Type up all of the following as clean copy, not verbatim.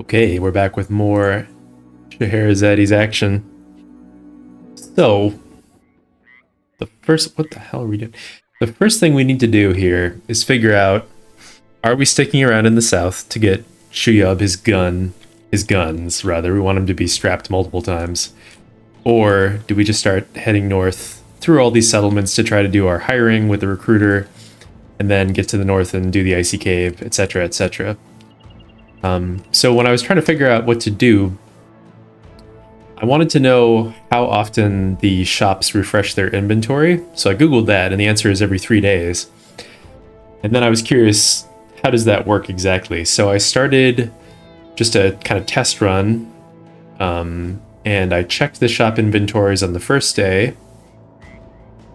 Okay, we're back with more Scheherazades action. So, what the hell are we doing? The first thing we need to do here is figure out, are we sticking around in the south to get Shuyub his guns, rather. We want him to be strapped multiple times. Or do we just start heading north through all these settlements to try to do our hiring with the recruiter, and then get to the north and do the icy cave, etc., etc. So when I was trying to figure out what to do, I wanted to know how often the shops refresh their inventory. So I googled that, and the answer is every 3 days. And then I was curious, how does that work exactly? So I started just a kind of test run, and I checked the shop inventories on the first day,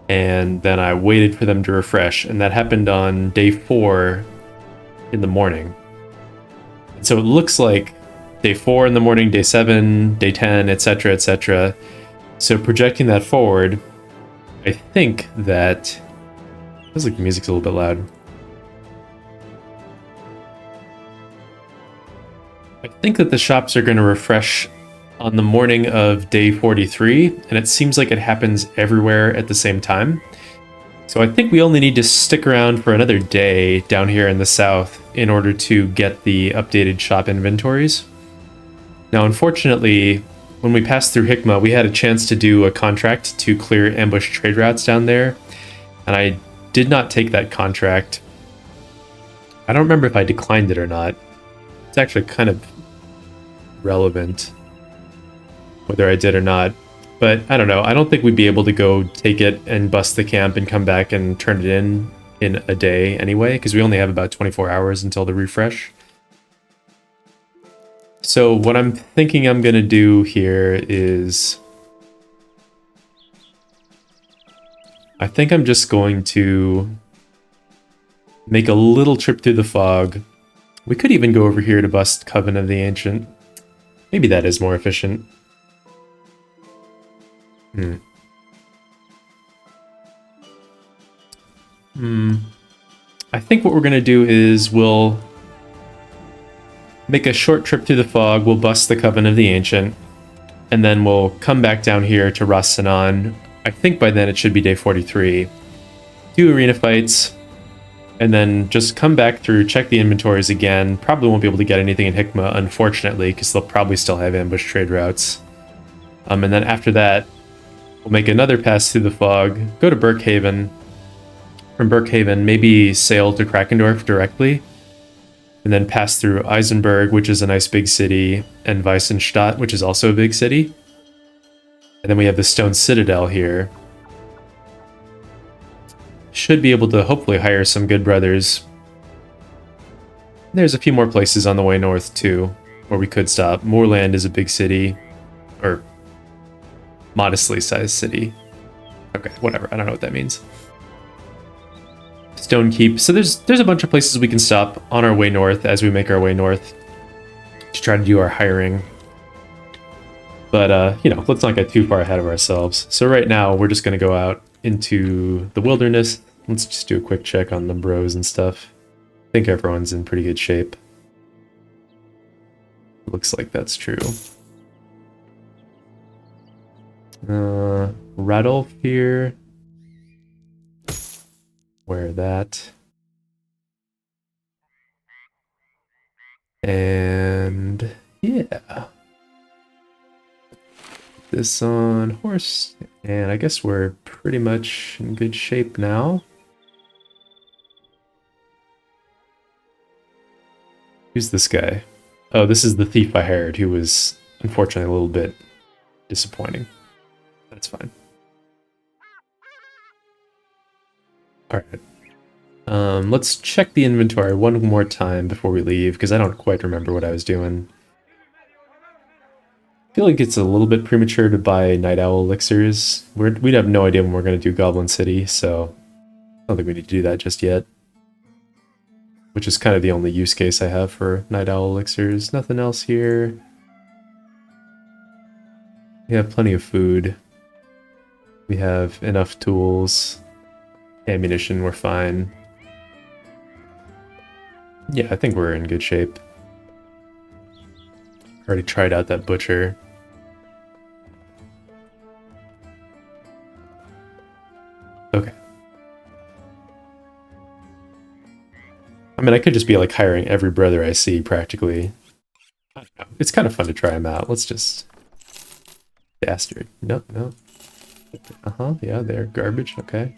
and then I waited for them to refresh, and that happened on day 4 in the morning. So it looks like day 4 in the morning, day 7, day 10, etc., etc. So projecting that forward, I think that... feels like the music's a little bit loud. I think that the shops are going to refresh on the morning of day 43, and it seems like it happens everywhere at the same time. So I think we only need to stick around for another day down here in the south in order to get the updated shop inventories. Now, unfortunately, when we passed through Hikma, we had a chance to do a contract to clear ambush trade routes down there, and I did not take that contract. I don't remember if I declined it or not. It's actually kind of relevant whether I did or not. But I don't know. I don't think we'd be able to go take it and bust the camp and come back and turn it in a day anyway, because we only have about 24 hours until the refresh. So what I'm thinking I'm going to do here is... I think I'm just going to make a little trip through the fog. We could even go over here to bust Coven of the Ancient. Maybe that is more efficient. I think what we're going to do is we'll make a short trip through the fog, we'll bust the Coven of the Ancient, and then we'll come back down here to Ras Sanan. I think by then it should be day 43. 2 arena fights, and then just come back through, check the inventories again. Probably won't be able to get anything in Hikma, unfortunately, because they'll probably still have ambush trade routes. And then after that, we'll make another pass through the fog, go to Burkhaven. From Burkhaven, maybe sail to Krakendorf directly, and then pass through Eisenberg, which is a nice big city, and Weissenstadt, which is also a big city. And then we have the Stone Citadel here. Should be able to hopefully hire some good brothers. There's a few more places on the way north, too, where we could stop. Moorland is a big city, or modestly sized city. Okay, whatever, I don't know what that means. Stone Keep. So there's a bunch of places we can stop on our way north as we make our way north to try to do our hiring. But, you know, let's not get too far ahead of ourselves. So right now, we're just going to go out into the wilderness. Let's just do a quick check on the bros and stuff. I think everyone's in pretty good shape. Looks like that's true. Radolf here. Wear that. And yeah. This on horse. And I guess we're pretty much in good shape now. Who's this guy? Oh, this is the thief I hired, who was unfortunately a little bit disappointing. That's fine. Alright. Let's check the inventory one more time before we leave, because I don't quite remember what I was doing. I feel like it's a little bit premature to buy Night Owl elixirs. We'd have no idea when we're going to do Goblin City, so I don't think we need to do that just yet. Which is kind of the only use case I have for Night Owl elixirs. Nothing else here. We have plenty of food. We have enough tools. Ammunition, we're fine. Yeah, I think we're in good shape. Already tried out that butcher. Okay. I mean, I could just be like hiring every brother I see practically. I don't know. It's kind of fun to try them out. Let's just... Bastard. No, no. Uh-huh, yeah, they're garbage. Okay.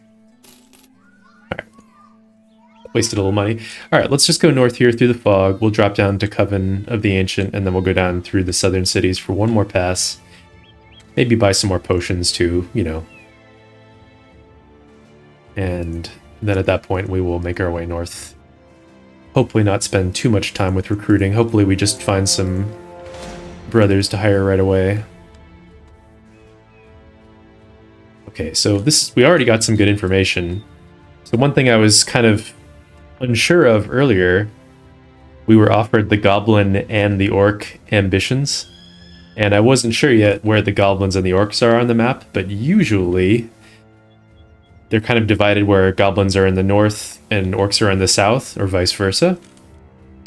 Alright. Wasted a little money. Alright, let's just go north here through the fog. We'll drop down to Coven of the Ancient, and then we'll go down through the southern cities for one more pass. Maybe buy some more potions too, you know. And then at that point, we will make our way north. Hopefully not spend too much time with recruiting. Hopefully we just find some brothers to hire right away. Okay, so we already got some good information. So one thing I was kind of unsure of earlier, we were offered the goblin and the orc ambitions. And I wasn't sure yet where the goblins and the orcs are on the map, but usually they're kind of divided where goblins are in the north and orcs are in the south, or vice versa.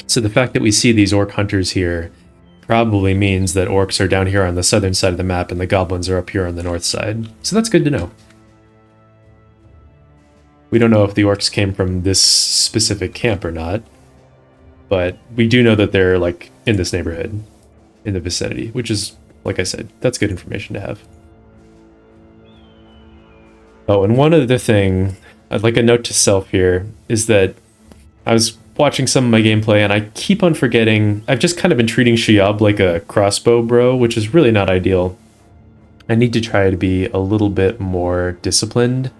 So the fact that we see these orc hunters here probably means that orcs are down here on the southern side of the map and the goblins are up here on the north side. So that's good to know. We don't know if the orcs came from this specific camp or not, but we do know that they're like in this neighborhood, in the vicinity, which is, like I said, that's good information to have. Oh, and one other thing, I'd like a note to self here, is that I was watching some of my gameplay and I keep on forgetting, I've just kind of been treating Shuyab like a crossbow bro, which is really not ideal. I need to try to be a little bit more disciplined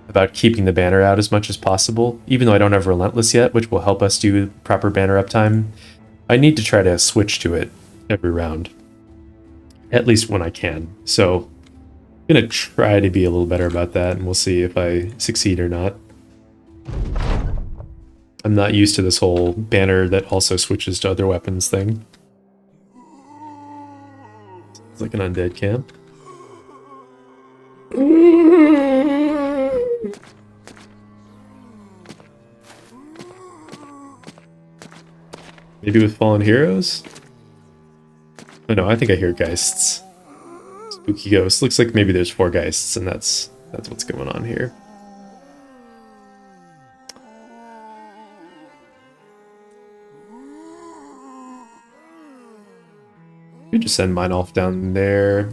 about keeping the banner out as much as possible, even though I don't have Relentless yet, which will help us do proper banner uptime. I need to try to switch to it every round, at least when I can. So I'm gonna try to be a little better about that, and we'll see if I succeed or not. I'm not used to this whole banner that also switches to other weapons thing. It's like an undead camp. Maybe with Fallen Heroes? Oh no, I think I hear Geists. Spooky ghosts. Looks like maybe there's 4 Geists, and that's what's going on here. You just send mine off down there.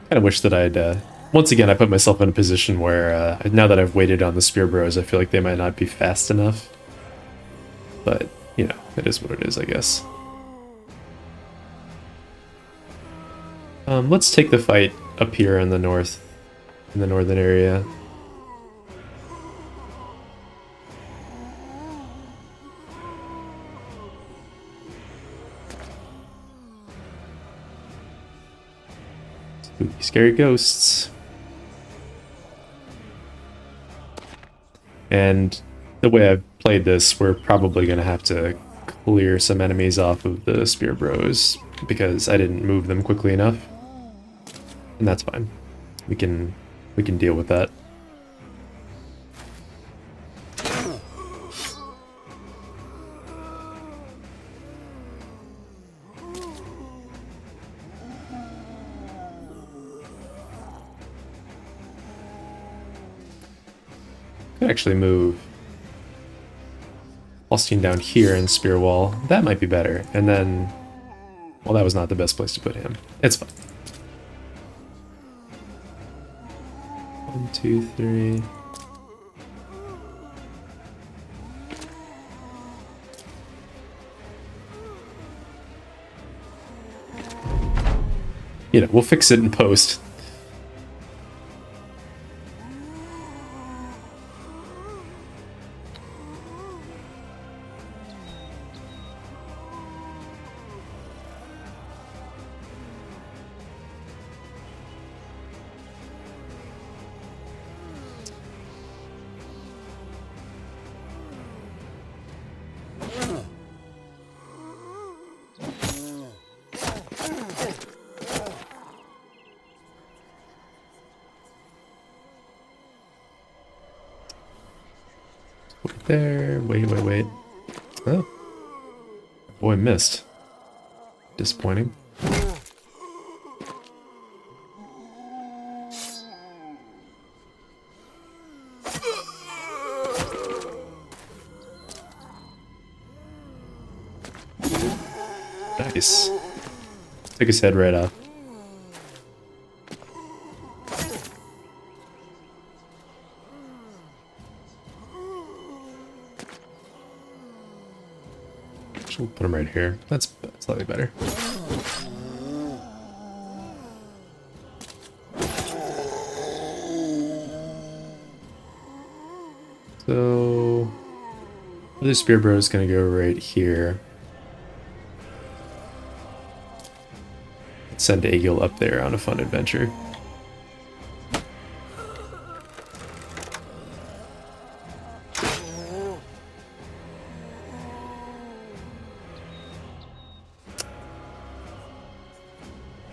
Kind of wish that I'd... once again, I put myself in a position where now that I've waited on the Spear Bros, I feel like they might not be fast enough. But, you know, it is what it is, I guess. Let's take the fight up here in the north, in the northern area. Spooky, scary ghosts. And the way I've played this, we're probably going to have to clear some enemies off of the Spear Bros because I didn't move them quickly enough. And that's fine. We can deal with that. Could actually move Alstein down here in Spear Wall. That might be better. And then, well, that was not the best place to put him. It's fine. 1, 2, 3. You know, we'll fix it in post. Wait there. Wait. Oh. Boy, missed. Disappointing. Nice. Took his head right off. We'll put him right here. That's slightly better. So, the spear bro is gonna go right here. Let's send Aegil up there on a fun adventure.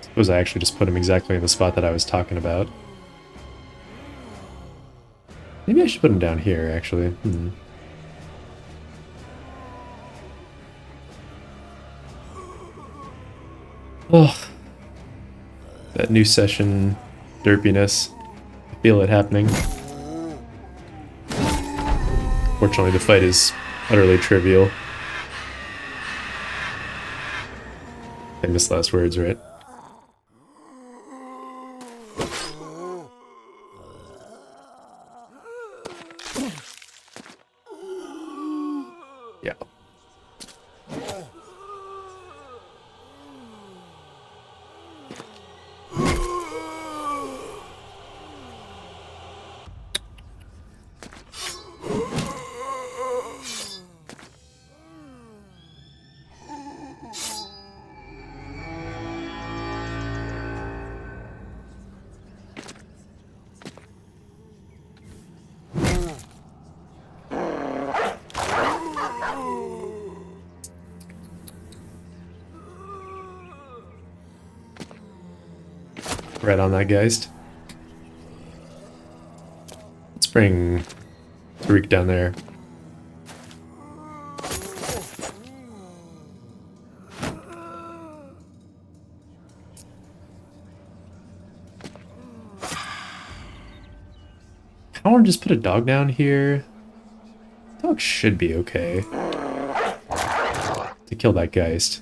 Suppose I actually just put him exactly in the spot that I was talking about. Maybe I should put him down here, actually. Oh, that new session derpiness. I feel it happening. Fortunately, the fight is utterly trivial. Famous last words, right? Yeah. Right on that Geist. Let's bring Tariq down there. I want to just put a dog down here. Dog should be okay to kill that Geist.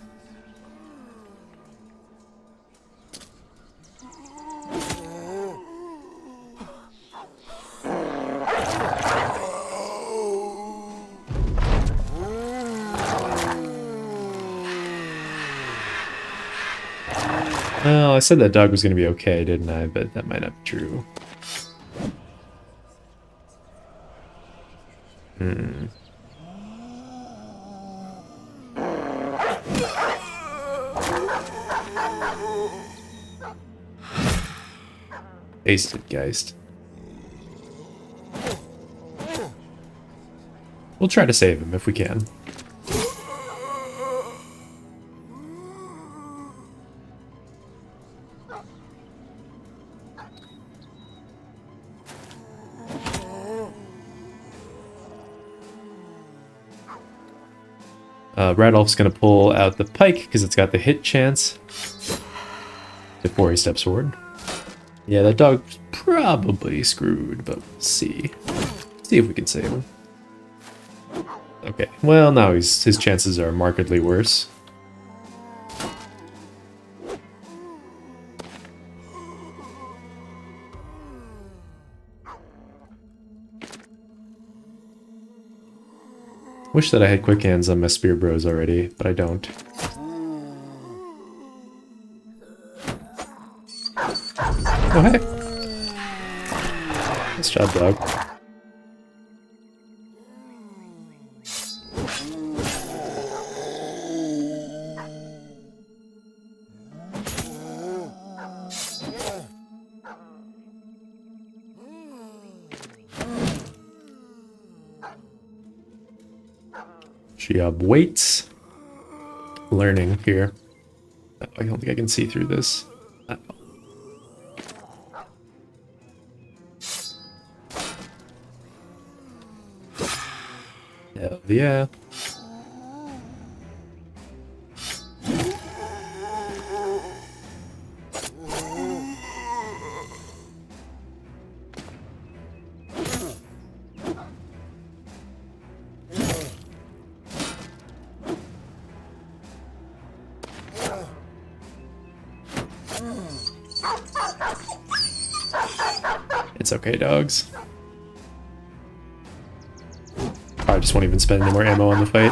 Well, I said that dog was going to be okay, didn't I? But that might not be true. Wasted Geist. We'll try to save him if we can. Radolf's going to pull out the pike because it's got the hit chance before he steps forward. Yeah, that dog's probably screwed, but we'll see. See if we can save him. Okay, well now his chances are markedly worse. Wish that I had quick hands on my spear bros already, but I don't. Oh, hey! Nice job, dog. Sheob waits. Learning here. I don't think I can see through this. Hell yeah. It's okay, dogs. I just won't even spend any more ammo on the fight.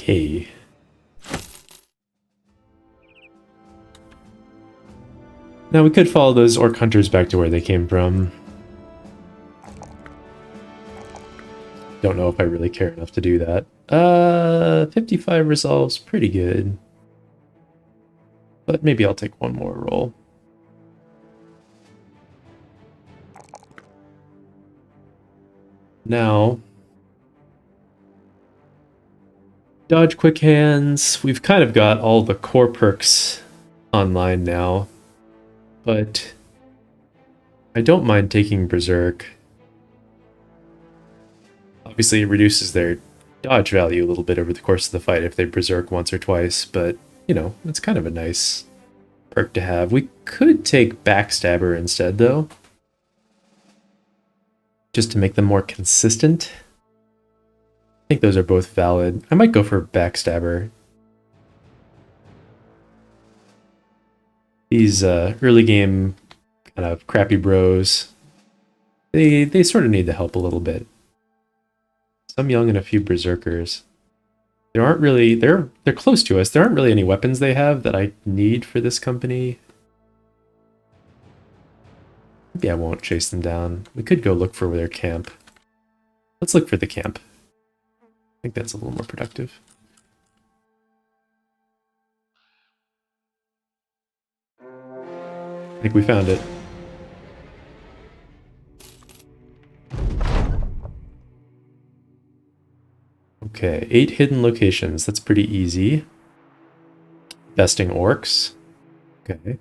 Okay. Now we could follow those orc hunters back to where they came from. Don't know if I really care enough to do that. 55 resolves, pretty good. But maybe I'll take one more roll. Now, dodge quick hands. We've kind of got all the core perks online now, but I don't mind taking Berserk. Obviously, it reduces their dodge value a little bit over the course of the fight if they Berserk once or twice, but, you know, it's kind of a nice perk to have. We could take Backstabber instead, though, just to make them more consistent. I think those are both valid. I might go for Backstabber. These early game kind of crappy bros, they sort of need the help a little bit. Some young and a few berserkers. There aren't really, they're close to us. There aren't really any weapons they have that I need for this company. Maybe I won't chase them down. We could go look for their camp. Let's look for the camp. I think that's a little more productive. I think we found it. Okay, 8 hidden locations. That's pretty easy. Besting orcs. Okay.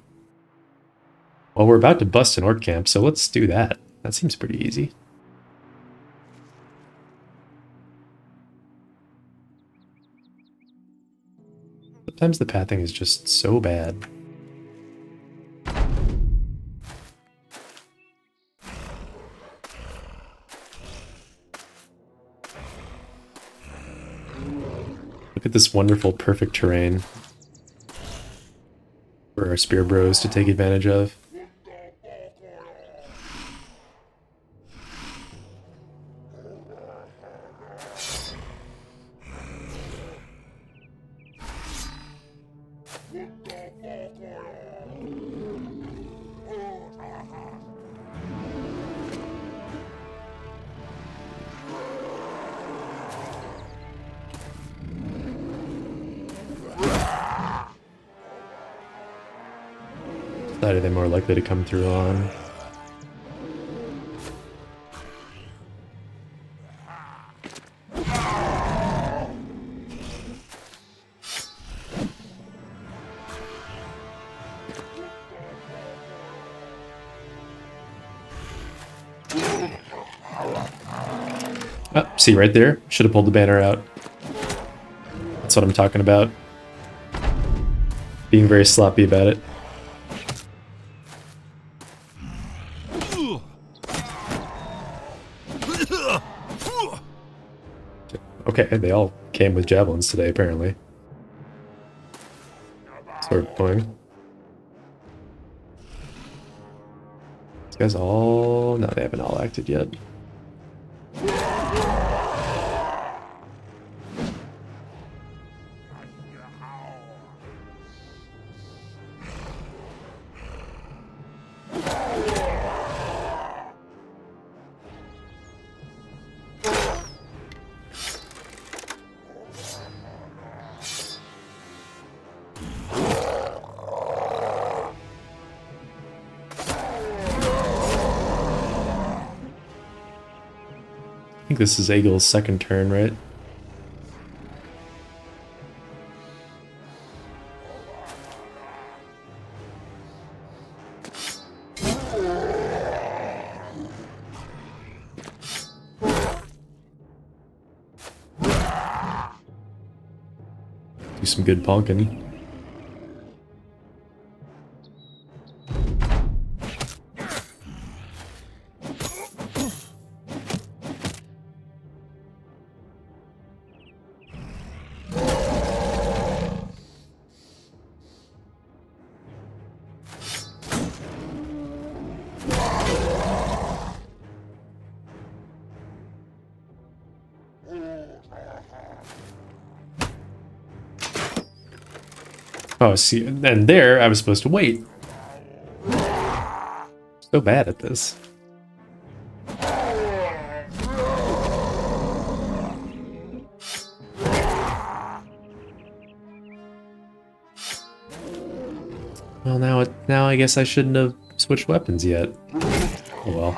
Well, we're about to bust an orc camp, so let's do that. That seems pretty easy. Sometimes the pathing is just so bad. Look at this wonderful, perfect terrain for our spear bros to take advantage of. Side are they more likely to come through on? Oh, see right there? Should have pulled the banner out. That's what I'm talking about. Being very sloppy about it. Okay, they all came with javelins today, apparently. Sword going. These guys all... No, they haven't all acted yet. I think this is Eagle's second turn, right? Do some good bonking. Oh, see, and there I was supposed to wait. So bad at this. Well, now I guess I shouldn't have switched weapons yet. Oh well.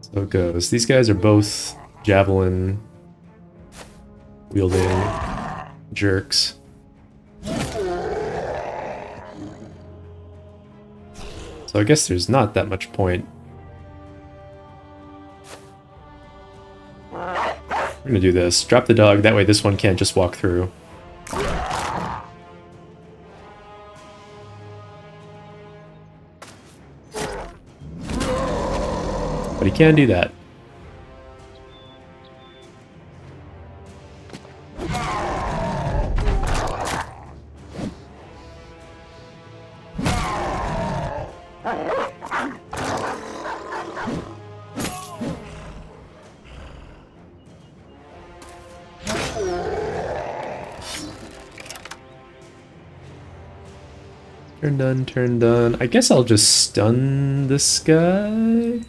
So it goes. These guys are both javelin wielding jerks. So I guess there's not that much point. We're gonna do this. Drop the dog, that way this one can't just walk through. But he can do that. Turn done, turn done. I guess I'll just stun this guy.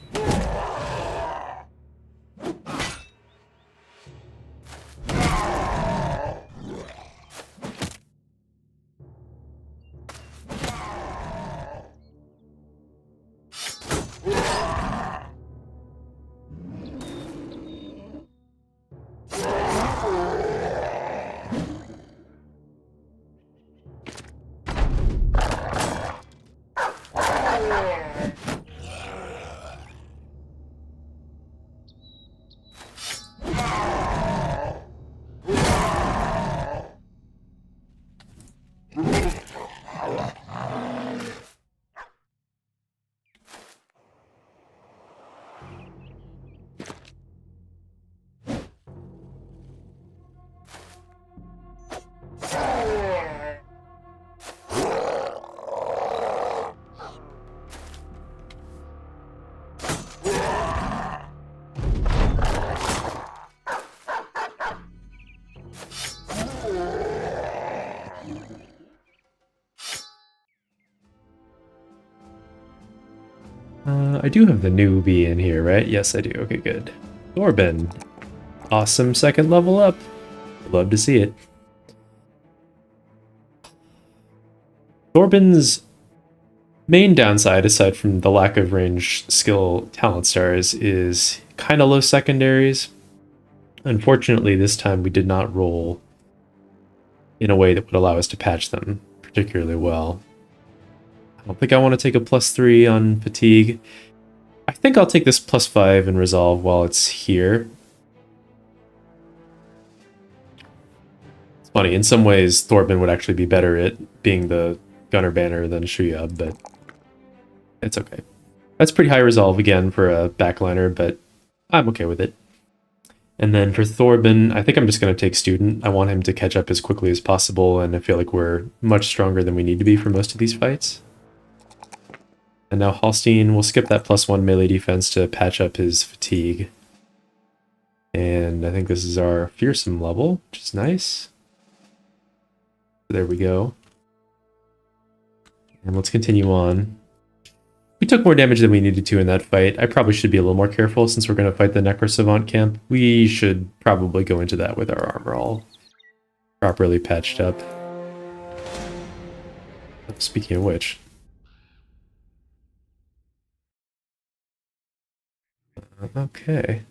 I do have the newbie in here, right? Yes, I do. Okay, good. Thorben. Awesome second level up. Love to see it. Thorben's main downside, aside from the lack of range skill talent stars, is kind of low secondaries. Unfortunately, this time we did not roll in a way that would allow us to patch them particularly well. I don't think I want to take a +3 on fatigue. I think I'll take this +5 and resolve while it's here. It's funny, in some ways, Thorben would actually be better at being the gunner banner than Shuyab, but it's okay. That's pretty high resolve again for a backliner, but I'm okay with it. And then for Thorben, I think I'm just going to take Student. I want him to catch up as quickly as possible, and I feel like we're much stronger than we need to be for most of these fights. And now Hallstein will skip that +1 melee defense to patch up his fatigue. And I think this is our fearsome level, which is nice. There we go. And let's continue on. We took more damage than we needed to in that fight. I probably should be a little more careful since we're going to fight the Necrosavant camp. We should probably go into that with our armor all properly patched up. Speaking of which... okay.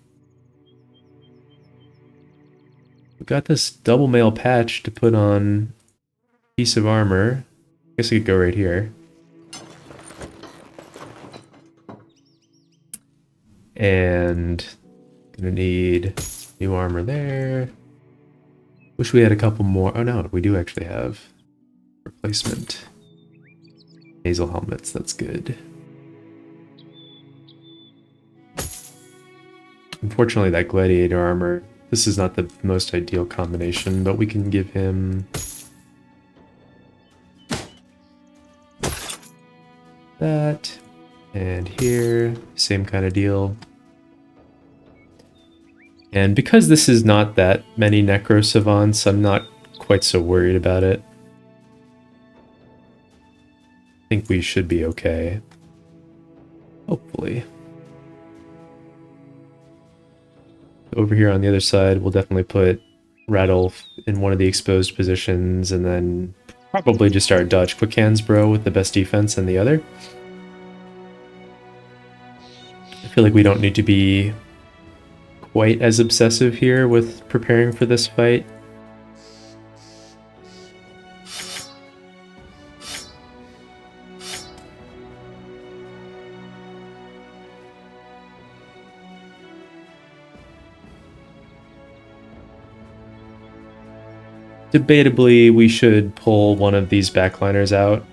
We've got this double mail patch to put on a piece of armor. I guess I could go right here. And gonna need new armor there. Wish we had a couple more. Oh no, we do actually have replacement. Nasal helmets, that's good. Unfortunately, that gladiator armor, this is not the most ideal combination, but we can give him that. And here, same kind of deal. And because this is not that many necrosavants, I'm not quite so worried about it. I think we should be okay. Hopefully. Over here on the other side, we'll definitely put Radolf in one of the exposed positions, and then probably just start dodge quick hands bro with the best defense in the other. I feel like we don't need to be quite as obsessive here with preparing for this fight. Debatably, we should pull one of these backliners out.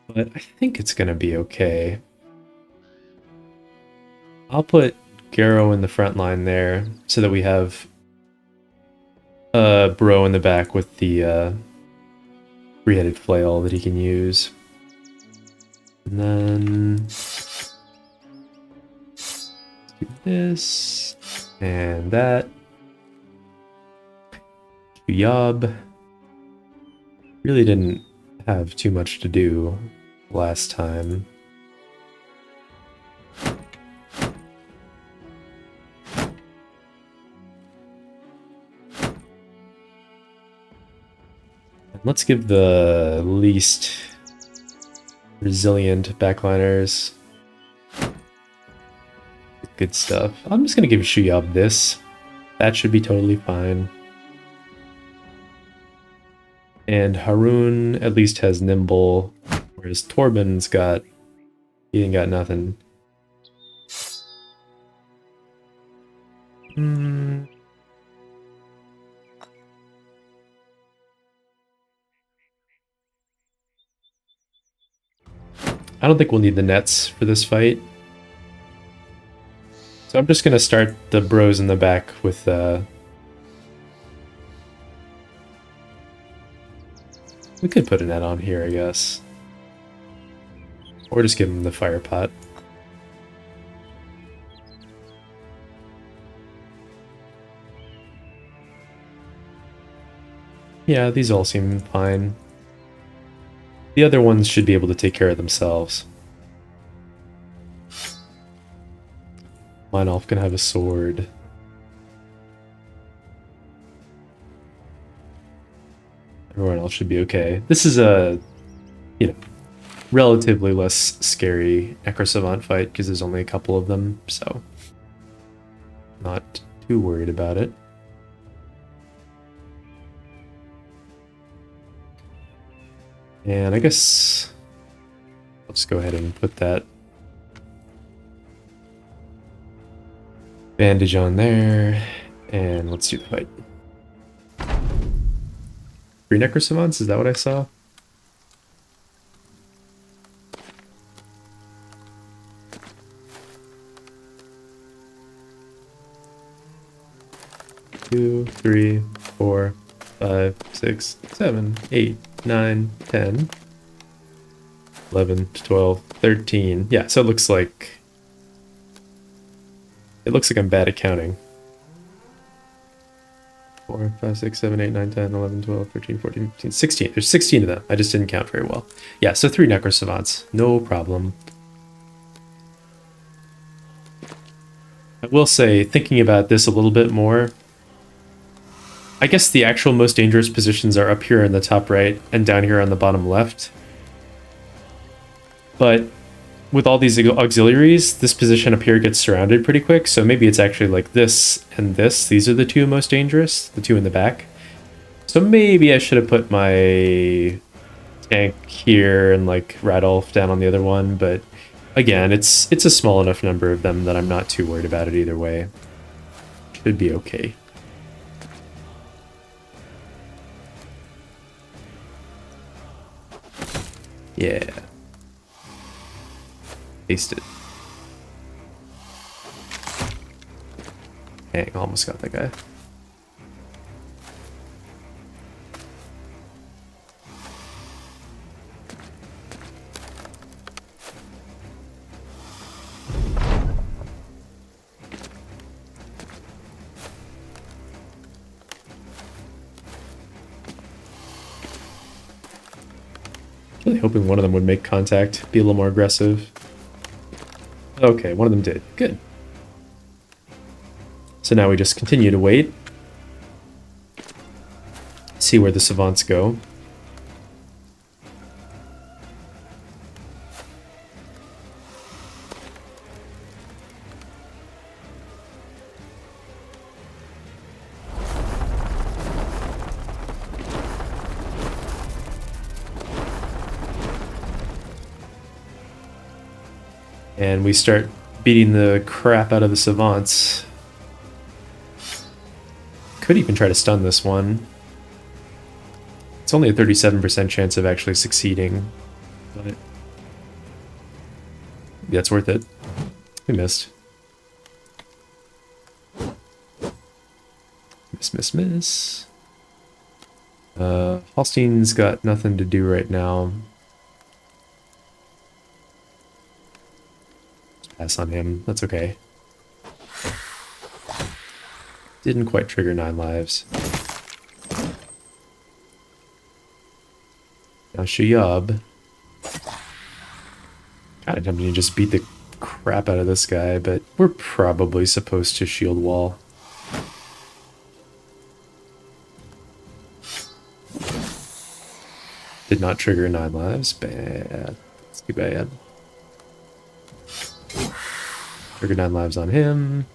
But I think it's going to be okay. I'll put Garrow in the front line there so that we have Bro in the back with the three-headed flail that he can use. And then do this and that. Yob really didn't have too much to do last time. Let's give the least resilient backliners good stuff. I'm just gonna give Shuyab this. That should be totally fine. And Harun at least has Nimble, whereas Torben's got... he ain't got nothing. I don't think we'll need the nets for this fight. So I'm just going to start the bros in the back with... we could put a net on here, I guess. Or just give him the fire pot. Yeah, these all seem fine. The other ones should be able to take care of themselves. Meinolf can have a sword. Everyone else should be okay. This is a, you know, relatively less scary Necrosavant fight because there's only a couple of them, so not too worried about it. And I guess I'll just go ahead and put that bandage on there, and let's do the fight. 3 necrosavants, is that what I saw? Two, 3, 4, 5, 6, 7, 8, 9, 10, 11, 12, 13. Yeah, so it looks like I'm bad at counting. 4, 5, 6, 7, 8, 9, 10, 11, 12, 13, 14, 15, 16. There's 16 of them. I just didn't count very well. Yeah, so 3 necrosavants. No problem. I will say, thinking about this a little bit more, I guess the actual most dangerous positions are up here in the top right and down here on the bottom left. But with all these auxiliaries, this position up here gets surrounded pretty quick, so maybe it's actually like this and this. These are the 2 most dangerous, the 2 in the back. So maybe I should have put my tank here and like Radolf down on the other one, but again, it's a small enough number of them that I'm not too worried about it either way. Should be okay. Yeah. Taste it. Dang, almost got that guy. Really hoping one of them would make contact, be a little more aggressive. Okay, one of them did. Good. So now we just continue to wait. See where the savants go. And we start beating the crap out of the savants. Could even try to stun this one. It's only a 37% chance of actually succeeding, but that's worth it. We missed. Miss. Holstein's got nothing to do right now. Pass on him. That's okay. Didn't quite trigger 9 lives. Now Shuyab. Kinda tempting to just beat the crap out of this guy, but we're probably supposed to shield wall. Did not trigger 9 lives. Bad. That's too bad. Trigger 9 lives on him.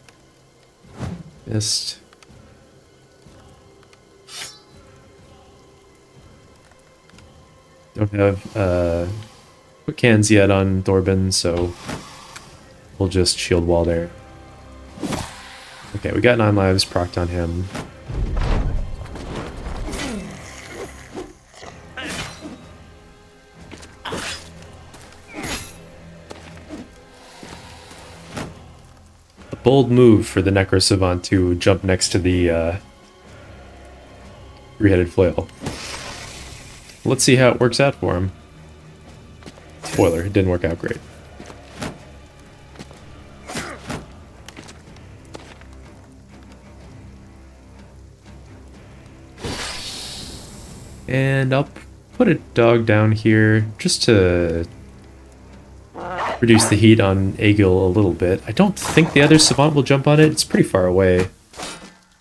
Missed. Don't have quick hands yet on Thorben, so we'll just shield wall there. Okay, we got 9 lives procced on him. Bold move for the Necrosavant to jump next to the 3-headed flail. Let's see how it works out for him. Spoiler, it didn't work out great. And I'll put a dog down here just to reduce the heat on Aegil a little bit. I don't think the other Savant will jump on it. It's pretty far away.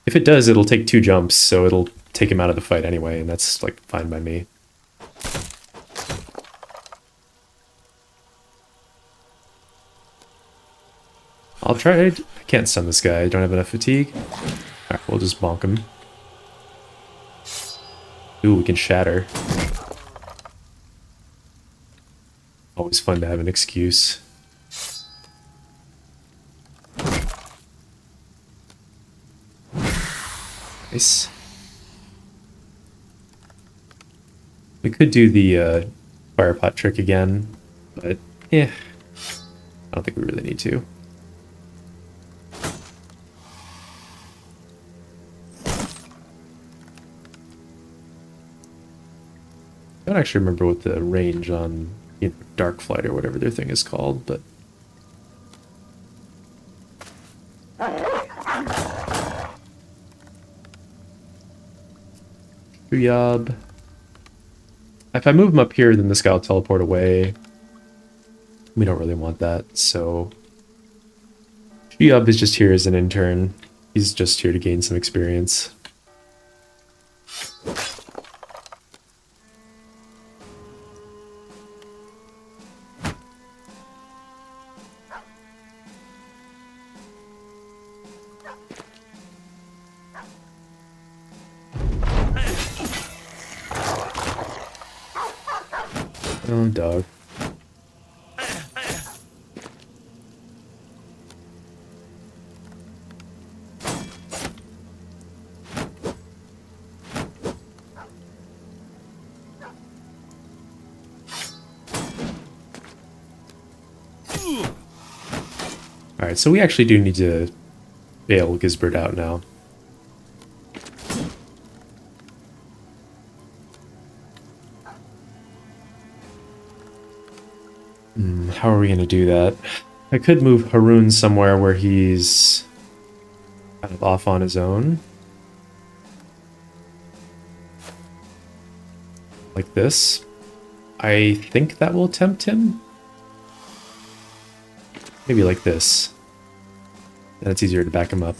If it does, it'll take 2 jumps, so it'll take him out of the fight anyway, and that's, like, fine by me. I'll try it. I can't stun this guy. I don't have enough fatigue. Alright, we'll just bonk him. Ooh, we can shatter. Always always fun to have an excuse. Nice. We could do the fire pot trick again, but yeah, I don't think we really need to. I don't actually remember what the range on Dark Flight or whatever their thing is called, but Yob. If I move him up here, then this guy will teleport away. We don't really want that, so Yob is just here as an intern. He's just here to gain some experience. Oh, dog. Alright, so we actually do need to bail Gisbert out now. How are we going to do that? I could move Haroon somewhere where he's kind of off on his own. Like this. I think that will tempt him. Maybe like this. Then it's easier to back him up.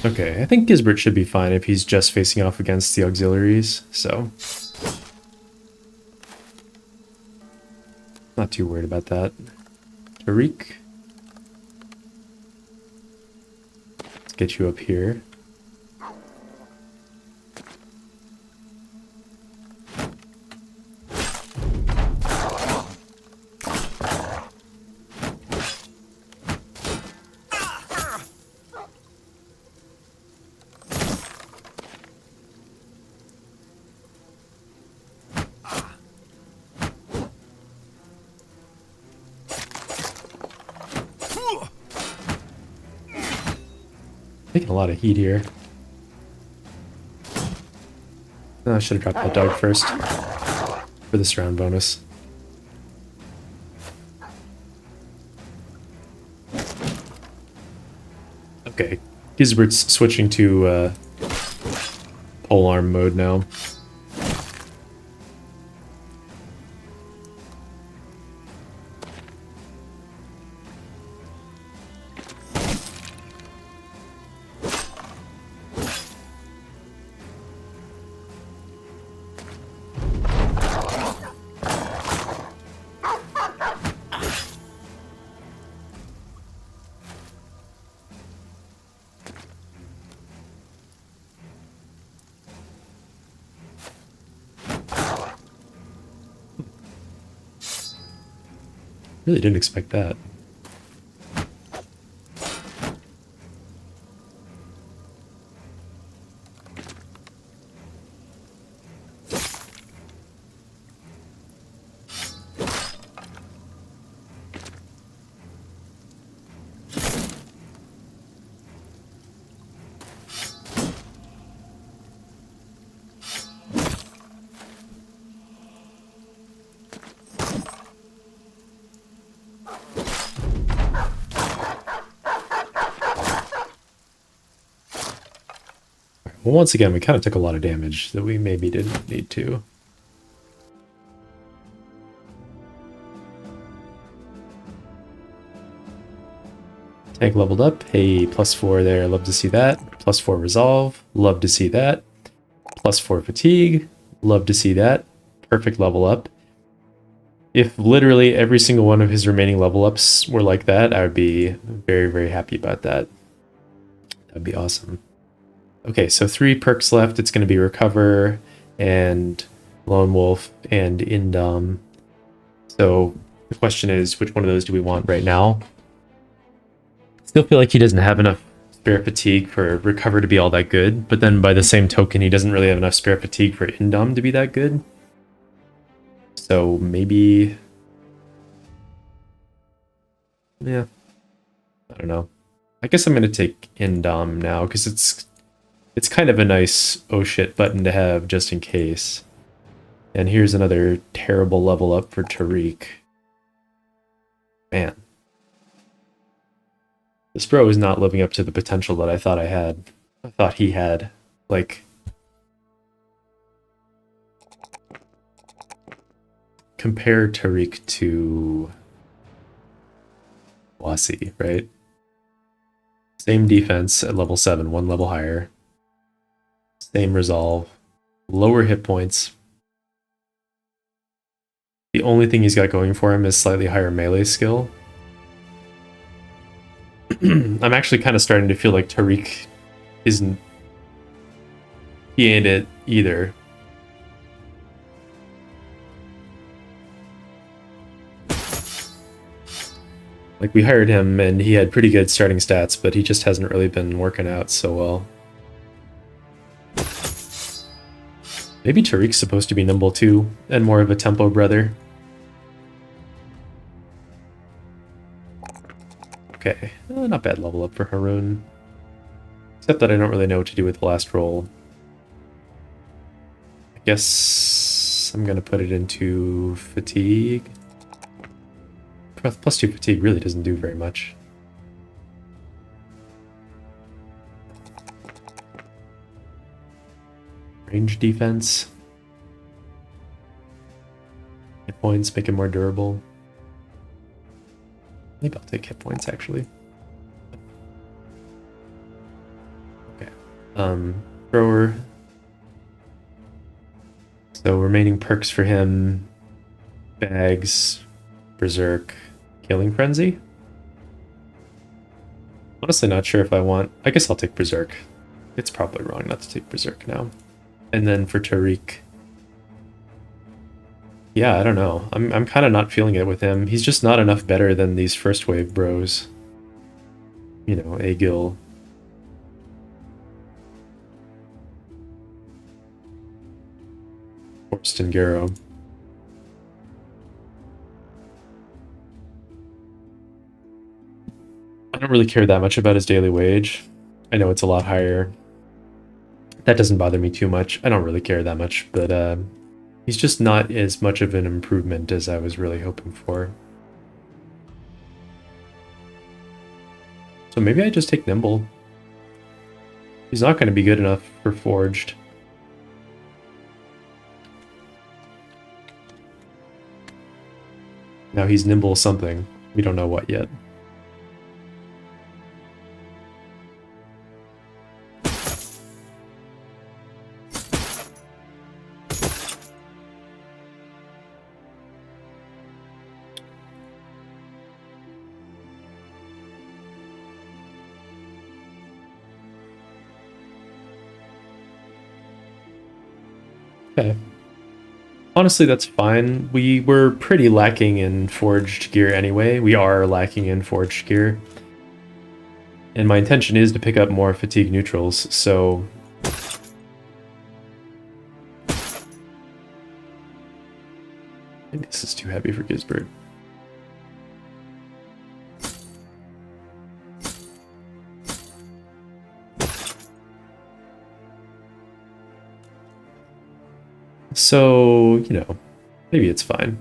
Okay, I think Gisbert should be fine if he's just facing off against the auxiliaries, so not too worried about that. Tariq, let's get you up here. Taking a lot of heat here. Oh, I should have dropped that dog first for this round bonus. Okay, Gisbert's switching to polearm mode now. Really didn't expect that. Well, once again, we kind of took a lot of damage that we maybe didn't need to. Tank leveled up. Hey, +4 there. Love to see that. +4 resolve. Love to see that. +4 fatigue. Love to see that. Perfect level up. If literally every single one of his remaining level ups were like that, I would be very, very happy about that. That'd be awesome. Okay, so 3 perks left. It's going to be Recover and Lone Wolf and Indom. So the question is, which one of those do we want right now? Still feel like he doesn't have enough Spare Fatigue for Recover to be all that good, but then by the same token, he doesn't really have enough Spare Fatigue for Indom to be that good. So maybe... yeah. I don't know. I guess I'm going to take Indom now, because it's kind of a nice oh shit button to have just in case. And here's another terrible level up for Tariq. Man. This bro is not living up to the potential that I thought he had. Like, compare Tariq to Wasi, right? Same defense at level 7, 1 level higher. Same resolve. Lower hit points. The only thing he's got going for him is slightly higher melee skill. I'm actually kind of starting to feel like Tariq isn't... he ain't it either. Like, we hired him and he had pretty good starting stats, but he just hasn't really been working out so well. Maybe Tariq's supposed to be nimble too, and more of a tempo brother. Okay, not bad level up for Haroon. Except that I don't really know what to do with the last roll. I guess I'm gonna put it into fatigue. Plus 2 fatigue really doesn't do very much. Range defense. Hit points, make it more durable. Maybe I'll take hit points actually. Okay. Thrower. So remaining perks for him: Bags, Berserk, Killing Frenzy. Honestly not sure if I want... I guess I'll take Berserk. It's probably wrong not to take Berserk now. And then for Tariq... yeah, I don't know. I'm kind of not feeling it with him. He's just not enough better than these first wave bros. You know, Agil. Forst and Garo. I don't really care that much about his daily wage. I know it's a lot higher. That doesn't bother me too much. I don't really care that much, but he's just not as much of an improvement as I was really hoping for. So maybe I just take Nimble. He's not going to be good enough for Forged. Now he's Nimble something. We don't know what yet. Okay. Honestly, that's fine. We were pretty lacking in forged gear anyway. We are lacking in forged gear. And my intention is to pick up more fatigue neutrals, so... I think this is too heavy for Gisbert. So, you know, maybe it's fine.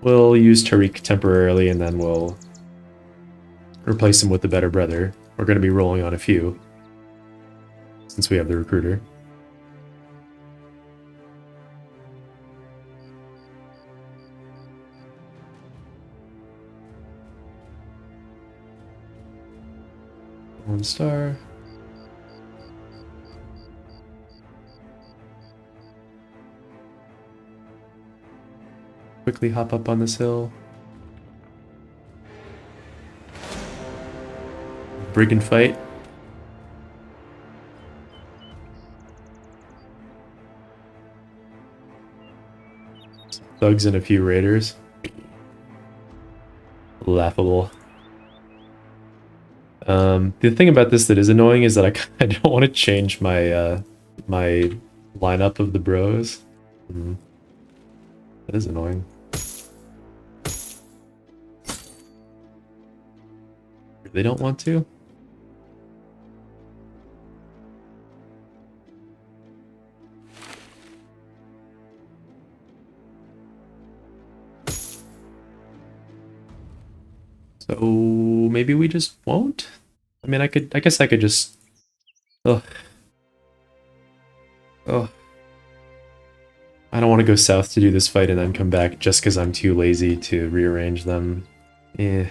We'll use Tariq temporarily and then we'll replace him with the better brother. We're going to be rolling on a few, since we have the recruiter. One star. quickly hop up on this hill. Brigand fight. Thugs and a few raiders. Laughable. The thing about this that is annoying is that I don't want to change my my lineup of the bros. That is annoying. They don't want to? So maybe we just won't? I mean, I guess I could just... Ugh. Ugh. I don't want to go south to do this fight and then come back just because I'm too lazy to rearrange them. Eh.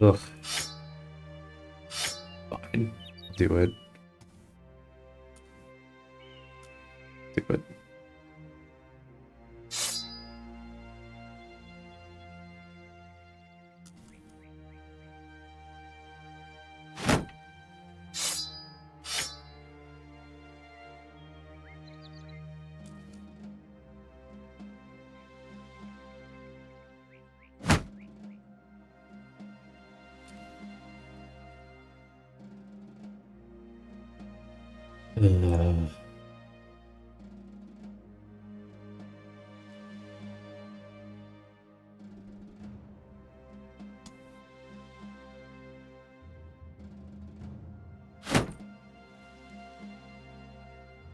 Ugh. Fine. Do it. Do it.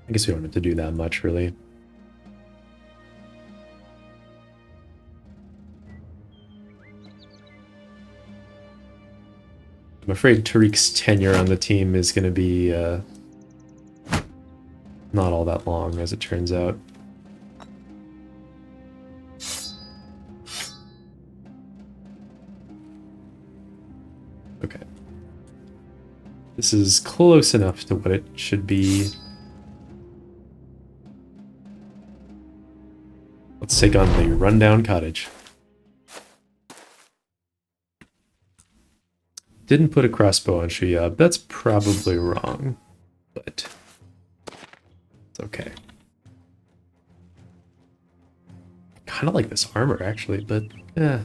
I guess we don't have to do that much, really. I'm afraid Tariq's tenure on the team is going to be not all that long, as it turns out. Okay. This is close enough to what it should be. Let's take on the rundown cottage. Didn't put a crossbow on Shuyab. That's probably wrong, but it's okay. Kind of like this armor, actually, but yeah.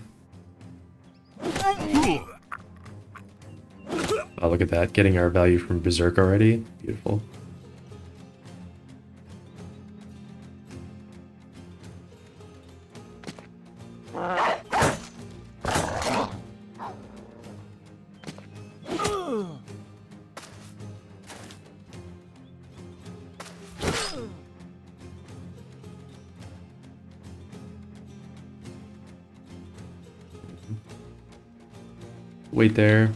Oh, look at that. Getting our value from Berserk already. Beautiful. Wait there.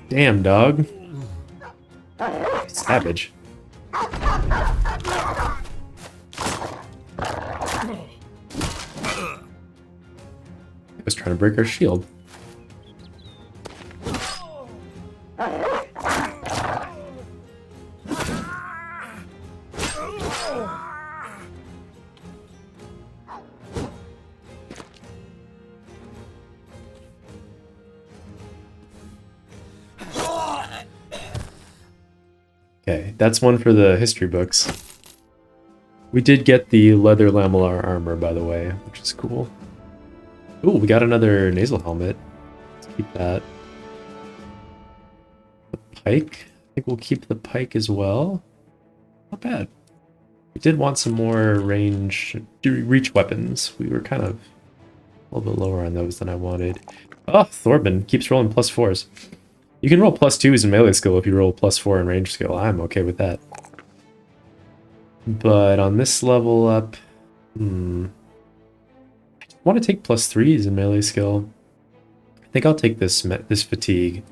Damn, dog. Savage. I was trying to break our shield. Okay, that's one for the history books. We did get the leather lamellar armor, by the way, which is cool. Ooh, we got another nasal helmet. Let's keep that. The pike. I think we'll keep the pike as well. Not bad. We did want some more range, reach weapons. We were kind of a little bit lower on those than I wanted. Oh, Thorbin keeps rolling +4s. You can roll +2s in melee skill if you roll +4 in range skill. I'm okay with that. But on this level up, I want to take +3s in melee skill. I think I'll take this fatigue.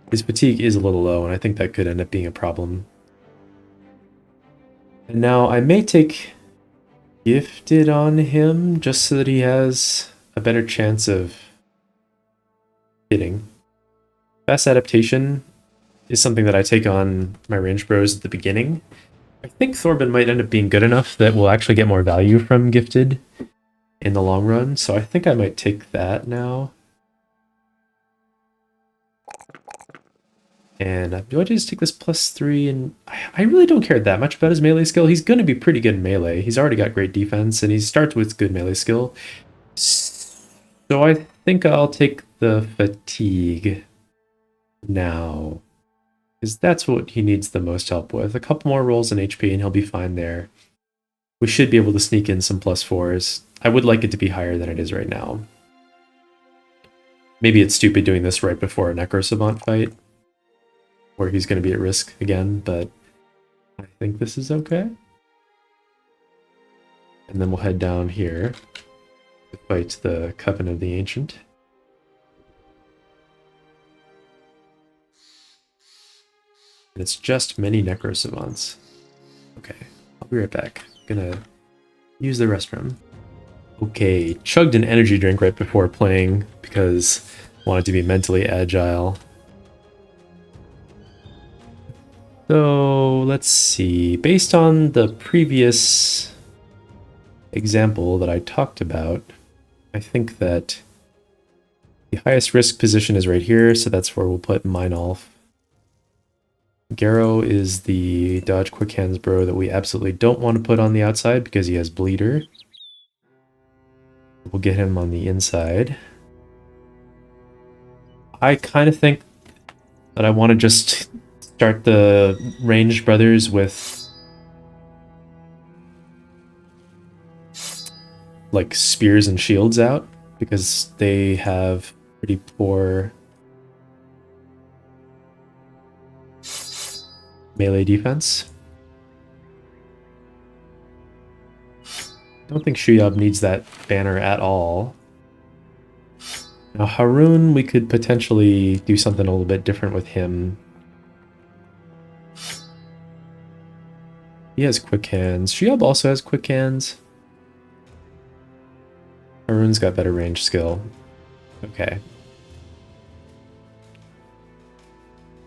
His fatigue is a little low, and I think that could end up being a problem. And now I may take Gifted on him just so that he has a better chance of hitting. Fast adaptation is something that I take on my range bros at the beginning. I think Thorben might end up being good enough that we'll actually get more value from Gifted in the long run, so I think I might take that now. And do I just take this +3? And I really don't care that much about his melee skill. He's going to be pretty good in melee. He's already got great defense, and he starts with good melee skill. So I think I'll take the fatigue now, because that's what he needs the most help with. A couple more rolls in HP, and he'll be fine there. We should be able to sneak in some +4s. I would like it to be higher than it is right now. Maybe it's stupid doing this right before a Necrosavant fight, where he's going to be at risk again, but I think this is okay. And then we'll head down here to fight the Coven of the Ancient. And it's just many Necrosavants. Okay, I'll be right back. I'm gonna use the restroom. Okay, chugged an energy drink right before playing because I wanted to be mentally agile. So let's see, based on the previous example that I talked about, I think that the highest risk position is right here, so that's where we'll put Meinolf. Garrow is the dodge quick hands bro that we absolutely don't want to put on the outside because he has bleeder. We'll get him on the inside. I kind of think that I want to just start the ranged brothers with like spears and shields out because they have pretty poor melee defense. I don't think Shuyab needs that banner at all. Now Haroon, we could potentially do something a little bit different with him. He has quick hands. Shuyab also has quick hands. Haroon's got better range skill. Okay.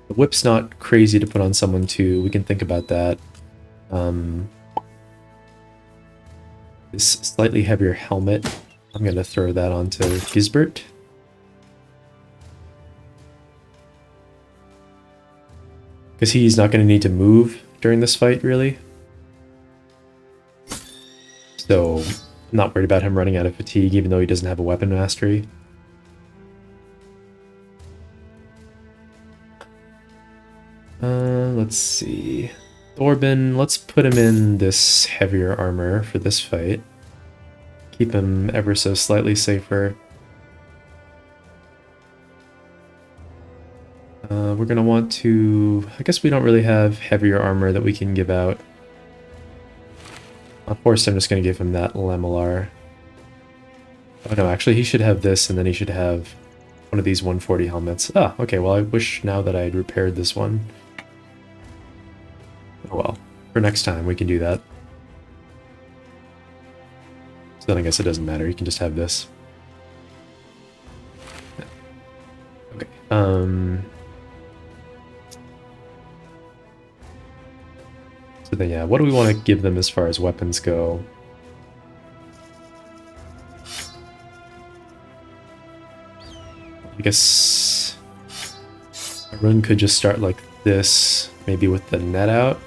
The whip's not crazy to put on someone too. We can think about that. This slightly heavier helmet, I'm going to throw that onto Gisbert. Because he's not going to need to move during this fight, really. So, I'm not worried about him running out of fatigue, even though he doesn't have a weapon mastery. Let's see. Thorben, let's put him in this heavier armor for this fight. Keep him ever so slightly safer. We're going to want to... I guess we don't really have heavier armor that we can give out. Of course, I'm just going to give him that Lamellar. Oh no, actually he should have this, and then he should have one of these 140 helmets. Ah, okay, well I wish now that I had repaired this one. Oh well, for next time we can do that. So then I guess it doesn't matter, you can just have this. Okay, so then yeah, what do we want to give them as far as weapons go? I guess Arun could just start like this, maybe with the net out.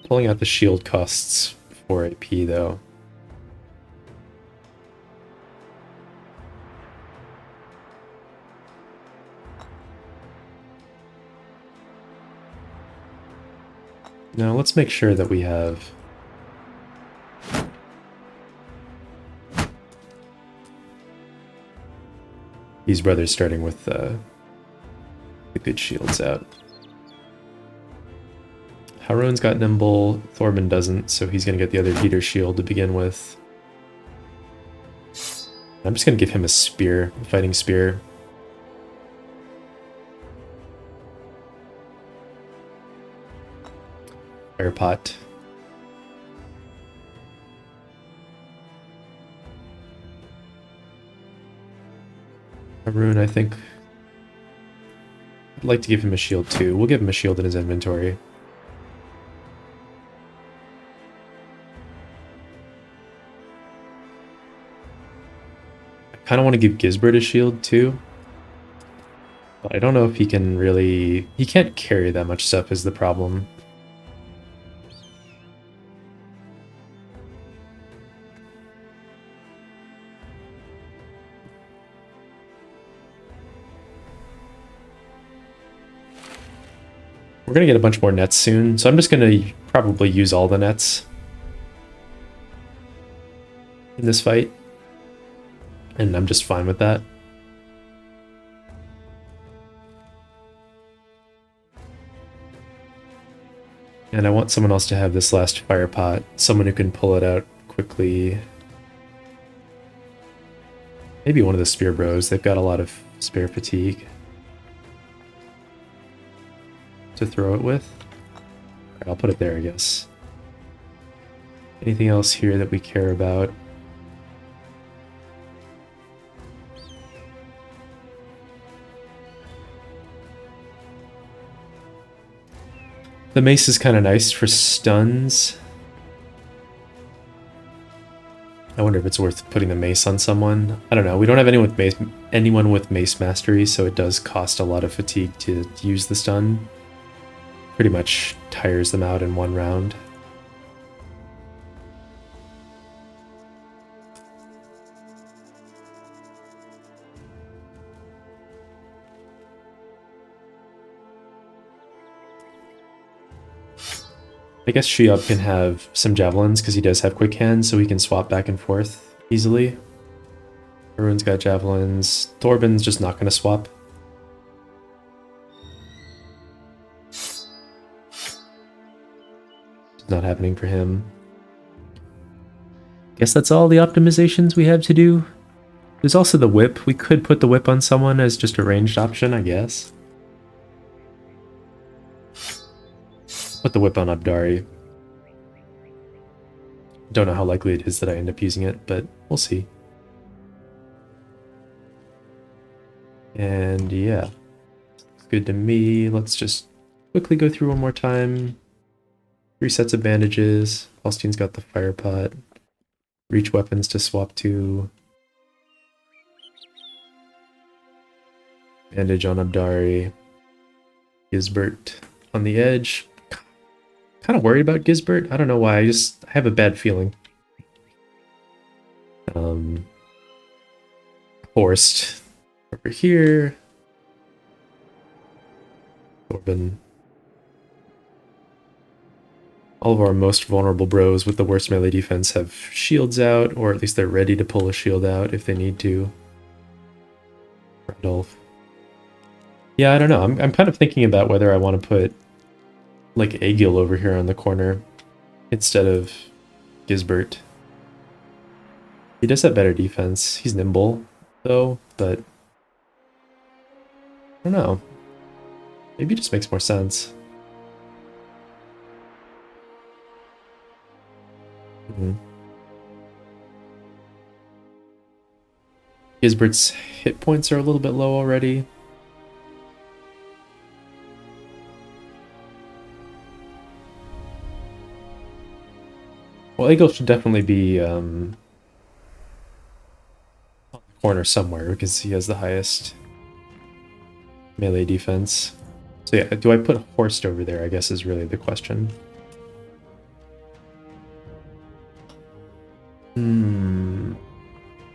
Pulling out the shield costs 4 AP though. Now let's make sure that we have these brothers starting with The good shields out. Haroun's got nimble, Thorben doesn't, so he's gonna get the other heater shield to begin with. I'm just gonna give him a spear, a fighting spear. Fire pot. Haroun, I think. I'd like to give him a shield too. We'll give him a shield in his inventory. I kind of want to give Gisbert a shield too. But I don't know if he can really... He can't carry that much stuff is the problem. We're going to get a bunch more nets soon, so I'm just going to probably use all the nets in this fight. And I'm just fine with that. And I want someone else to have this last fire pot. Someone who can pull it out quickly. Maybe one of the spear bros. They've got a lot of spear fatigue to throw it with. Alright, I'll put it there, I guess. Anything else here that we care about? The mace is kind of nice for stuns. I wonder if it's worth putting the mace on someone. I don't know. We don't have anyone with mace mastery, so it does cost a lot of fatigue to use the stun. Pretty much tires them out in one round. I guess Sheob can have some javelins because he does have quick hands, so he can swap back and forth easily. Haroun's got javelins. Thorben's just not going to swap. It's not happening for him. Guess that's all the optimizations we have to do. There's also the whip. We could put the whip on someone as just a ranged option, I guess. Put the whip on Abdari. Don't know how likely it is that I end up using it, but we'll see. And yeah, it's good to me. Let's just quickly go through one more time. 3 sets of bandages. Falstein's got the fire pot. Reach weapons to swap to. Bandage on Abdari. Gisbert on the edge. Kind of worried about Gisbert. I don't know why. I have a bad feeling. Horst over here. Thorben. All of our most vulnerable bros with the worst melee defense have shields out, or at least they're ready to pull a shield out if they need to. Randolph. Yeah, I don't know. I'm kind of thinking about whether I want to put like Aegil over here on the corner instead of Gisbert. He does have better defense. He's nimble though, but I don't know. Maybe it just makes more sense. Gisbert's hit points are a little bit low already. Well, Eagle should definitely be on the corner somewhere because he has the highest melee defense. So yeah, do I put Horst over there, I guess is really the question.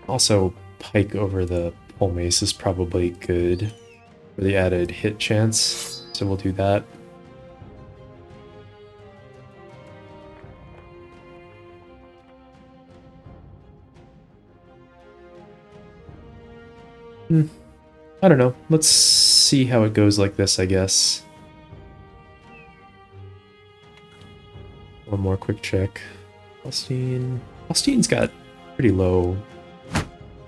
Also, Pike over the pole mace is probably good for the added hit chance, so we'll do that. I don't know. Let's see how it goes like this, I guess. One more quick check. Holstein. Holstein's got pretty low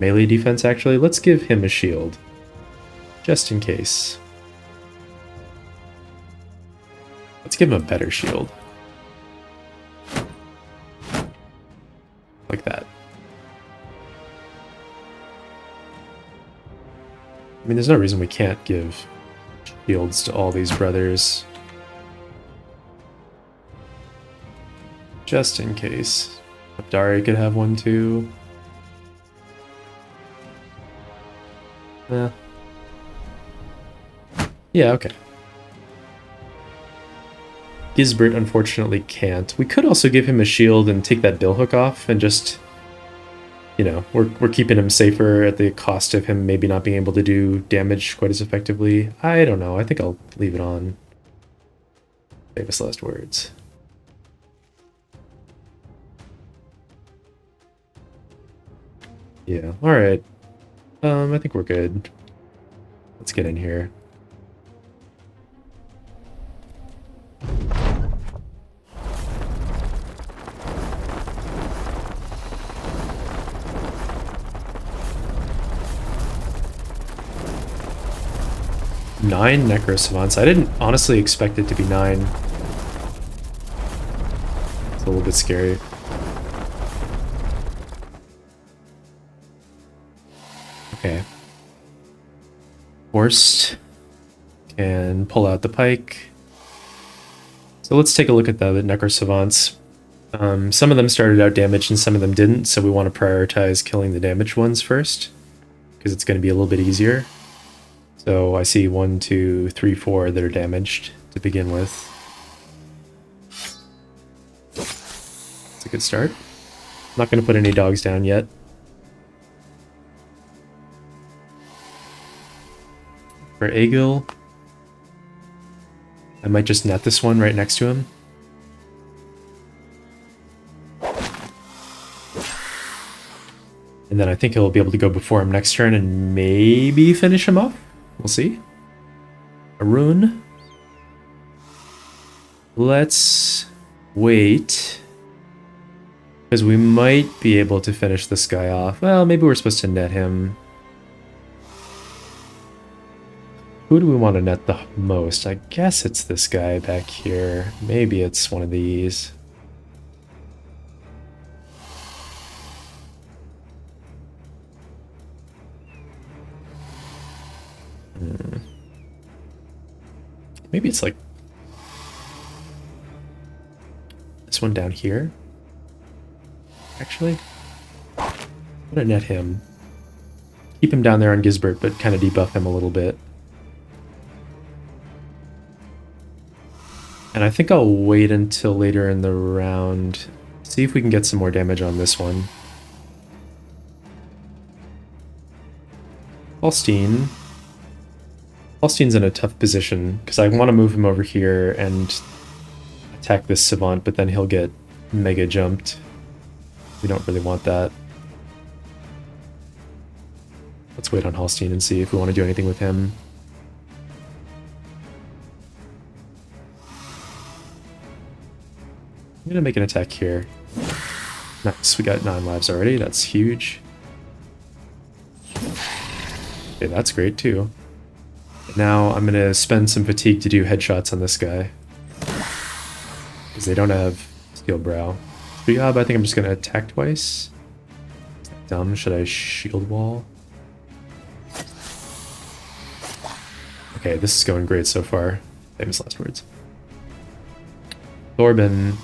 melee defense, actually. Let's give him a shield. Just in case. Let's give him a better shield. Like that. I mean, there's no reason we can't give shields to all these brothers. Just in case. Dari could have one too. Yeah, okay. Gisbert unfortunately can't. We could also give him a shield and take that billhook off and just, you know, we're keeping him safer at the cost of him maybe not being able to do damage quite as effectively. I don't know. I think I'll leave it on. Famous last words. Yeah, alright. I think we're good. Let's get in here. Nine necrosavants. I didn't honestly expect it to be 9. It's a little bit scary. Okay. Horst can pull out the pike. So let's take a look at the necrosavants. Some of them started out damaged and some of them didn't, so we want to prioritize killing the damaged ones first, because it's going to be a little bit easier. So I see 1, 2, 3, 4 that are damaged to begin with. It's a good start. Not going to put any dogs down yet. For Egil, I might just net this one right next to him. And then I think he'll be able to go before him next turn and maybe finish him off. We'll see. Arun. Let's wait, because we might be able to finish this guy off. Well, maybe we're supposed to net him. Who do we want to net the most? I guess it's this guy back here. Maybe it's one of these. Maybe it's like this one down here. Actually, I'm gonna net him. Keep him down there on Gisbert, but kind of debuff him a little bit. And I think I'll wait until later in the round. See if we can get some more damage on this one. Holstein. Holstein's in a tough position, because I want to move him over here and attack this Savant, but then he'll get mega jumped. We don't really want that. Let's wait on Holstein and see if we want to do anything with him. I'm gonna make an attack here. Nice, we got 9 lives already, that's huge. Okay, that's great too. Now I'm gonna spend some fatigue to do headshots on this guy, because they don't have steel brow. Job, I think I'm just gonna attack twice. Dumb, should I shield wall? Okay, this is going great so far. Famous last words. Thorben.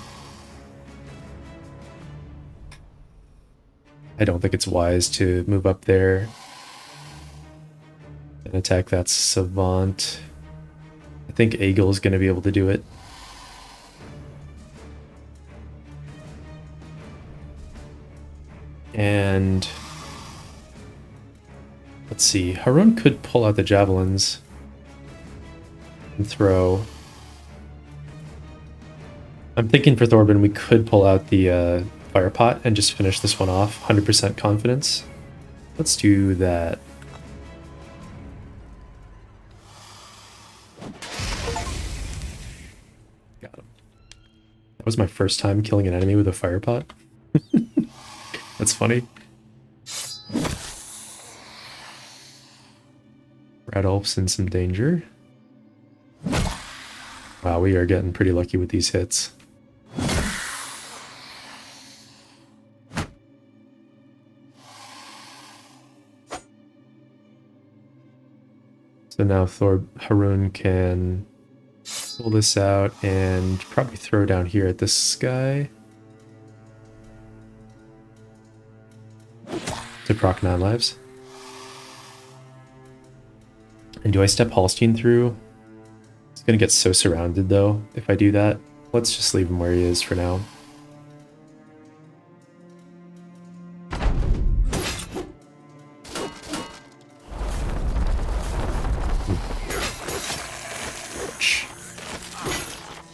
I don't think it's wise to move up there and attack that Savant. I think Egil is going to be able to do it. And let's see, Harun could pull out the javelins and throw. I'm thinking for Thorben we could pull out the fire pot and just finish this one off. 100% confidence. Let's do that. That was my first time killing an enemy with a fire pot. That's funny. Red Elf's in some danger. Wow, we are getting pretty lucky with these hits. So now Haroon can pull this out and probably throw down here at this guy to proc 9 lives. And do I step Hallstein through? It's gonna get so surrounded though if I do that. Let's just leave him where he is for now.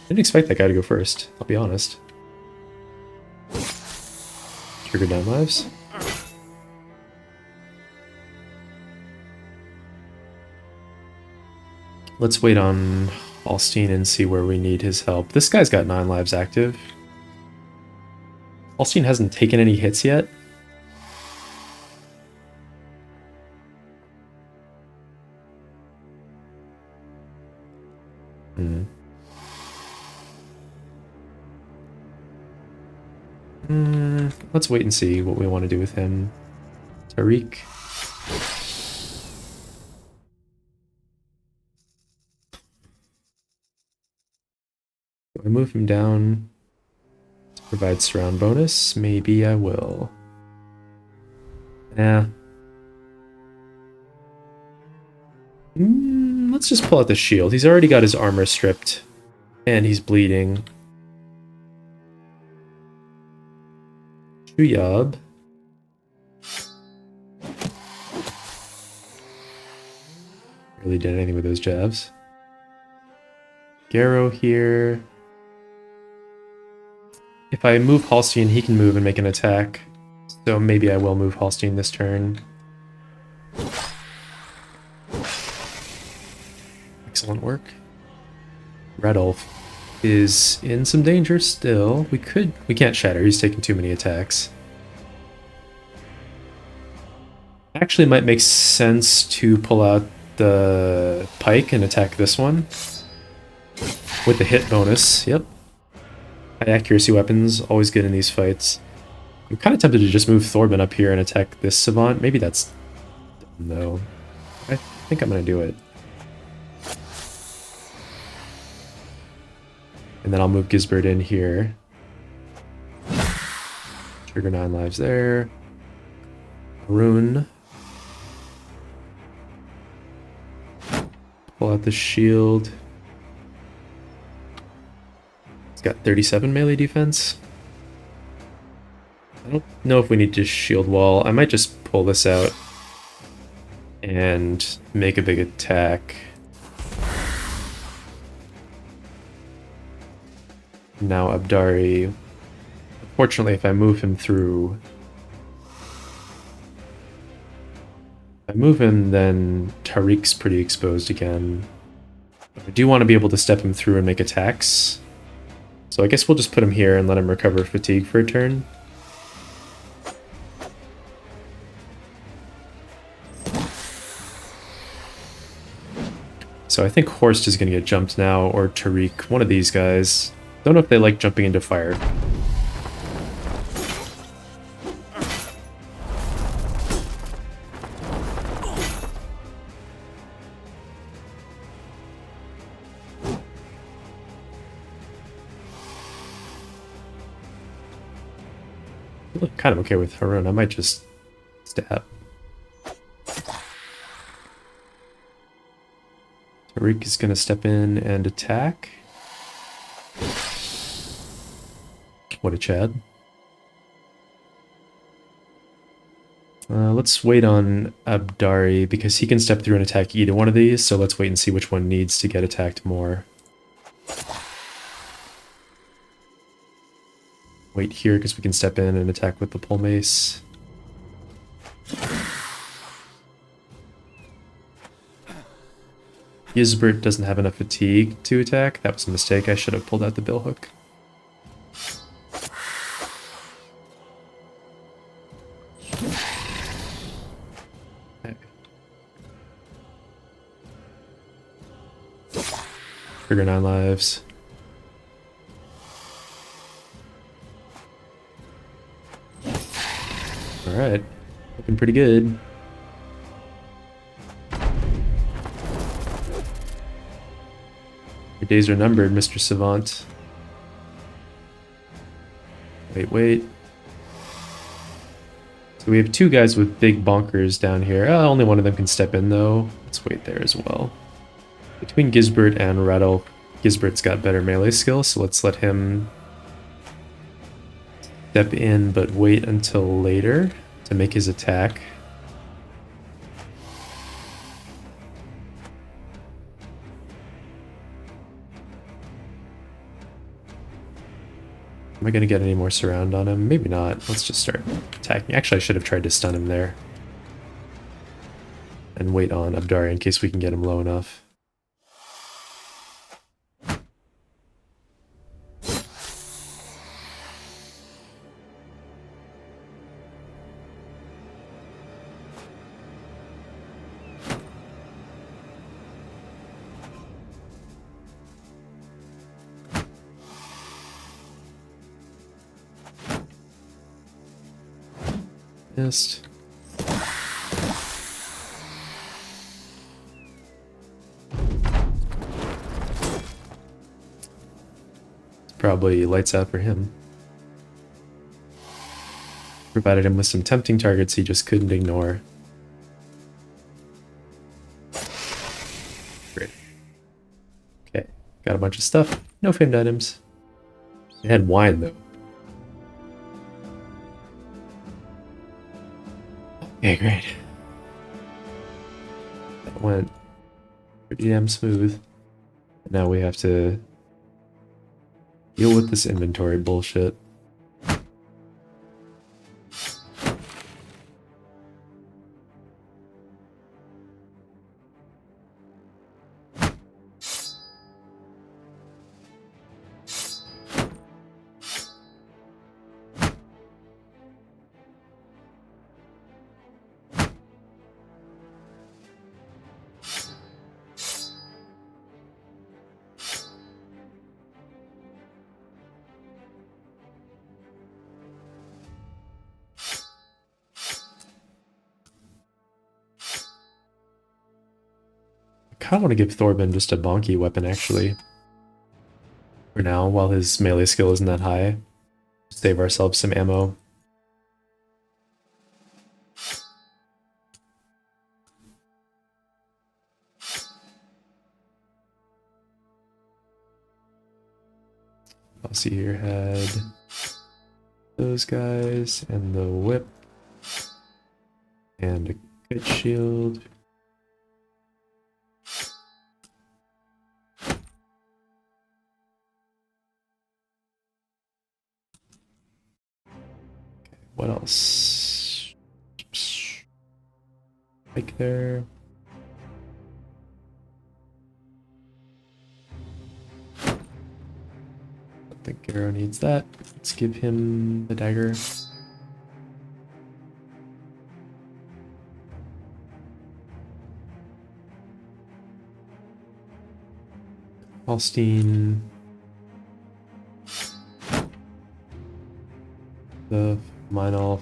Didn't expect that guy to go first, I'll be honest. Trigger down lives. Let's wait on Hallstein and see where we need his help. This guy's got 9 lives active. Hallstein hasn't taken any hits yet. Let's wait and see what we want to do with him. Tariq. Do I move him down to provide surround bonus? Maybe I will. Yeah. Let's just pull out the shield. He's already got his armor stripped. And he's bleeding. Chuyab. Really did anything with those jabs. Garrow here. If I move Hallstein, he can move and make an attack. So maybe I will move Hallstein this turn. Excellent work. Red Elf is in some danger still. We can't shatter, he's taking too many attacks. Actually, it might make sense to pull out the pike and attack this one. With the hit bonus, yep. High accuracy weapons, always good in these fights. I'm kind of tempted to just move Thorben up here and attack this Savant. Maybe that's dumb, though. I think I'm going to do it. And then I'll move Gisbert in here. Trigger 9 lives there. Rune. Pull out the shield. It's got 37 melee defense. I don't know if we need to shield wall. I might just pull this out and make a big attack. Now Abdari. Fortunately, if I move him through... If I move him, then Tariq's pretty exposed again. But I do want to be able to step him through and make attacks. So I guess we'll just put him here and let him recover fatigue for a turn. So I think Horst is going to get jumped now, or Tariq, one of these guys. Don't know if they like jumping into fire. I look kind of okay with Haroon. I might just stab. Tariq is going to step in and attack. What a Chad. Let's wait on Abdari because he can step through and attack either one of these, so let's wait and see which one needs to get attacked more. Wait here because we can step in and attack with the pole mace. Gisbert doesn't have enough fatigue to attack. That was a mistake. I should have pulled out the billhook. trigger 9 lives. Alright, looking pretty good. Your days are numbered, Mr. Savant. Wait. So we have 2 guys with big bonkers down here. Only one of them can step in though. Let's wait there as well. Between Gisbert and Rattle, Gisbert's got better melee skill, so let's let him step in, but wait until later to make his attack. Am I going to get any more surround on him? Maybe not. Let's just start attacking. Actually, I should have tried to stun him there. And wait on Abdari in case we can get him low enough. Missed. It's probably lights out for him. Provided him with some tempting targets he just couldn't ignore. Great. Okay, got a bunch of stuff. No famed items. It had wine though. Okay, great. That went pretty damn smooth. Now we have to deal with this inventory bullshit. I kind of want to give Thorben just a bonky weapon, actually. For now, while his melee skill isn't that high. Save ourselves some ammo. Bossy here had those guys, and the whip, and a good shield. What else? Like there. I think Garo needs that. Let's give him the dagger. Holstein. The mine off.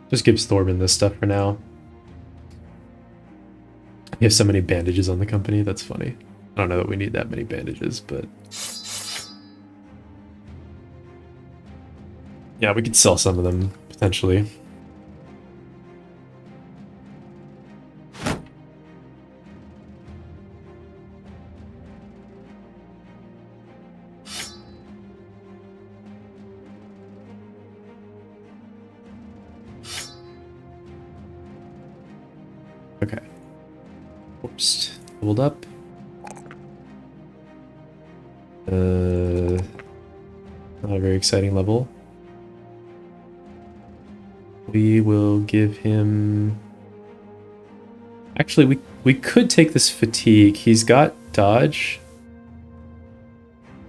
Just gives Thorben this stuff for now. We have so many bandages on the company, that's funny. I don't know that we need that many bandages, but... yeah, we could sell some of them, potentially. Okay. Oops. Leveled up. Not a very exciting level. We will give him... Actually, we could take this fatigue. He's got dodge,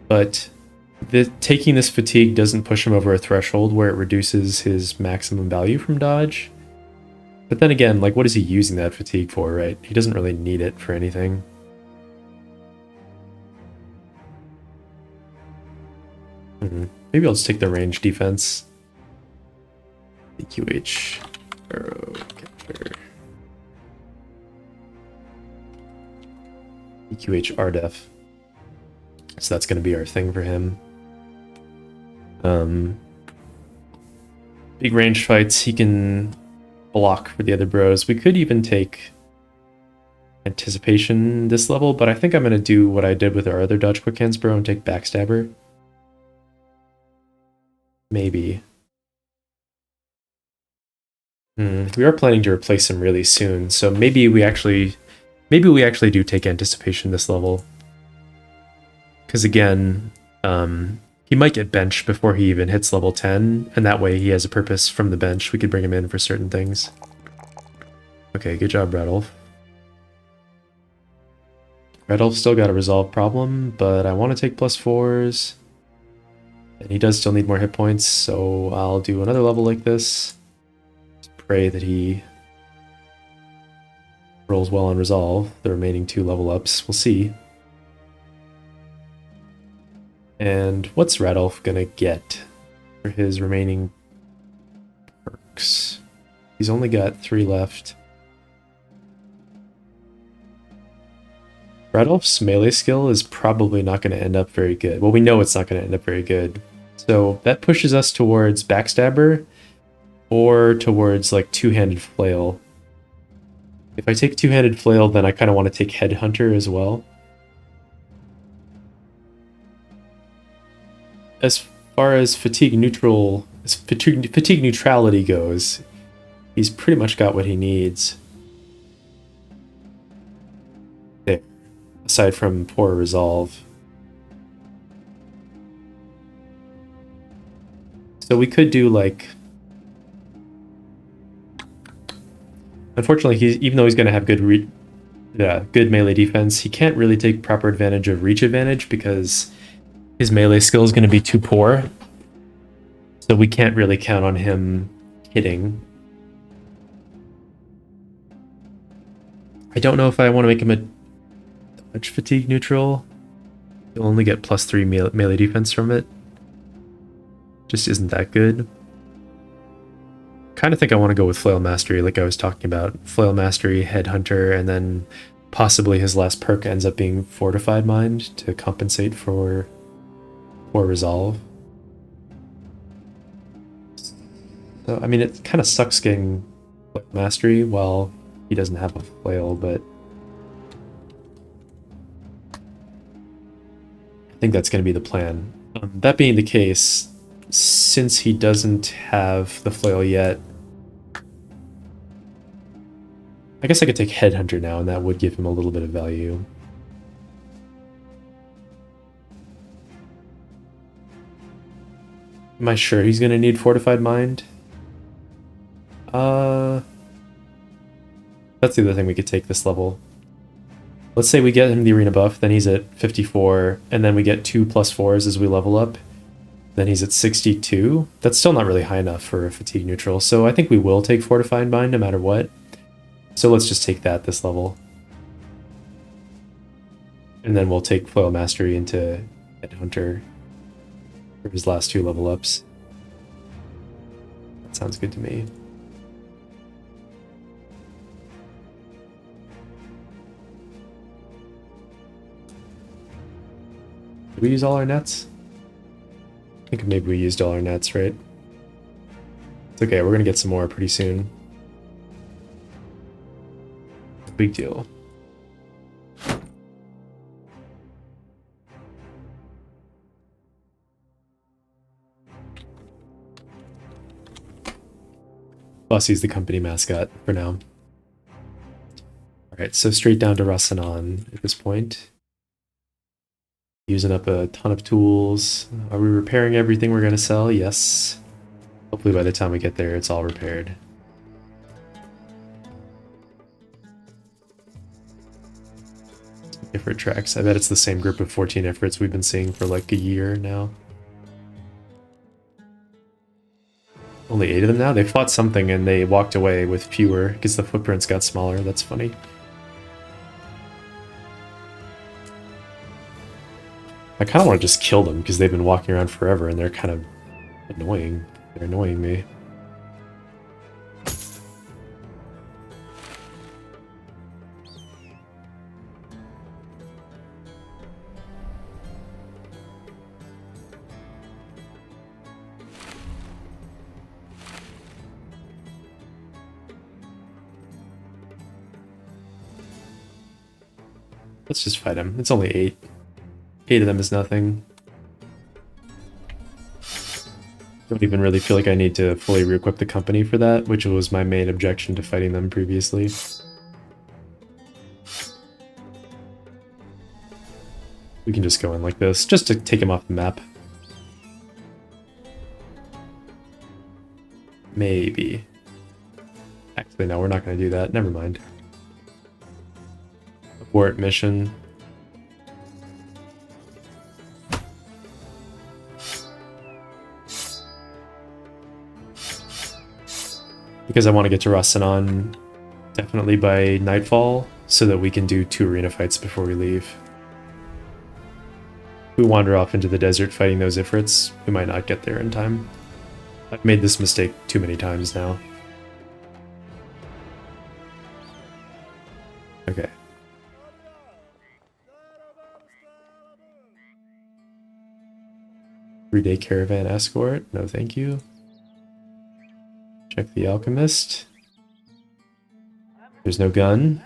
but taking this fatigue doesn't push him over a threshold where it reduces his maximum value from dodge. But then again, like, what is he using that fatigue for, right? He doesn't really need it for anything. Maybe I'll just take the range defense. EQH. Arrow capture. EQH RDEF. So that's going to be our thing for him. Big range fights, he can block for the other bros. We could even take anticipation this level, but I think I'm going to do what I did with our other dodge quick hands bro and take backstabber. Maybe. We are planning to replace him really soon, so maybe we actually do take anticipation this level. Because again, he might get benched before he even hits level 10, and that way he has a purpose from the bench. We could bring him in for certain things. Okay, good job, Radolf. Radolf still got a resolve problem, but I want to take +4s. And he does still need more hit points, so I'll do another level like this. Just pray that he rolls well on resolve. The remaining 2 level ups, we'll see. And what's Radolf gonna get for his remaining perks? He's only got 3 left. Radolf's melee skill is probably not going to end up very good. Well, we know it's not going to end up very good. So that pushes us towards Backstabber or towards like Two-Handed Flail. If I take Two-Handed Flail, then I kind of want to take Headhunter as well. As far as fatigue neutrality goes, he's pretty much got what he needs. There. Aside from poor resolve. So we could do like... Unfortunately, even though he's going to have good melee defense, he can't really take proper advantage of reach advantage because his melee skill is going to be too poor. So we can't really count on him hitting. I don't know if I want to make him a dodge fatigue neutral. You'll only get +3 melee defense from it. Just isn't that good. Kind of think I want to go with Flail Mastery, like I was talking about. Flail Mastery, Headhunter, and then possibly his last perk ends up being Fortified Mind to compensate for resolve. So, I mean, it kind of sucks getting Flail Mastery while he doesn't have a flail, but I think that's going to be the plan. That being the case, since he doesn't have the flail yet, I guess I could take Headhunter now, and that would give him a little bit of value. Am I sure he's going to need Fortified Mind? That's the other thing we could take this level. Let's say we get him the arena buff, then he's at 54, and then we get 2 +4s as we level up. Then he's at 62. That's still not really high enough for a fatigue neutral, so I think we will take Fortified Mind no matter what. So let's just take that this level. And then we'll take Flail Mastery into Headhunter for his last 2 level ups. That sounds good to me. Did we use all our nets? I think maybe we used all our nets, right? It's okay, we're gonna get some more pretty soon. Big deal. Bossy's the company mascot for now. Alright, so straight down to Rasanan at this point. Using up a ton of tools. Are we repairing everything we're going to sell? Yes. Hopefully by the time we get there, it's all repaired. Ifrit tracks. I bet it's the same group of 14 Ifrits we've been seeing for like a year now. Only 8 of them now? They fought something and they walked away with fewer because the footprints got smaller. That's funny. I kind of want to just kill them because they've been walking around forever and they're kind of annoying. They're annoying me. Let's just fight him. It's only 8. 8 of them is nothing. Don't even really feel like I need to fully re-equip the company for that, which was my main objection to fighting them previously. We can just go in like this, just to take him off the map. Maybe. Actually, no, we're not going to do that. Never mind. Abort mission. Because I want to get to Rasanan definitely by nightfall, so that we can do 2 arena fights before we leave. If we wander off into the desert fighting those Ifrits, we might not get there in time. I've made this mistake too many times now. Okay. Three-day caravan escort? No thank you. Check the alchemist. There's no gun,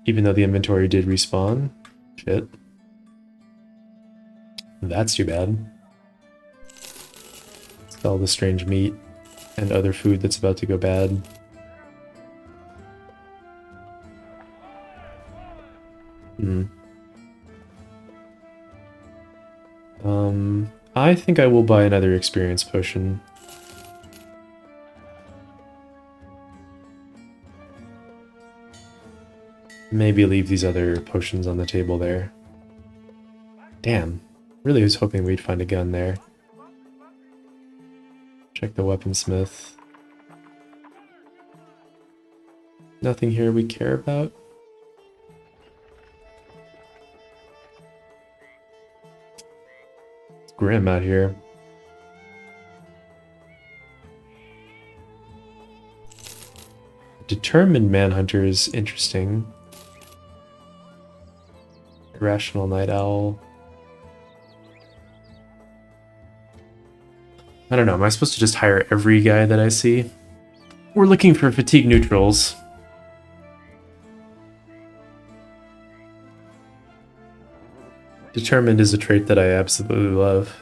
even though the inventory did respawn. Shit. That's too bad. Sell the strange meat and other food that's about to go bad. I think I will buy another experience potion. Maybe leave these other potions on the table there. Damn. Really was hoping we'd find a gun there. Check the weaponsmith. Nothing here we care about. It's grim out here. Determined Manhunter is interesting. Irrational Night Owl. I don't know, am I supposed to just hire every guy that I see? We're looking for fatigue neutrals. Determined is a trait that I absolutely love.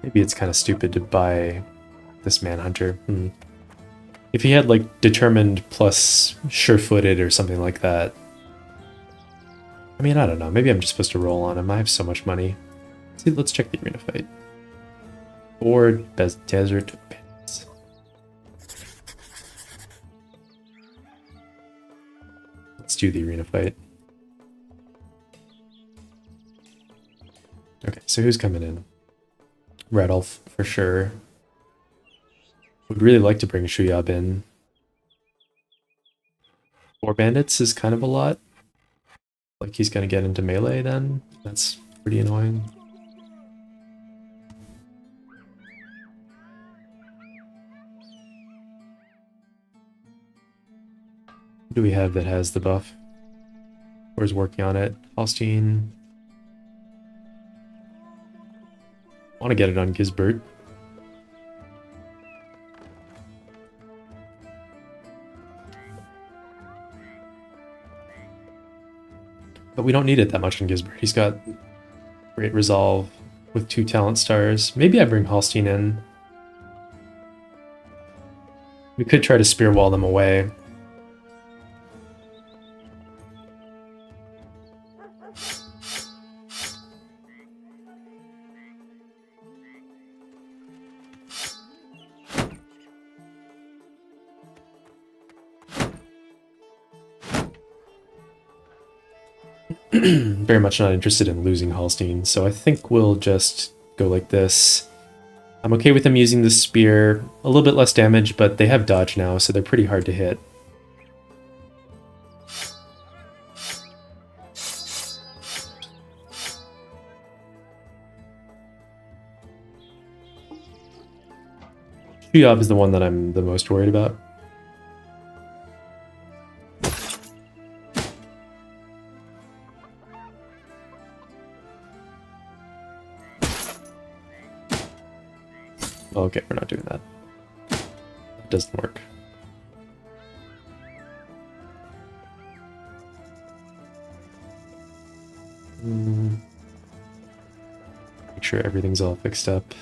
Maybe it's kind of stupid to buy this Manhunter. If he had like Determined plus Sure-Footed or something like that. I mean, I don't know. Maybe I'm just supposed to roll on him. I have so much money. See, let's check the arena fight. Or Desert Pits. Let's do the arena fight. Okay, so who's coming in? Radolf, for sure. Would really like to bring Shuyab in. 4 bandits is kind of a lot. Like he's gonna get into melee then. That's pretty annoying. Who do we have that has the buff? Or is working on it? Alstein. I want to get it on Gisbert. But we don't need it that much on Gisbert. He's got great resolve with 2 talent stars. Maybe I bring Halstein in. We could try to spear wall them away. Very much not interested in losing Hallstein, so I think we'll just go like this. I'm okay with them using the spear. A little bit less damage, but they have dodge now, so they're pretty hard to hit. Shuyab is the one that I'm the most worried about. Okay, we're not doing that. That doesn't work. Make sure everything's all fixed up.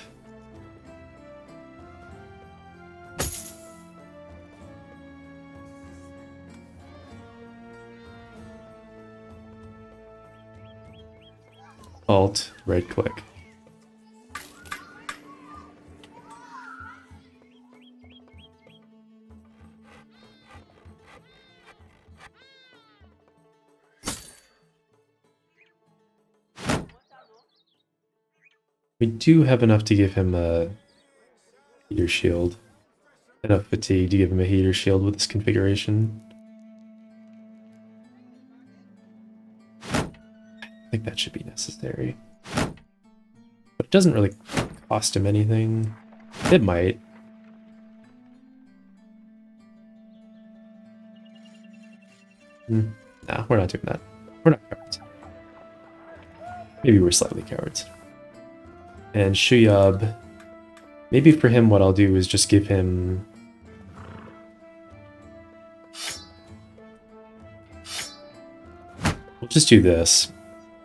Alt, right click. We do have enough to give him a heater shield. Enough fatigue to give him a heater shield with this configuration. I think that should be necessary. But it doesn't really cost him anything. It might. Nah, we're not doing that. We're not cowards. Maybe we're slightly cowards. And Shuyab, maybe for him what I'll do is just give him... We'll just do this.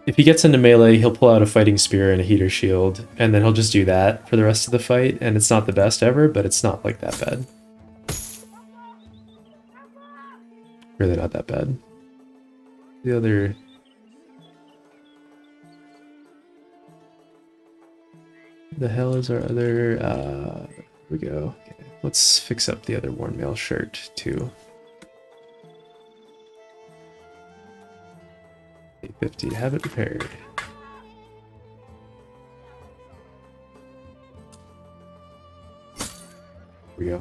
If he gets into melee, he'll pull out a fighting spear and a heater shield, and then he'll just do that for the rest of the fight, and it's not the best ever, but it's not like that bad. Really not that bad. The other... The hell is our other, here we go. Okay, let's fix up the other worn mail shirt too. 850, have it repaired. Here we go.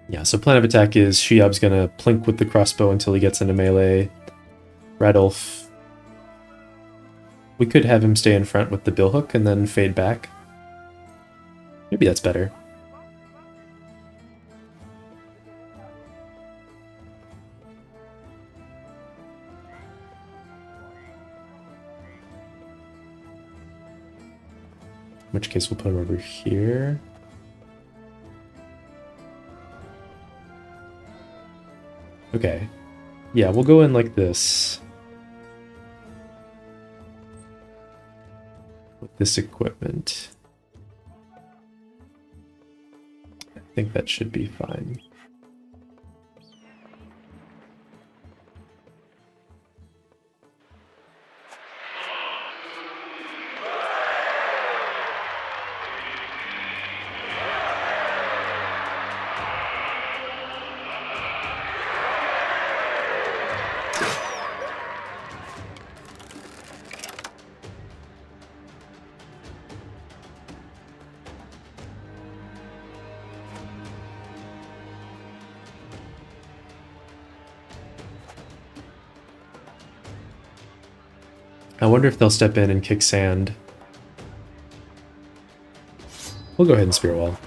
Yeah, so plan of attack is Shuyab's gonna plink with the crossbow until he gets into melee. Radolf, we could have him stay in front with the billhook and then fade back. Maybe that's better. In which case we'll put him over here. Okay. Yeah, we'll go in like this. With this equipment. I think that should be fine. I wonder if they'll step in and kick sand. We'll go ahead and spear wall.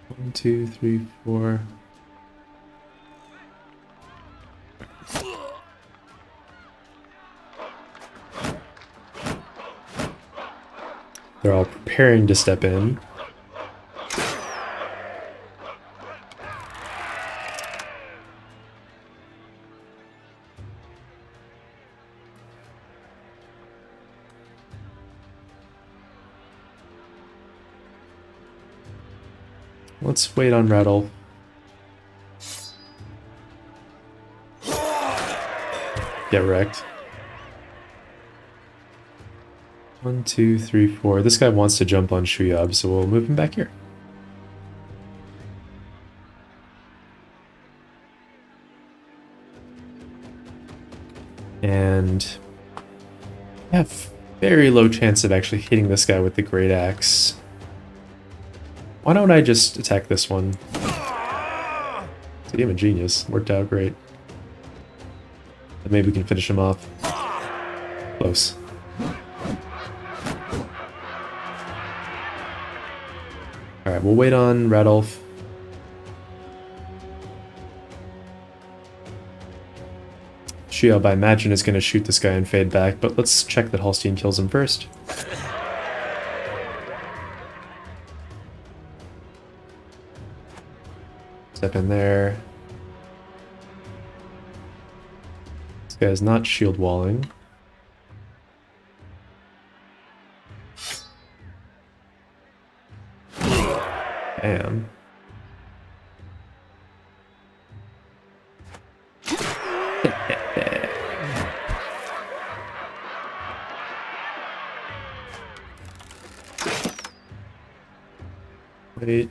One, two, three, four. They're all preparing to step in. Let's wait on Rattle. Get wrecked. 1, 2, 3, 4. This guy wants to jump on Shuyab, so we'll move him back here. And I have very low chance of actually hitting this guy with the Great Axe. Why don't I just attack this one? See, I'm a genius. Worked out great. And maybe we can finish him off. Close. Alright, we'll wait on Radolf. Shuyab, I imagine, is going to shoot this guy and fade back, but let's check that Holstein kills him first. Step in there. This guy is not shield walling. Damn. Wait.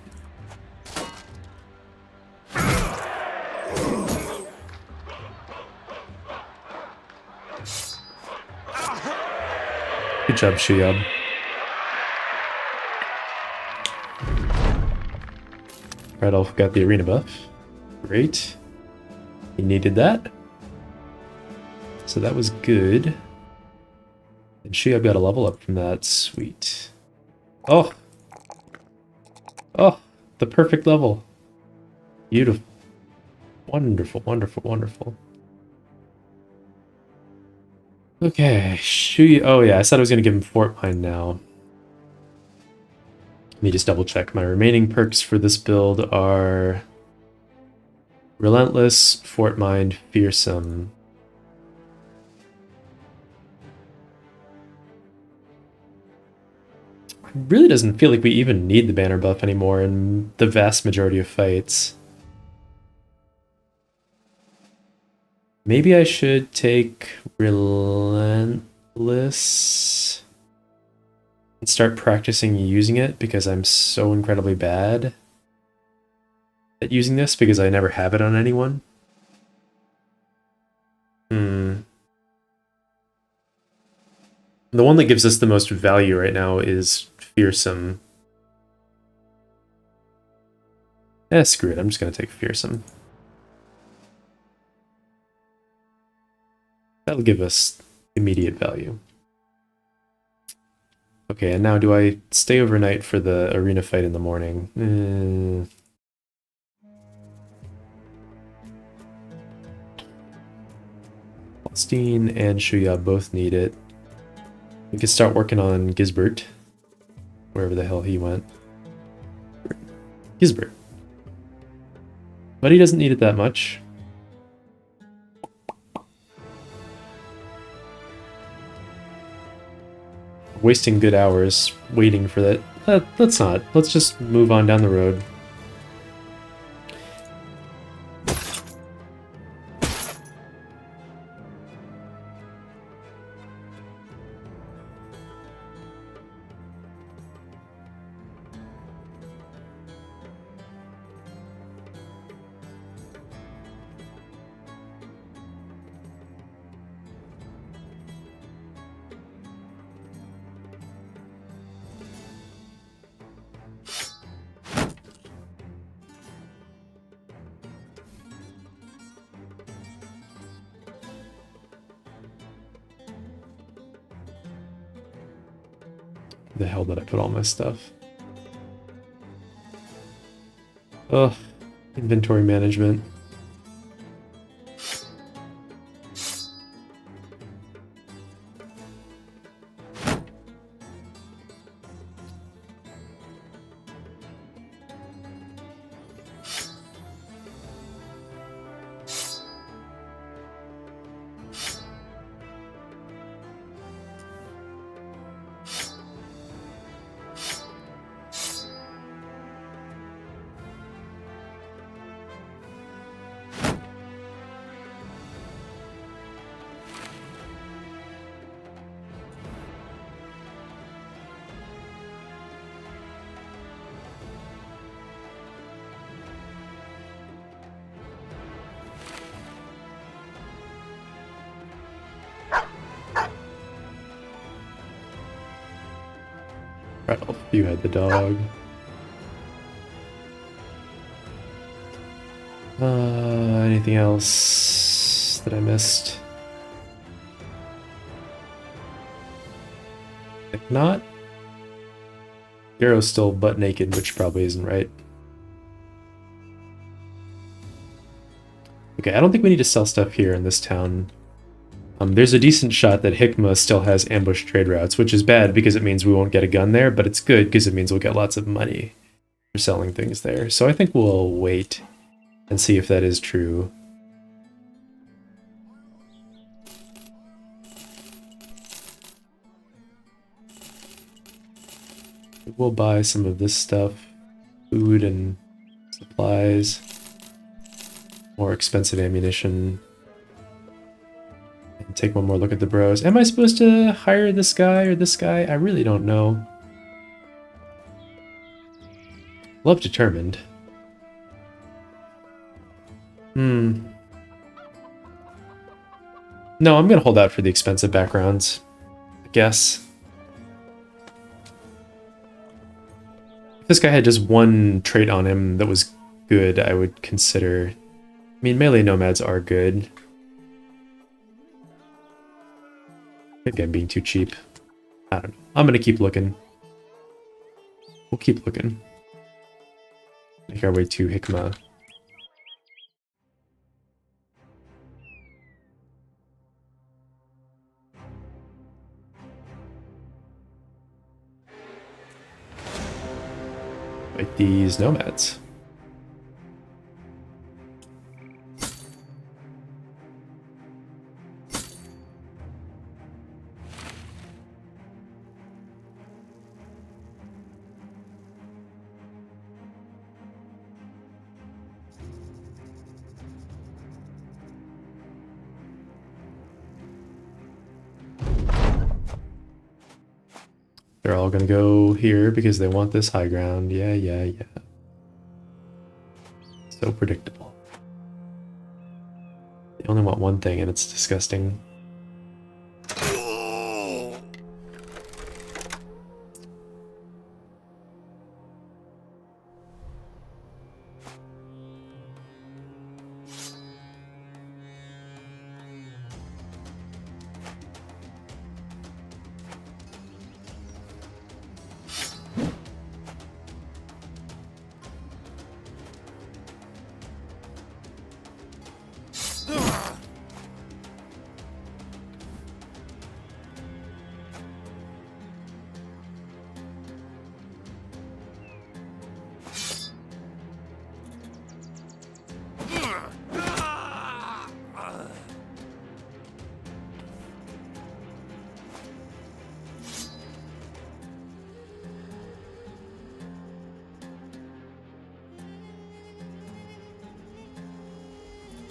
Good job, Shuyab. Radolf got the arena buff. Great. He needed that. So that was good. And Shuyab got a level up from that. Sweet. Oh! Oh! The perfect level. Beautiful. Wonderful, wonderful, wonderful. Okay, oh yeah, I said I was going to give him Fort Mine now. Let me just double check. My remaining perks for this build are Relentless, Fort Mine, Fearsome. It really doesn't feel like we even need the banner buff anymore in the vast majority of fights. Maybe I should take Relentless and start practicing using it because I'm so incredibly bad at using this because I never have it on anyone. The one that gives us the most value right now is Fearsome. Screw it, I'm just going to take Fearsome. That'll give us immediate value. Okay, and now do I stay overnight for the arena fight in the morning? Holstein and Shuyab both need it. We could start working on Gisbert, wherever the hell he went. Gisbert. But he doesn't need it that much. Wasting good hours waiting for that. Let's not. Let's just move on down the road. The hell did I put all my stuff? Ugh, inventory management. Ralph, you had the dog. Anything else that I missed? If not, Darrow's still butt naked, which probably isn't right. Okay, I don't think we need to sell stuff here in this town. There's a decent shot that Hikma still has ambush trade routes, which is bad because it means we won't get a gun there, but it's good because it means we'll get lots of money for selling things there. So I think we'll wait and see if that is true. We'll buy some of this stuff, food and supplies, more expensive ammunition, and take one more look at the bros. Am I supposed to hire this guy or this guy? I really don't know. Love determined. No, I'm gonna hold out for the expensive backgrounds, I guess. If this guy had just one trait on him that was good, I would consider. I mean, melee nomads are good. Maybe I'm being too cheap. I don't know. I'm gonna keep looking. We'll keep looking. Make our way to Hikma. Like these nomads. They're all gonna go here because they want this high ground. Yeah. So predictable. They only want one thing and it's disgusting.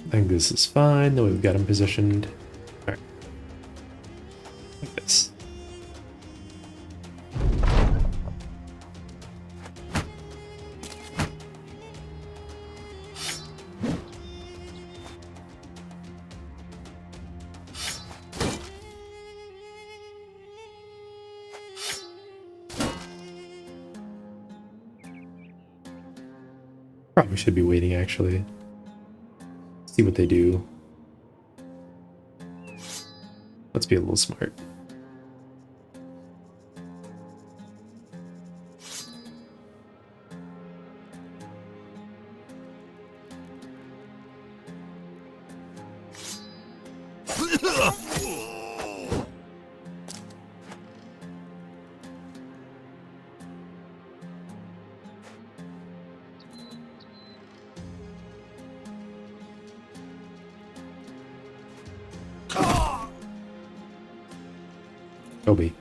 I think this is fine, though we've got him positioned. Alright. Like this. Probably should be waiting, actually. See what they do. Let's be a little smart. Kobe.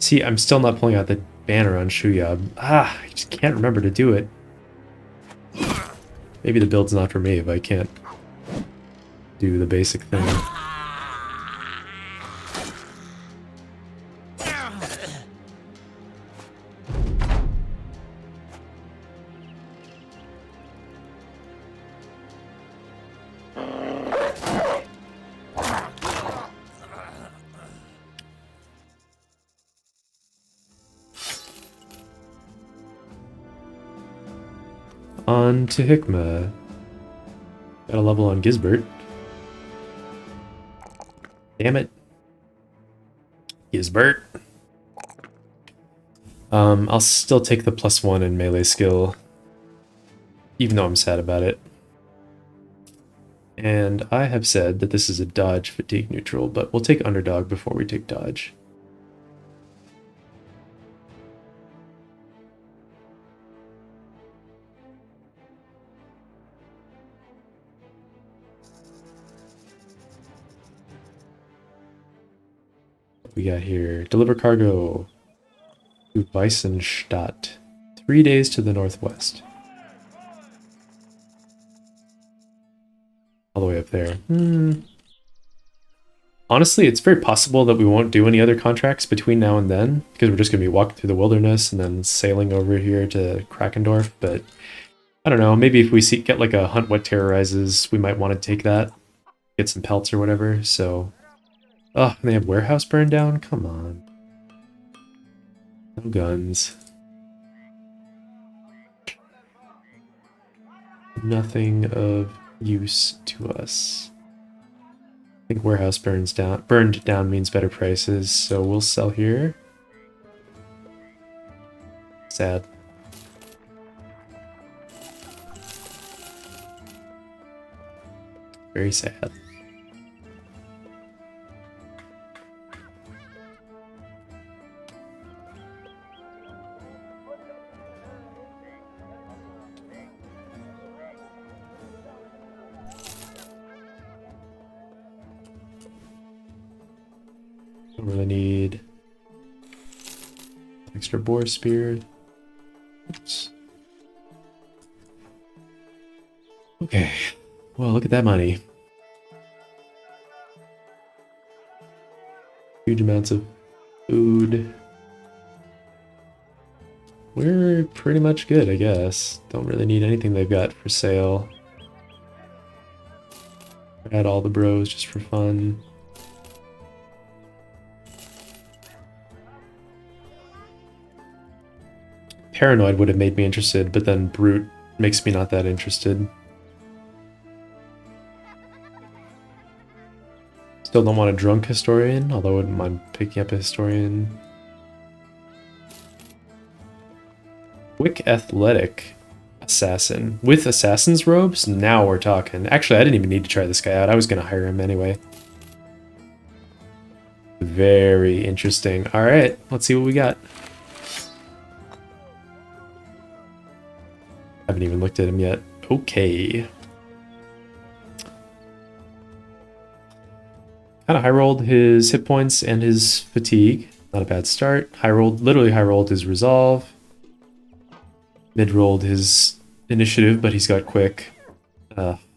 See, I'm still not pulling out the banner on Shuyab. Ah, I just can't remember to do it. Maybe the build's not for me if I can't do the basic thing. On to Hikmah. Got a level on Gisbert. Damn it. Gisbert. I'll still take the +1 in melee skill, even though I'm sad about it. And I have said that this is a dodge fatigue neutral, but we'll take underdog before we take dodge. We got here, deliver cargo to Weissenstadt, 3 days to the northwest. All the way up there. Honestly, it's very possible that we won't do any other contracts between now and then, because we're just going to be walking through the wilderness and then sailing over here to Krakendorf, but I don't know, maybe if we get like a hunt what terrorizes, we might want to take that, get some pelts or whatever, so... Oh, and they have warehouse burned down? Come on. No guns. Nothing of use to us. I think warehouse burned down means better prices, so we'll sell here. Sad. Very sad. Don't really need extra boar spear. Oops. Okay, well, look at that money. Huge amounts of food. We're pretty much good, I guess. Don't really need anything they've got for sale. Add all the bros just for fun. Paranoid would have made me interested, but then Brute makes me not that interested. Still don't want a drunk historian, although I wouldn't mind picking up a historian. Quick athletic assassin. With assassin's robes? Now we're talking. Actually, I didn't even need to try this guy out. I was going to hire him anyway. Very interesting. Alright, let's see what we got. Haven't even looked at him yet. Okay. Kind of high rolled his hit points and his fatigue. Not a bad start. Literally high rolled his resolve. Mid rolled his initiative, but he's got quick.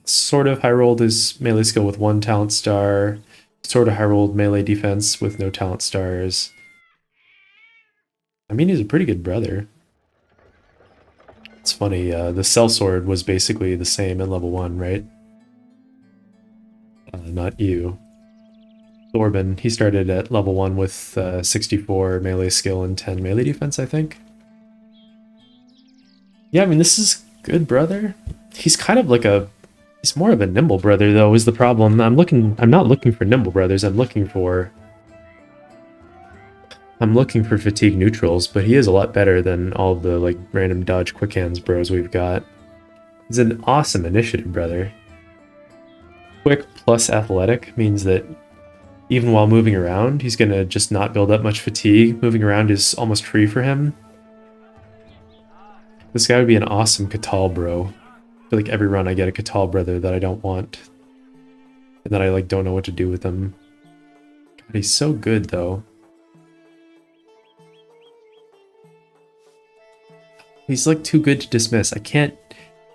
Sort of high rolled his melee skill with 1 talent star. Sort of high rolled melee defense with no talent stars. I mean, he's a pretty good brother. It's funny, the sellsword was basically the same at level 1, right? Not you. Thorben, he started at level 1 with 64 melee skill and 10 melee defense, I think. Yeah, I mean, this is good, brother. He's kind of like he's more of a nimble brother, though, is the problem. I'm not looking for nimble brothers, I'm looking for fatigue neutrals, but he is a lot better than all the, like, random dodge quick hands bros we've got. He's an awesome initiative, brother. Quick plus athletic means that even while moving around, he's gonna just not build up much fatigue. Moving around is almost free for him. This guy would be an awesome Catal bro. I feel like every run I get a Catal brother that I don't want. And that I, like, don't know what to do with him. God, he's so good, though. He's like too good to dismiss. I can't.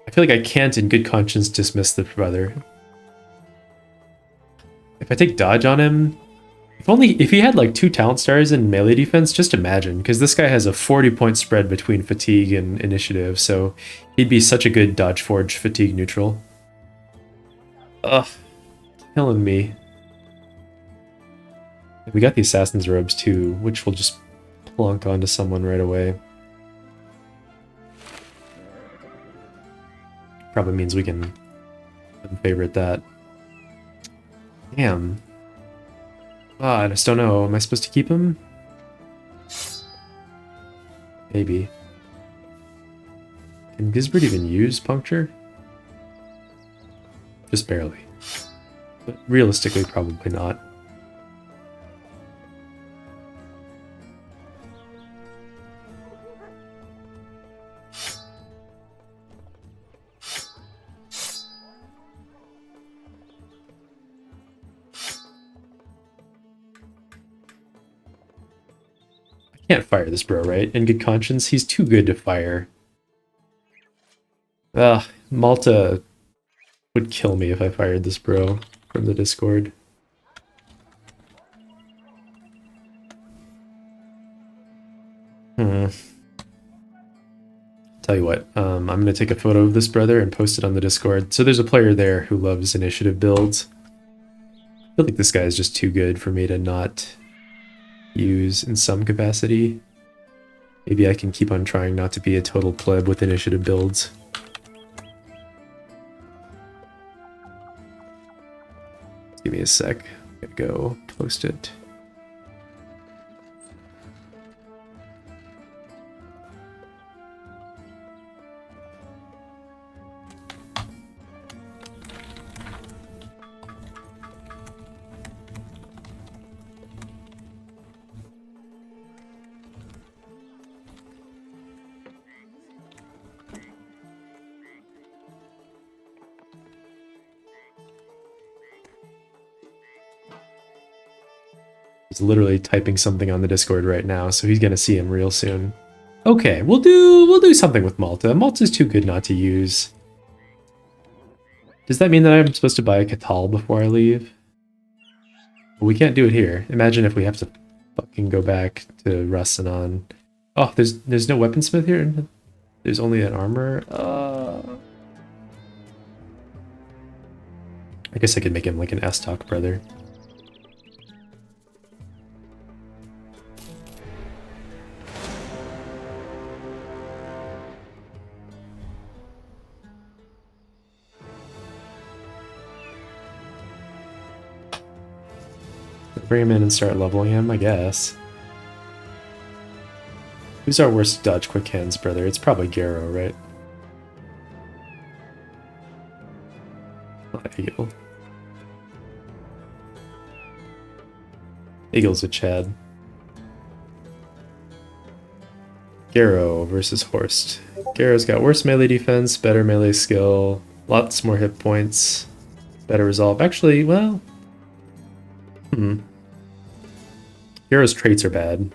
I feel like I can't in good conscience dismiss the brother. If I take dodge on him, if he had like 2 talent stars in melee defense, just imagine, because this guy has a 40-point spread between fatigue and initiative, so he'd be such a good dodge forge fatigue neutral. Ugh, killing me. We got the assassin's robes too, which will just plunk onto someone right away. Probably means we can favorite that. Damn. Ah, I just don't know. Am I supposed to keep him? Maybe. Can Gisbert even use puncture? Just barely. But realistically, probably not. Can't fire this bro, right? In good conscience, he's too good to fire. Ugh, Malta would kill me if I fired this bro from the Discord. Tell you what, I'm gonna take a photo of this brother and post it on the Discord. So there's a player there who loves initiative builds. I feel like this guy is just too good for me to not use in some capacity. Maybe I can keep on trying not to be a total pleb with initiative builds. Give me a sec. I'm gonna go post it. He's literally typing something on the Discord right now, so he's gonna see him real soon. Okay, we'll do something with Malta. Malta's too good not to use. Does that mean that I'm supposed to buy a Catal before I leave? We can't do it here. Imagine if we have to fucking go back to Rasanan. Oh, there's no weaponsmith here? There's only an armor? I guess I could make him like an S-Talk brother. Bring him in and start leveling him, I guess. Who's our worst dodge quick hands brother? It's probably Garrow, right? Not Eagle. Eagle's a Chad. Garrow versus Horst. Garrow's got worse melee defense, better melee skill, lots more hit points, better resolve. Actually, well... Garrow's traits are bad.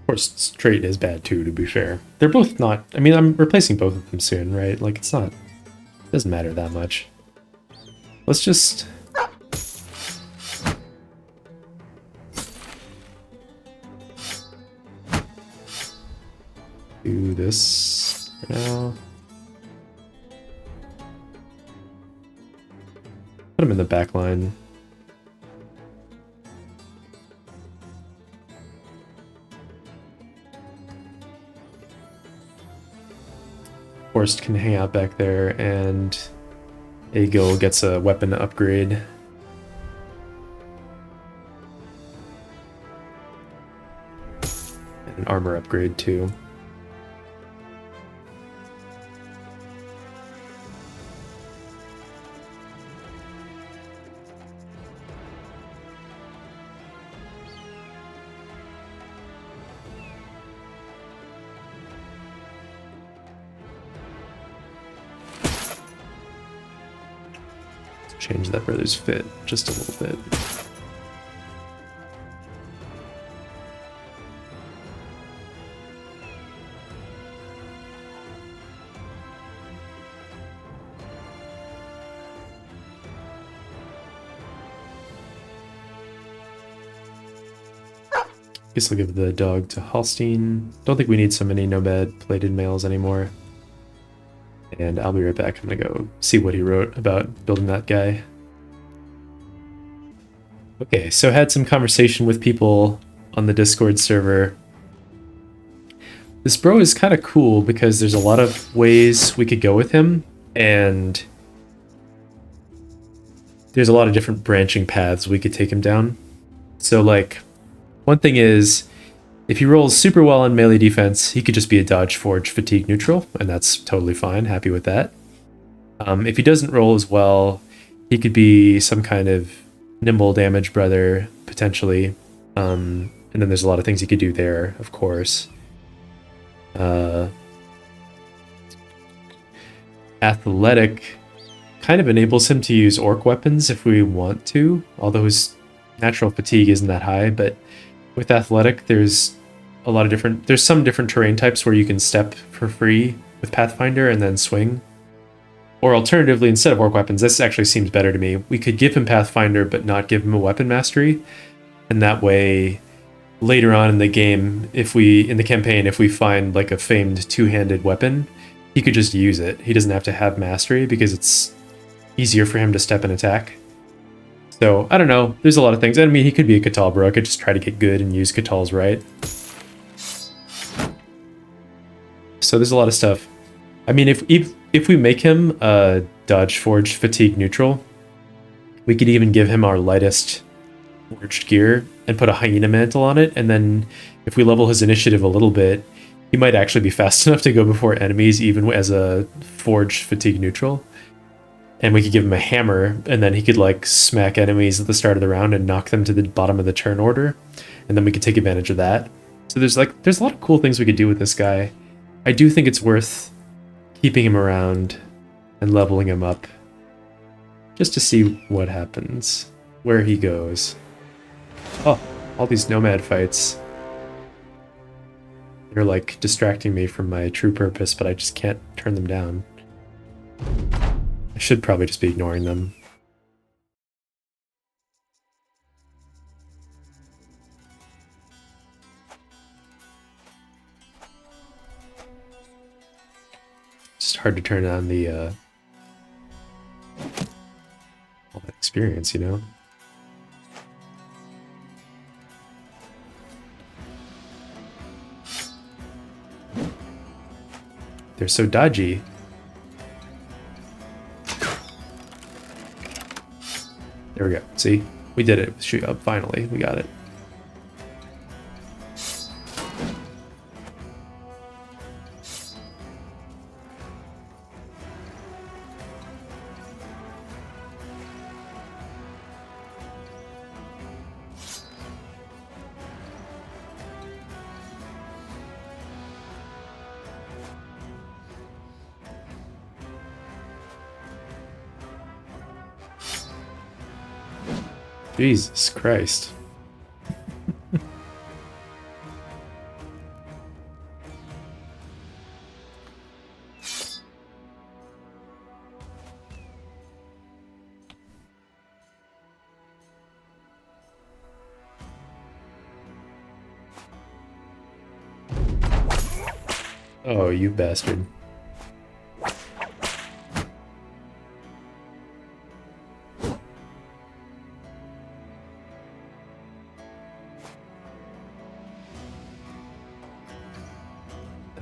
Horst's trait is bad too, to be fair. They're both not... I mean, I'm replacing both of them soon, right? Like, it's not... It doesn't matter that much. Let's just... do this for now. Put him in the back line. Horst can hang out back there, and Egil gets a weapon upgrade. And an armor upgrade too. Change that brother's fit just a little bit. Guess I'll give the dog to Hallstein. Don't think we need so many Nomad plated males anymore. And I'll be right back. I'm gonna go see what he wrote about building that guy. Okay, so I had some conversation with people on the Discord server. This bro is kind of cool because there's a lot of ways we could go with him, and there's a lot of different branching paths we could take him down. So, like, one thing is, if he rolls super well on melee defense, he could just be a dodge, forge, fatigue neutral, and that's totally fine, happy with that. If he doesn't roll as well, he could be some kind of nimble damage brother, potentially. And then there's a lot of things he could do there, of course. Athletic kind of enables him to use orc weapons if we want to, although his natural fatigue isn't that high. But with athletic, there's some different terrain types where you can step for free with Pathfinder and then swing. Or alternatively, instead of orc weapons, this actually seems better to me. We could give him Pathfinder but not give him a weapon mastery, and that way later on in the game, if we find like a famed two-handed weapon, he could just use it. He doesn't have to have mastery because it's easier for him to step and attack. So, I don't know. There's a lot of things. I mean, he could be a Catal bro. I could just try to get good and use Catals right. So there's a lot of stuff. I mean, if we make him a dodge, forge, fatigue neutral, we could even give him our lightest forged gear and put a hyena mantle on it, and then if we level his initiative a little bit, he might actually be fast enough to go before enemies even as a forged fatigue neutral. And we could give him a hammer, and then he could like smack enemies at the start of the round and knock them to the bottom of the turn order, and then we could take advantage of that. So there's a lot of cool things we could do with this guy. I do think it's worth keeping him around and leveling him up just to see what happens, where he goes. Oh, all these Nomad fights. They're like distracting me from my true purpose, but I just can't turn them down. I should probably just be ignoring them. It's just hard to turn on the all that experience, you know? They're so dodgy. There we go. See? We did it. Shoot up. Finally. We got it. Jesus Christ. Oh, you bastard.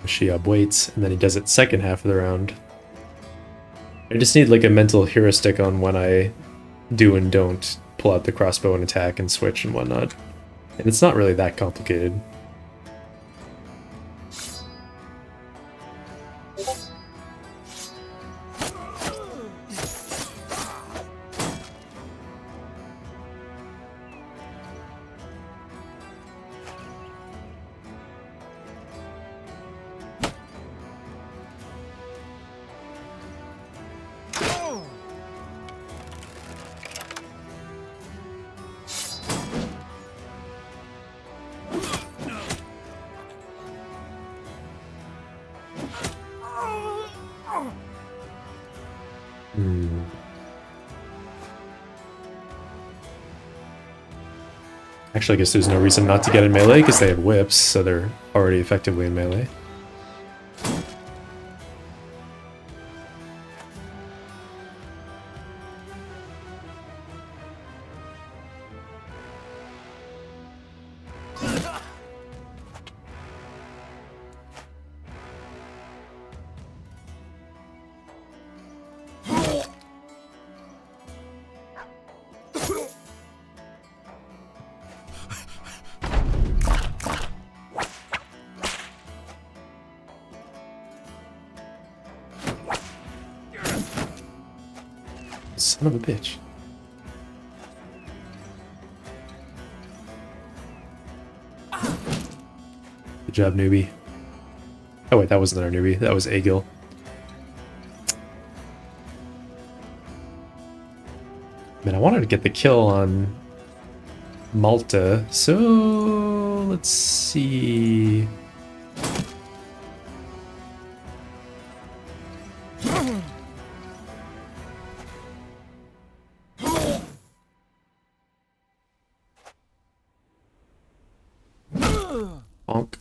Sheob waits, and then he does it second half of the round. I just need like a mental heuristic on when I do and don't pull out the crossbow and attack and switch and whatnot. And it's not really that complicated. Actually, I guess there's no reason not to get in melee because they have whips, so they're already effectively in melee. Son of a bitch. Good job, newbie. Oh wait, that wasn't our newbie. That was Agil. Man, I wanted to get the kill on Malta, so let's see. Bonk.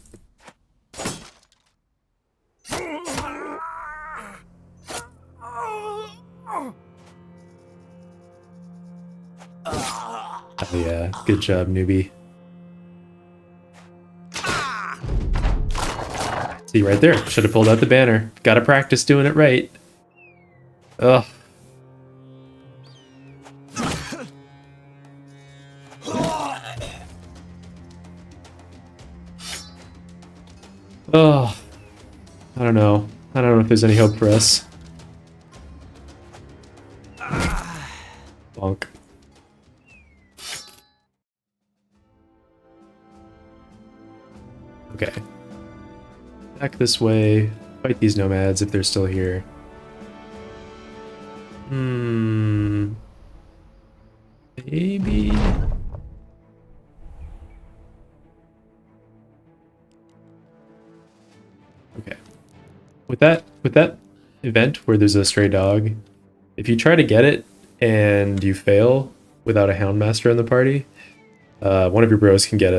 Oh yeah, good job, newbie. See, right there. Should have pulled out the banner. Gotta practice doing it right. Ugh. Oh. I don't know. I don't know if there's any hope for us. Bonk. Okay. Back this way. Fight these nomads if they're still here. Maybe. Okay. With that event where there's a stray dog, if you try to get it and you fail without a Houndmaster in the party, one of your bros can get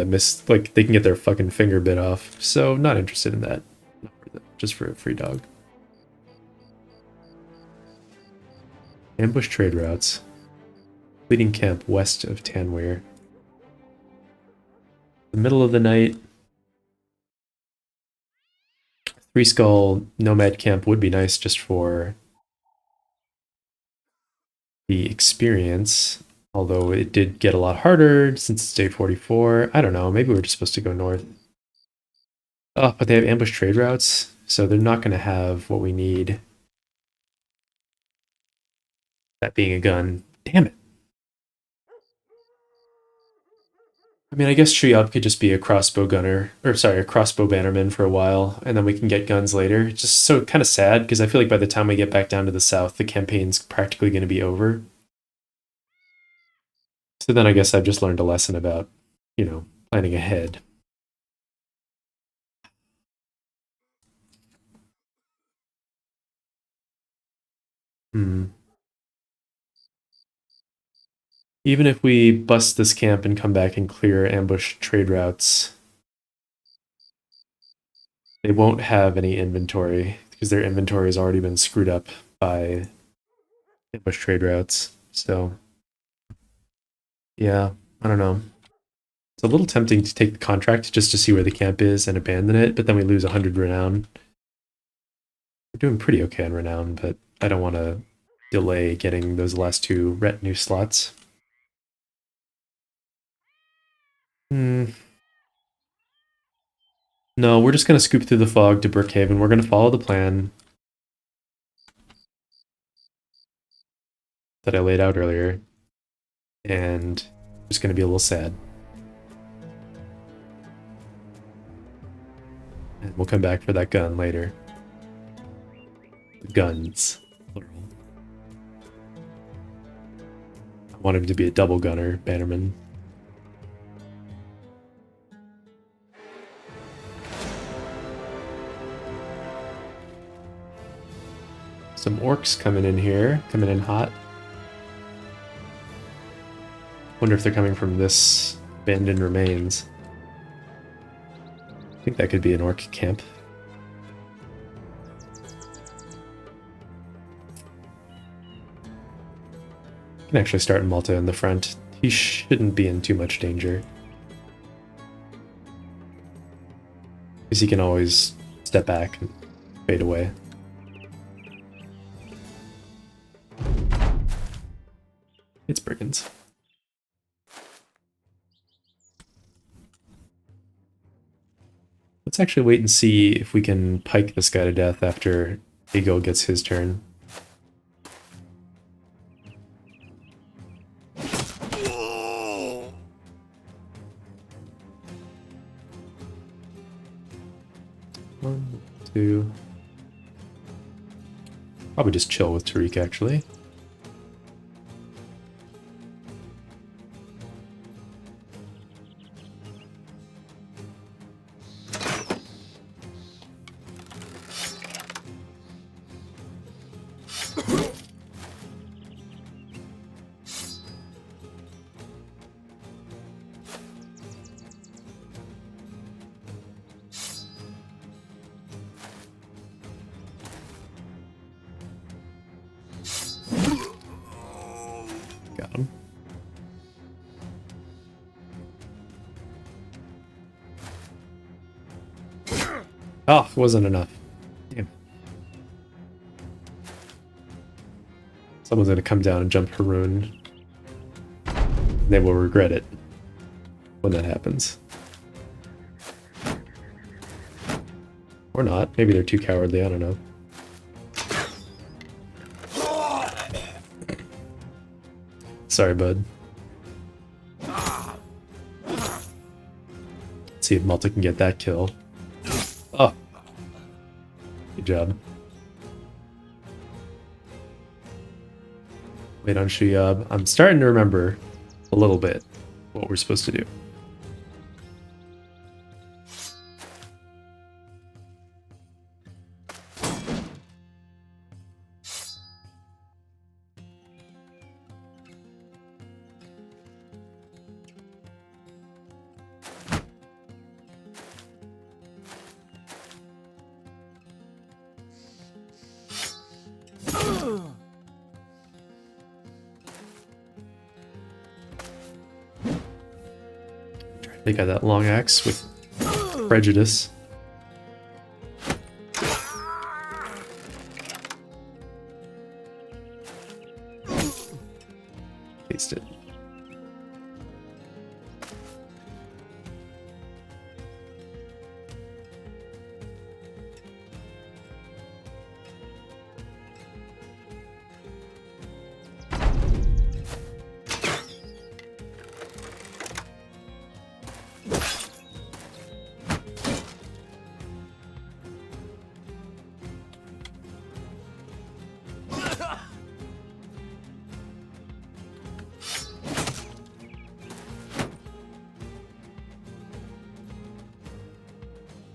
like they can get their fucking finger bit off. So not interested in that. Just for a free dog. Ambush trade routes. Leading camp west of Tanweir. The middle of the night. Three Skull Nomad camp would be nice just for the experience. Although it did get a lot harder since it's day 44. I don't know, maybe we're just supposed to go north. Oh, but they have ambush trade routes, so they're not going to have what we need. That being a gun. Damn it. I mean, I guess Shuyab could just be a crossbow gunner, or sorry, a crossbow bannerman for a while, and then we can get guns later. It's just so kind of sad, because I feel like by the time we get back down to the south, the campaign's practically going to be over. So then I guess I've just learned a lesson about, you know, planning ahead. Even if we bust this camp and come back and clear ambush trade routes, they won't have any inventory because their inventory has already been screwed up by ambush trade routes. So, yeah, I don't know. It's a little tempting to take the contract just to see where the camp is and abandon it, but then we lose 100 renown. We're doing pretty okay on renown, but I don't want to delay getting those last 2 retinue slots. No, we're just going to scoop through the fog to Brookhaven. We're going to follow the plan that I laid out earlier. And just going to be a little sad. And we'll come back for that gun later. Guns. Plural. I want him to be a double gunner, Bannerman. Some orcs coming in here, coming in hot. Wonder if they're coming from this Abandoned remains. I think that could be an orc camp. I can actually start Malta in the front. He shouldn't be in too much danger. Because he can always step back and fade away. It's brigands. Let's actually wait and see if we can pike this guy to death after Ego gets his turn. One, two. Probably just chill with Tariq, actually. Got him. Oh, it wasn't enough. Damn. Someone's gonna come down and jump Haroon. They will regret it when that happens. Or not. Maybe they're too cowardly, I don't know. Sorry, bud. Let's see if Malta can get that kill. Oh. Good job. Wait on Shuyab. I'm starting to remember a little bit what we're supposed to do. They got that long axe with prejudice. Taste it.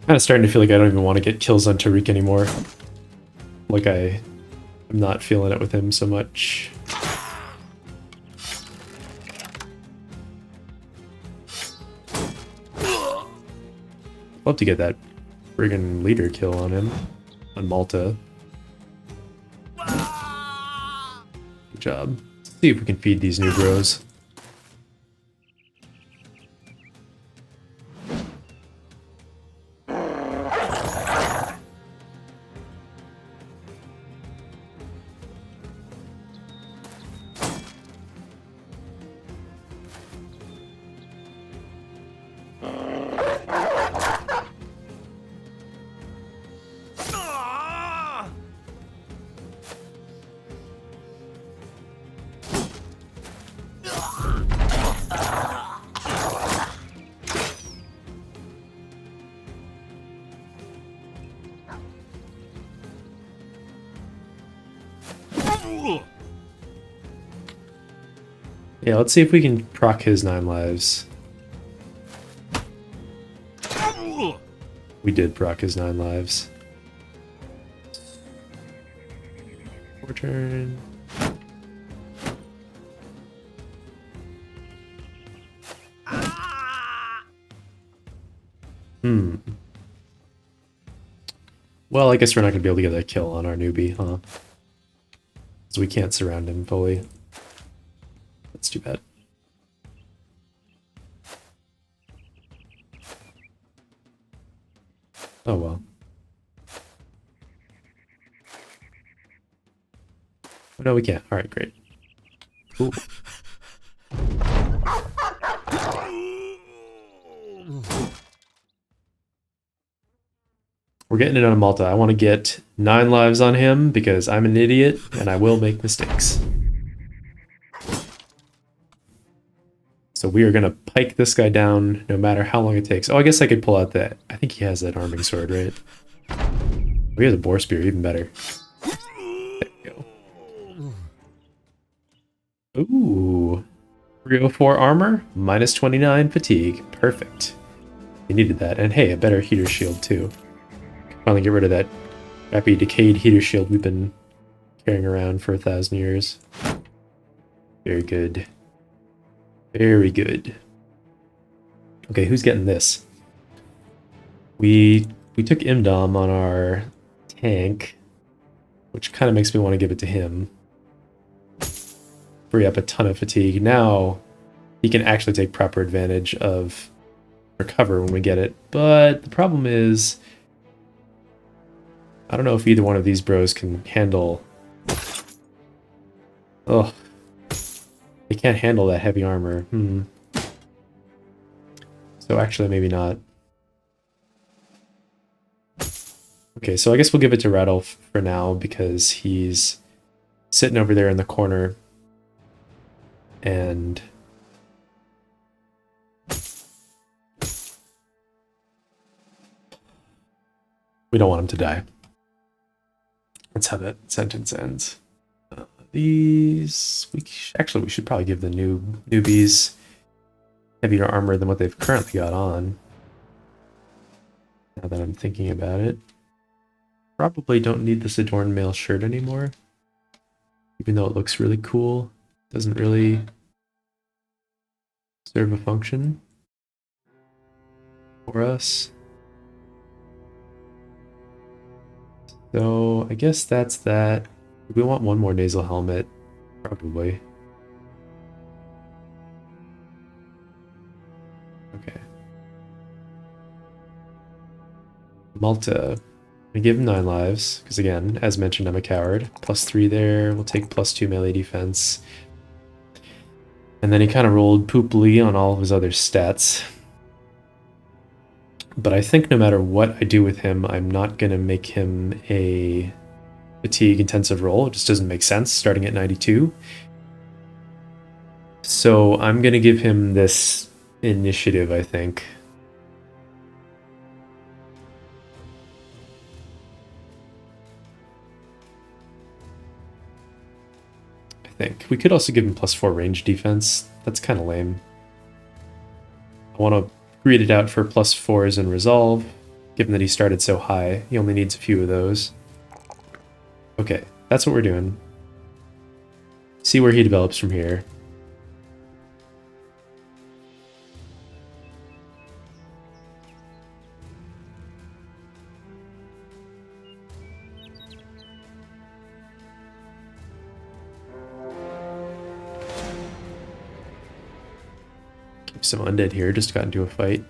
Kind of starting to feel like I don't even want to get kills on Tariq anymore. Like I'm not feeling it with him so much. Love to get that Brigand leader kill on him, on Malta. Good job. Let's see if we can feed these new bros. Yeah, let's see if we can proc his 9 lives. We did proc his 9 lives. Turn. Hmm. Well, I guess we're not going to be able to get a kill on our newbie, huh? So we can't surround him fully. That's too bad. Oh well. Oh, no, we can't. Alright, great. Ooh. We're getting it on Malta. I want to get 9 lives on him because I'm an idiot and I will make mistakes. So we are going to pike this guy down no matter how long it takes. Oh, I guess I could pull out that. I think he has that arming sword, right? We have the boar spear, even better. There we go. Ooh. 304 armor, minus 29 fatigue. Perfect. We needed that. And hey, a better heater shield too. Finally get rid of that crappy decayed heater shield we've been carrying around for 1,000 years. Very good. Very good. Okay, who's getting this? We took Imdom on our tank, which kind of makes me want to give it to him. Free up a ton of fatigue. Now he can actually take proper advantage of recover when we get it. But the problem is, I don't know if either one of these bros can handle... Oh, they can't handle that heavy armor. So actually, maybe not. Okay, so I guess we'll give it to Radolf for now because he's sitting over there in the corner. And we don't want him to die. That's how that sentence ends. These... Actually, we should probably give the newbies heavier armor than what they've currently got on. Now that I'm thinking about it. Probably don't need this adorned mail shirt anymore. Even though it looks really cool. Doesn't really serve a function for us. So I guess that's that. We want one more nasal helmet, probably. Okay. Malta. I give him 9 lives, because again, as mentioned, I'm a coward. +3 there, we'll take +2 melee defense. And then he kind of rolled poopily on all of his other stats. But I think no matter what I do with him, I'm not going to make him a fatigue intensive roll. It just doesn't make sense starting at 92. So I'm going to give him this initiative, I think. We could also give him +4 range defense. That's kind of lame. I want to read it out for +4s in resolve, given that he started so high. He only needs a few of those. Okay, that's what we're doing. See where he develops from here. Some undead here, just got into a fight.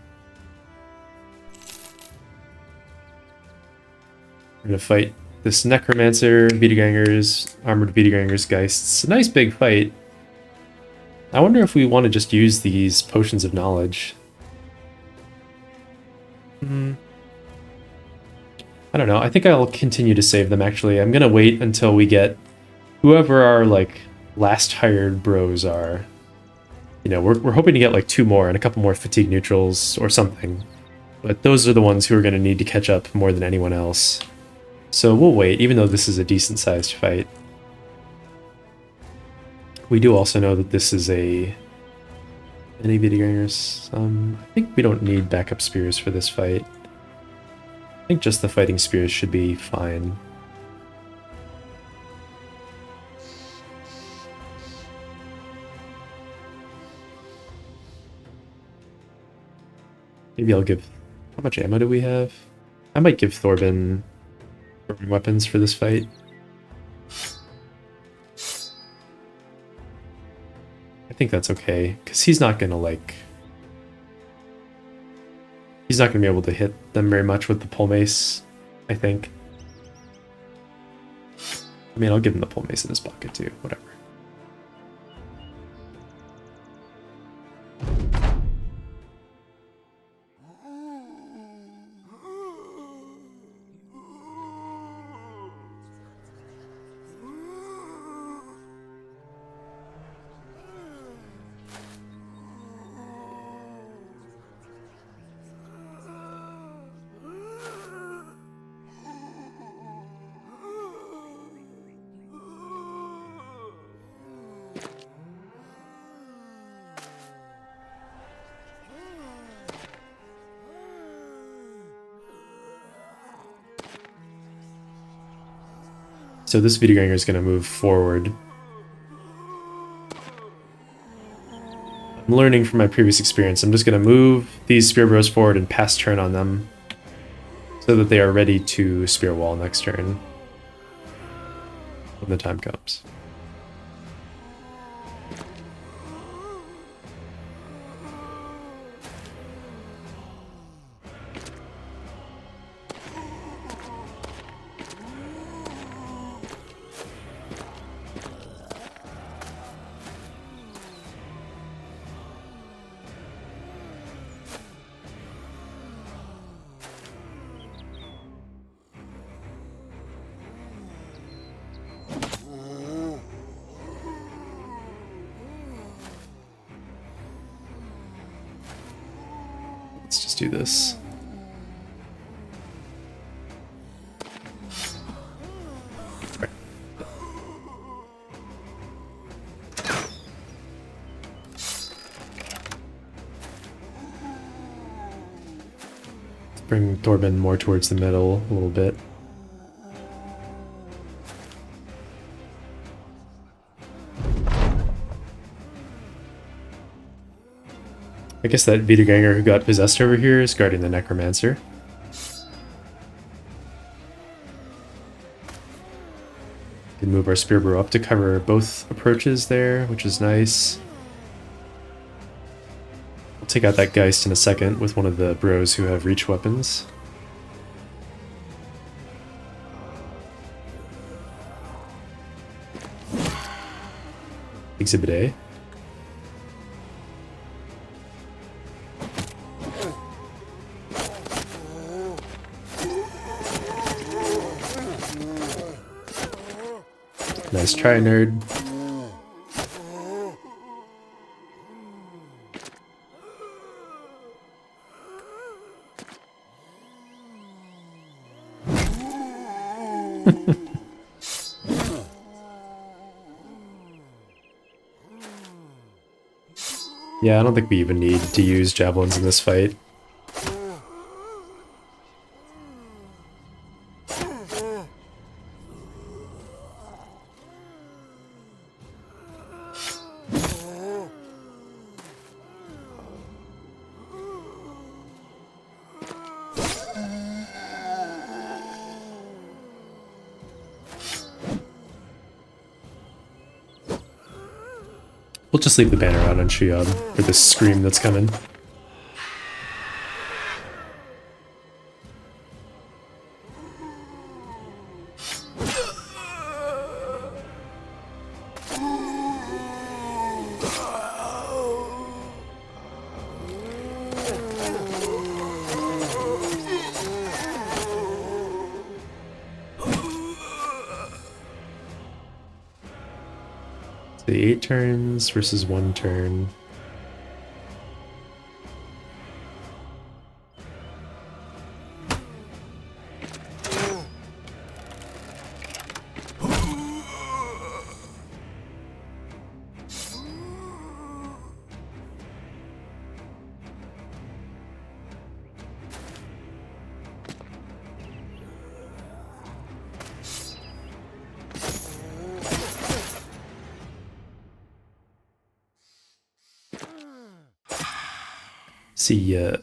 We're gonna fight this Necromancer, Wiedergangers, Armored Wiedergangers Geists. A nice big fight. I wonder if we want to just use these Potions of Knowledge. I don't know, I think I'll continue to save them actually. I'm gonna wait until we get whoever our like last hired bros are. You know, we're hoping to get like 2 more and a couple more fatigue neutrals or something. But those are the ones who are going to need to catch up more than anyone else. So we'll wait, even though this is a decent-sized fight. We do also know that this is a... Any Wiedergangers? I think we don't need backup spears for this fight. I think just the fighting spears should be fine. Maybe I'll give How much ammo do we have? I might give Thorben weapons for this fight. I think that's okay, because he's not gonna like... He's not gonna be able to hit them very much with the pole mace, I think. I mean, I'll give him the pole mace in his pocket too, whatever. So this Wiederganger is going to move forward. I'm learning from my previous experience. I'm just going to move these spear bros forward and pass turn on them so that they are ready to spear wall next turn when the time comes. Let's just do this. Right. Let's bring Thorben more towards the middle a little bit. I guess that Wiederganger who got possessed over here is guarding the Necromancer. We can move our Spearbro up to cover both approaches there, which is nice. We'll take out that Geist in a second with one of the bros who have reach weapons. Exhibit A. Nice try, nerd. Yeah, I don't think we even need to use javelins in this fight. We'll just leave the banner out on Shuyab for this scream that's coming. The 8 turns versus 1 turn. See ya.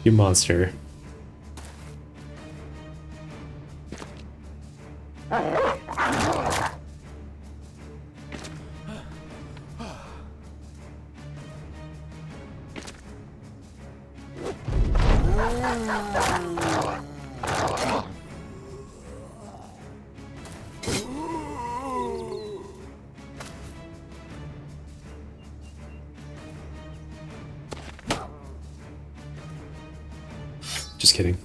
You monster. Just kidding.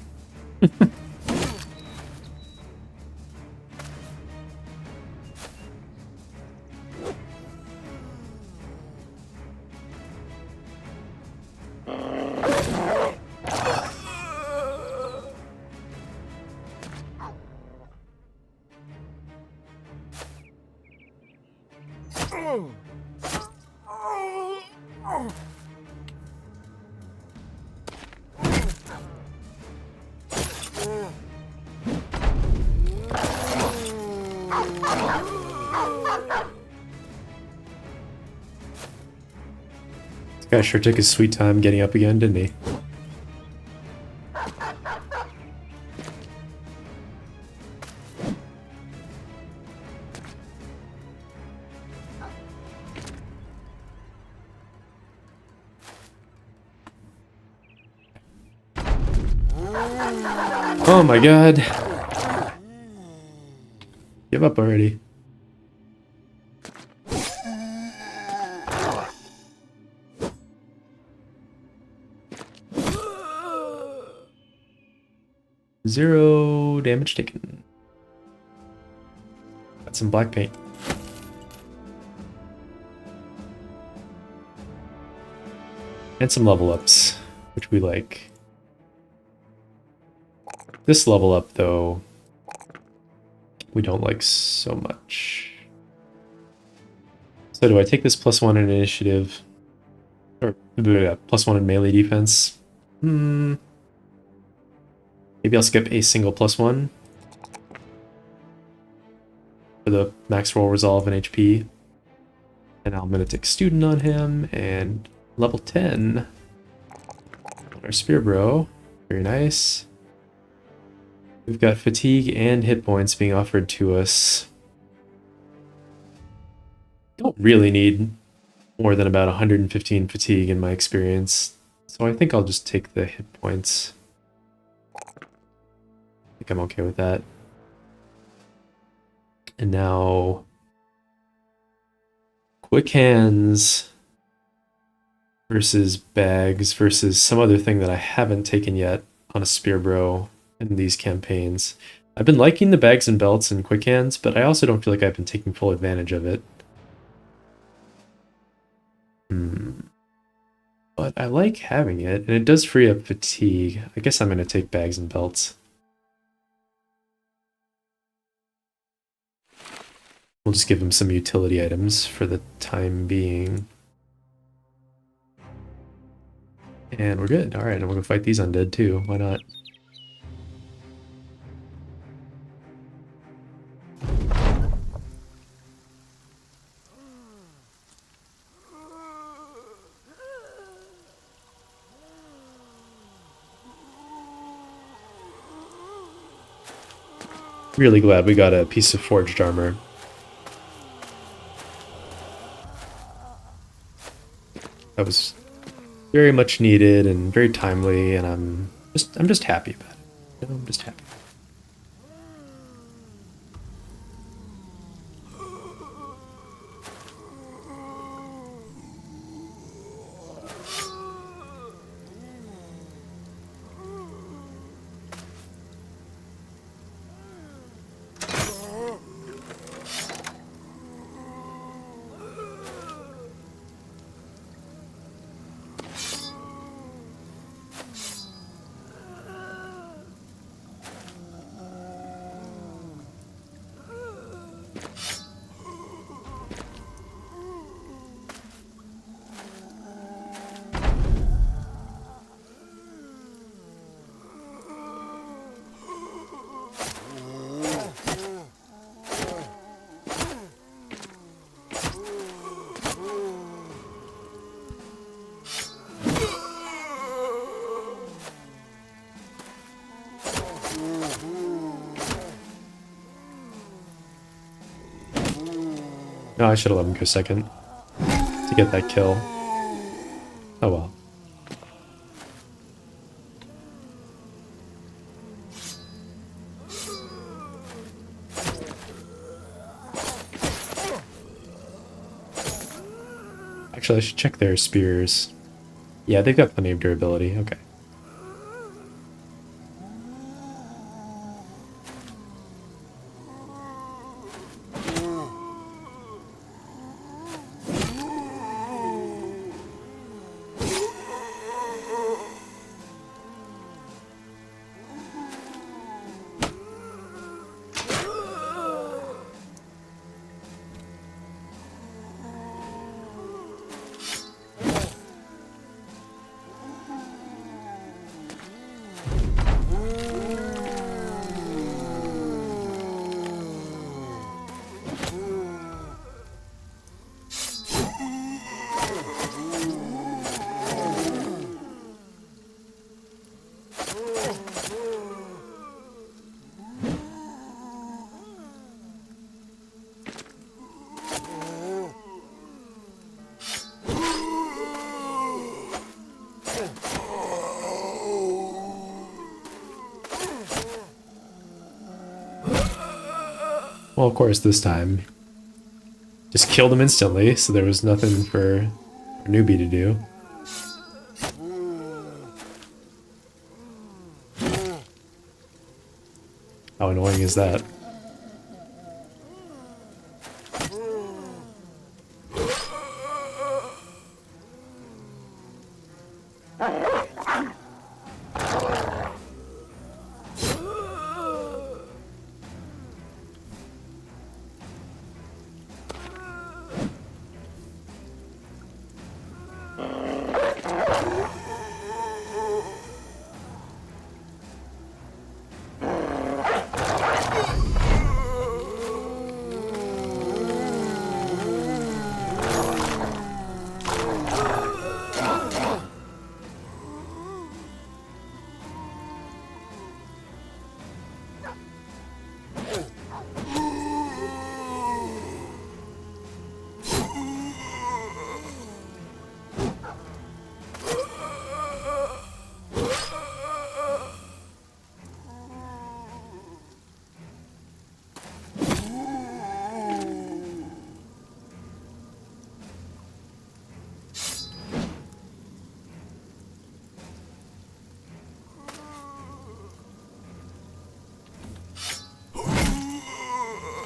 This guy sure took his sweet time getting up again, didn't he? Oh my god. Give up already. Zero damage taken. Got some black paint. And some level ups, which we like. This level up, though, we don't like so much. So do I take this +1 in initiative? Or +1 in melee defense? Maybe I'll skip a single +1 for the max roll resolve and HP. And I'm gonna take student on him and level 10 on our spear bro. Very nice. We've got fatigue and hit points being offered to us. Don't really need more than about 115 fatigue in my experience, so I think I'll just take the hit points. I think I'm okay with that. And now, quick hands versus bags versus some other thing that I haven't taken yet on a spear bro in these campaigns. I've been liking the bags and belts and quick hands, but I also don't feel like I've been taking full advantage of it. But I like having it, and it does free up fatigue. I guess I'm going to take bags and belts. We'll just give him some utility items for the time being. And we're good. Alright, and we'll go fight these undead too. Why not? Really glad we got a piece of forged armor. That was very much needed and very timely, and I'm just happy about it. You know, I'm just happy. No, I should have let him go second to get that kill. Oh well. Actually, I should check their spears. Yeah, they've got plenty of durability. Okay. Well, of course, this time just killed him instantly, so there was nothing for a newbie to do. How annoying is that?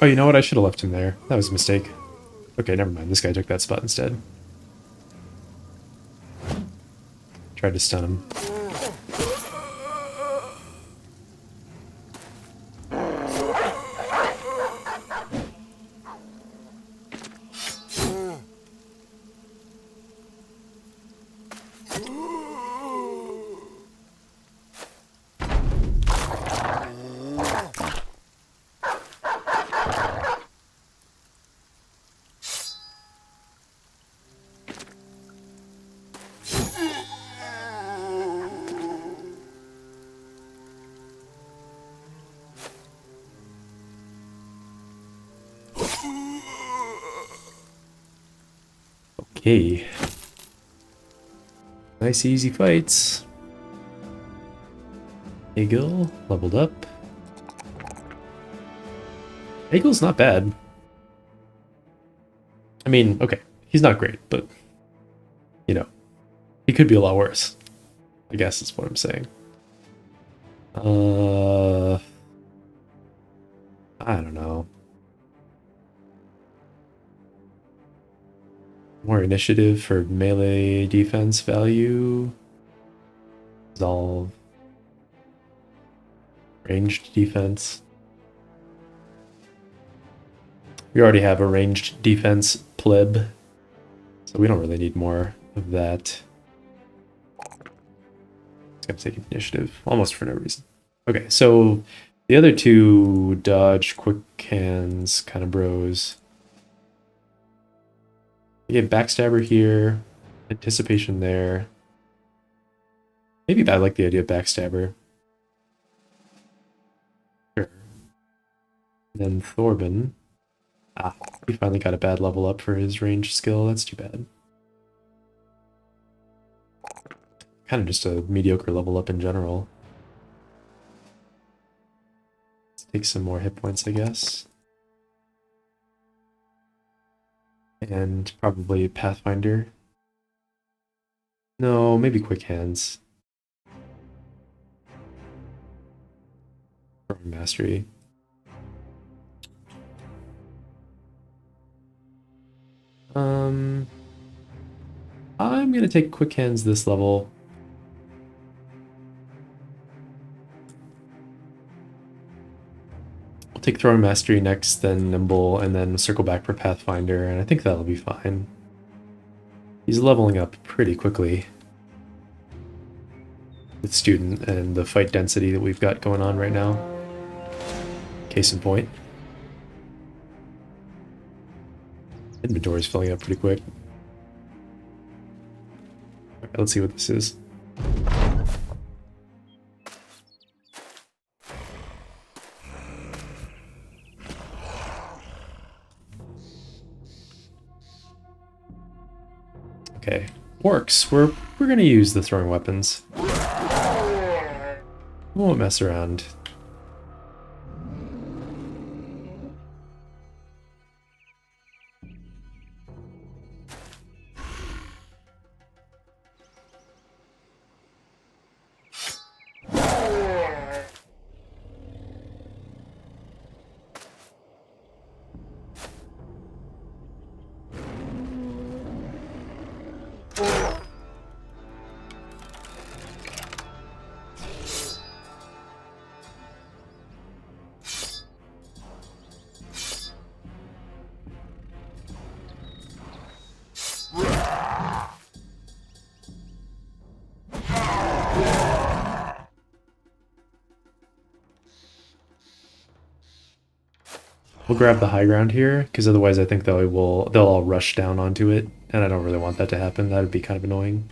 Oh, you know what? I should have left him there. That was a mistake. Okay, never mind. This guy took that spot instead. Tried to stun him. Okay. Nice easy fights. Eagle leveled up. Eagle's not bad. I mean, okay, he's not great, but you know, he could be a lot worse. I guess is what I'm saying. I don't know. More initiative for melee defense value. Resolve. Ranged defense. We already have a ranged defense pleb, so we don't really need more of that. It's gonna take initiative, almost for no reason. Okay, so the other two dodge, quick hands kind of bros. We get backstabber here, anticipation there. Maybe I like the idea of backstabber. Sure. Then Thorben. Ah, he finally got a bad level up for his range skill. That's too bad. Kind of just a mediocre level up in general. Let's take some more hit points, I guess. And probably Pathfinder. No, maybe Quick Hands. Or Mastery. I'm gonna take Quick Hands this level. I'll take Throwing Mastery next, then Nimble, and then circle back for Pathfinder, and I think that'll be fine. He's leveling up pretty quickly with Student and the fight density that we've got going on right now. Case in point. Inventory's filling up pretty quick. Alright, let's see what this is. Okay, orcs. We're gonna use the throwing weapons. We won't mess around. We'll grab the high ground here, because otherwise I think they'll all rush down onto it, and I don't really want that to happen. That would be kind of annoying.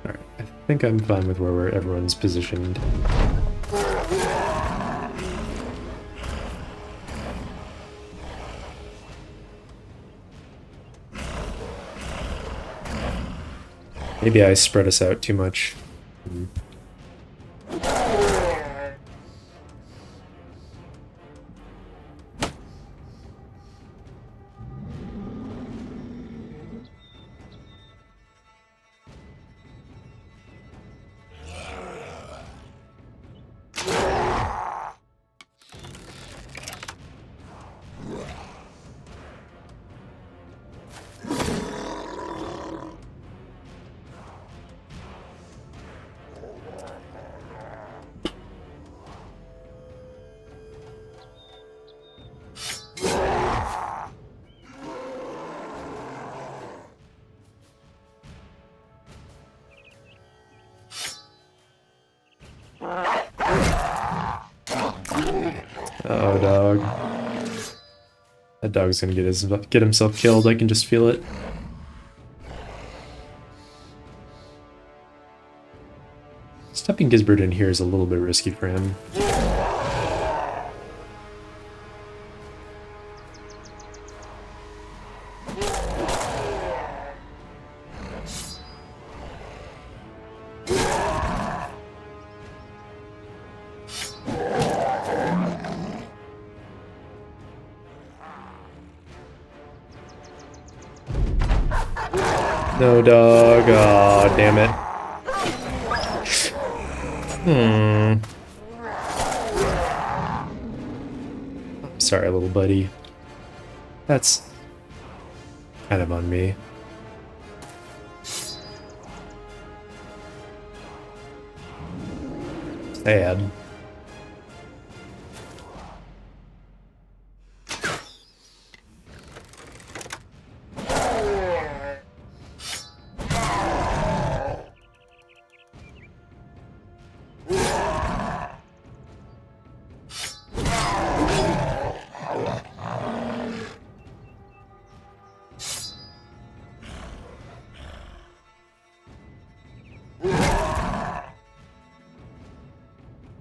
Alright, I think I'm fine with where everyone's positioned. Maybe I spread us out too much. Oh, dog. That dog's gonna get himself killed, I can just feel it. Stepping Gisbert in here is a little bit risky for him. No, dog. Oh, damn it. I'm sorry, little buddy. That's kind of on me. Sad.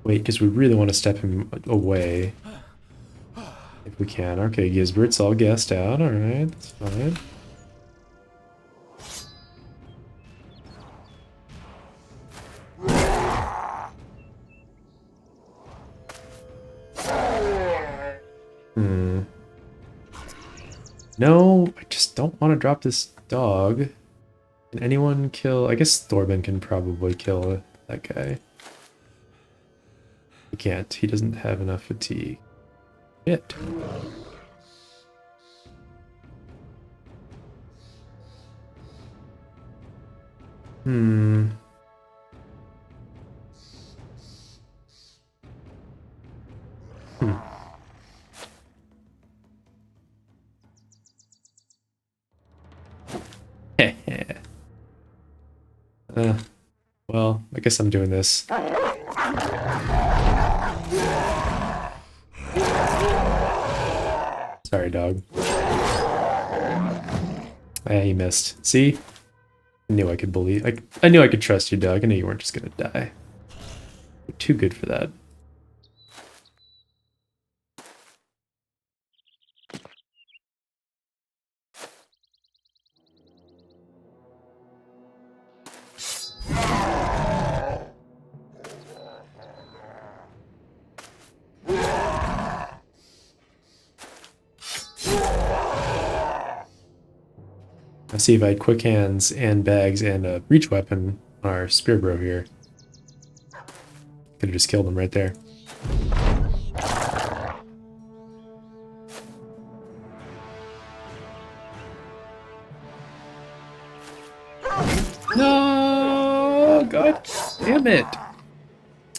Wait, because we really want to step him away. If we can. Okay, Gisbert's all gassed out. Alright, that's fine. No, I just don't want to drop this dog. Can anyone kill... I guess Thorben can probably kill that guy. He can't. He doesn't have enough fatigue. Shit. Hmm. Well, I guess I'm doing this. Sorry, dog. He missed. See? I knew I could believe. I knew I could trust you, dog. I knew you weren't just gonna die. You're too good for that. Let's see if I had quick hands and bags and a reach weapon on our spear bro here. Could have just killed him right there. No, god damn it.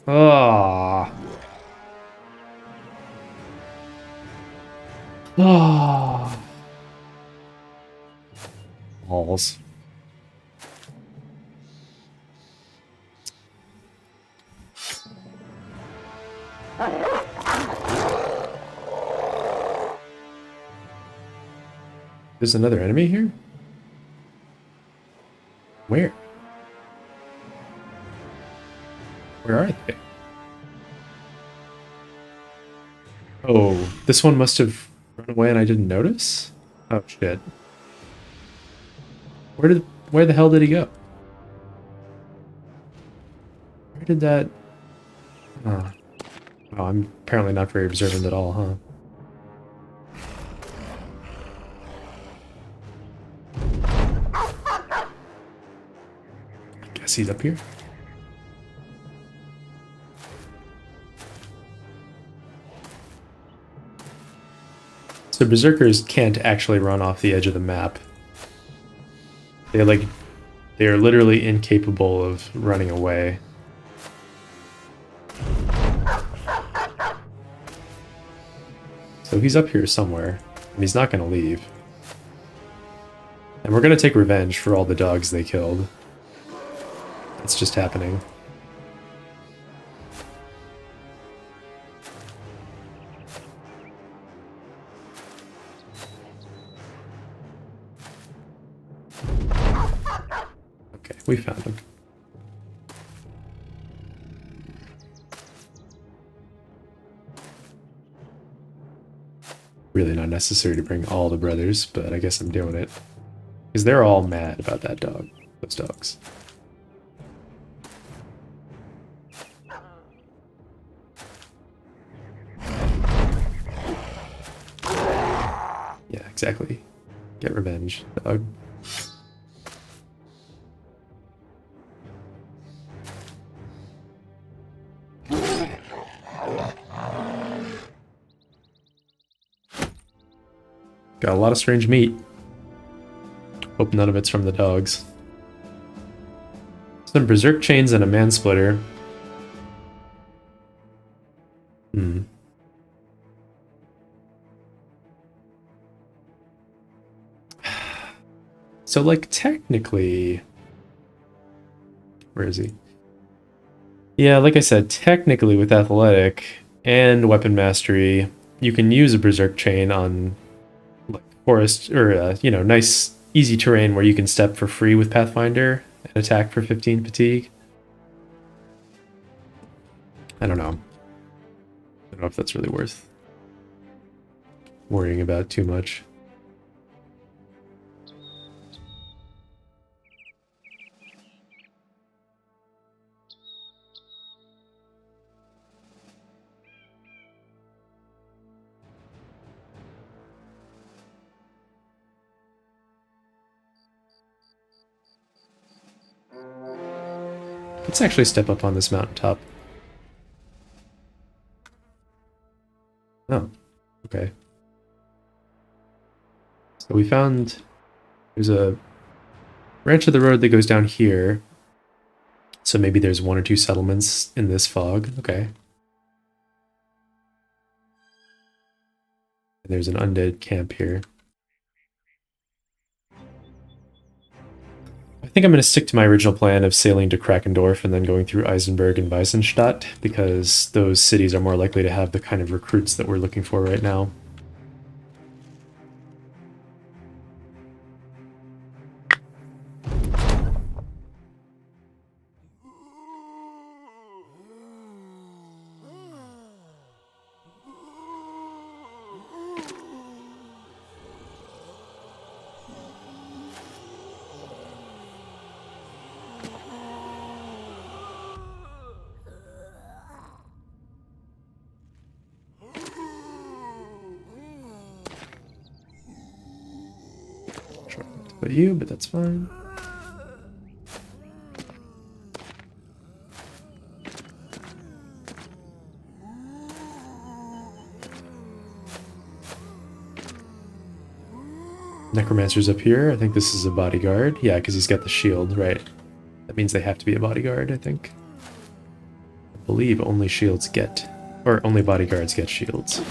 Ah. Ah. Balls. There's another enemy here? Where? Where are they? Oh, this one must have run away and I didn't notice? Oh shit. Where the hell did he go? Where did that... Oh, I'm apparently not very observant at all, huh? I guess he's up here. So berserkers can't actually run off the edge of the map. They are literally incapable of running away. So he's up here somewhere, and he's not going to leave. And we're going to take revenge for all the dogs they killed. It's just happening. Okay, we found him. Really not necessary to bring all the brothers, but I guess I'm doing it. Because they're all mad about that dog. Those dogs. Yeah, exactly. Get revenge, dog. Got a lot of strange meat. Hope none of it's from the dogs. Some berserk chains and a man splitter. So, like, technically... Where is he? Yeah, like I said, technically with athletic and weapon mastery, you can use a berserk chain on like forest or you know, nice easy terrain where you can step for free with Pathfinder and attack for 15 fatigue. I don't know. I don't know if that's really worth worrying about too much. Let's actually step up on this mountaintop. Oh, okay. So we found there's a branch of the road that goes down here. So maybe there's 1 or 2 settlements in this fog. Okay. And there's an undead camp here. I think I'm going to stick to my original plan of sailing to Krakendorf and then going through Eisenberg and Weissenstadt, because those cities are more likely to have the kind of recruits that we're looking for right now. But you, but that's fine. Necromancer's up here. I think this is a bodyguard. Yeah, because he's got the shield, right? That means they have to be a bodyguard, I think. I believe only shields get, or only bodyguards get shields.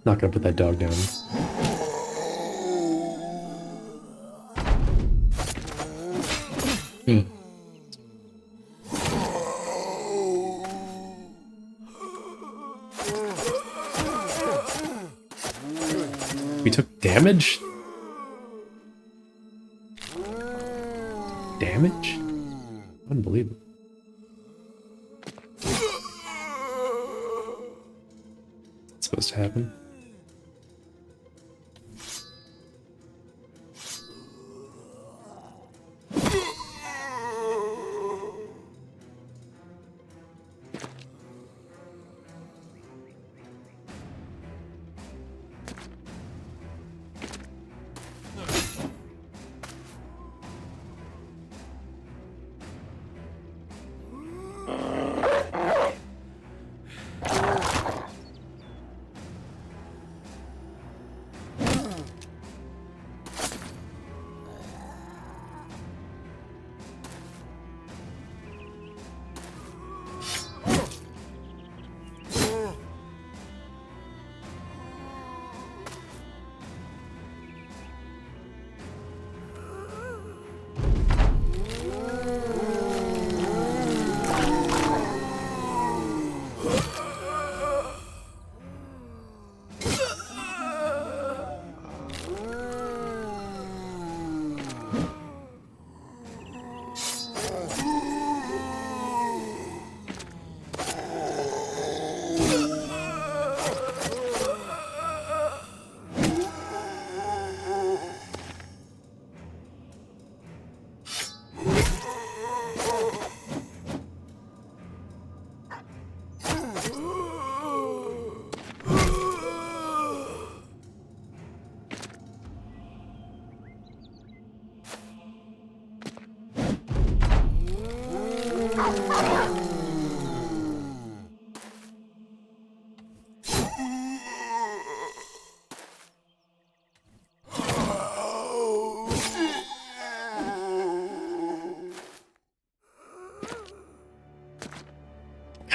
Not gonna put that dog down. We took damage? Damage? Unbelievable. What's supposed to happen?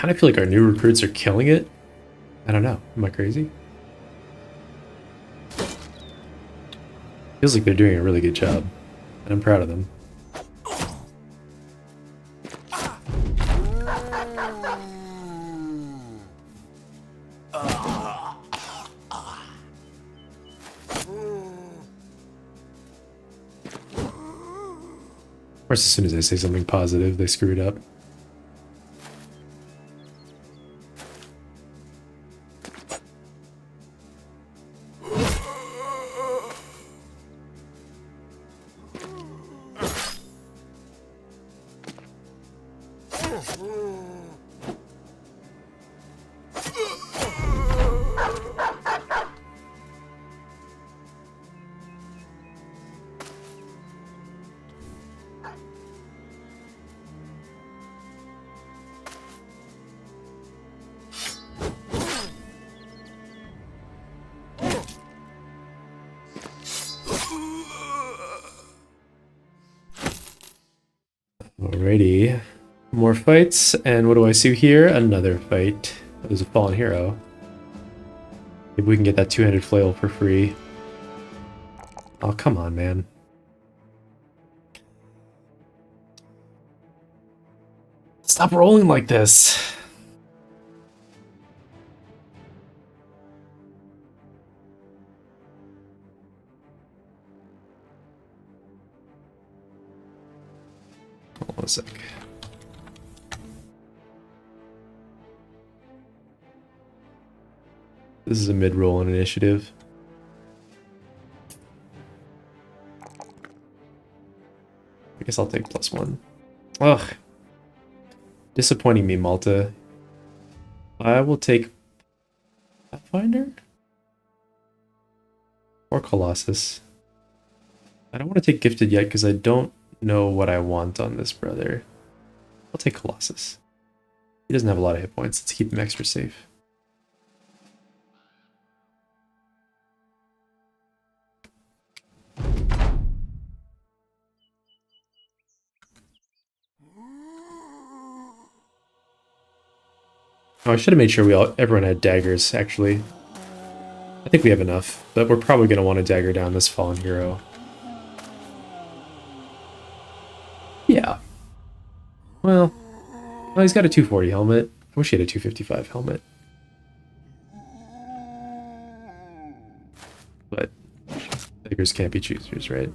kind of feel like our new recruits are killing it. I don't know. Am I crazy? Feels like they're doing a really good job, and I'm proud of them. Of course, as soon as I say something positive, they screw it up. Alrighty. More fights, and what do I see here? Another fight. Oh, there's a fallen hero. Maybe we can get that two-handed flail for free. Oh, come on, man. Stop rolling like this. Hold on a sec. This is a mid-roll on initiative. I guess I'll take +1. Ugh. Disappointing me, Malta. I will take Pathfinder? Or Colossus. I don't want to take Gifted yet because I don't know what I want on this brother. I'll take Colossus. He doesn't have a lot of hit points. Let's keep him extra safe. Oh, I should have made sure everyone had daggers, actually. I think we have enough, but we're probably going to want to dagger down this fallen hero. Yeah. Well, he's got a 240 helmet. I wish he had a 255 helmet. But beggars can't be choosers, right?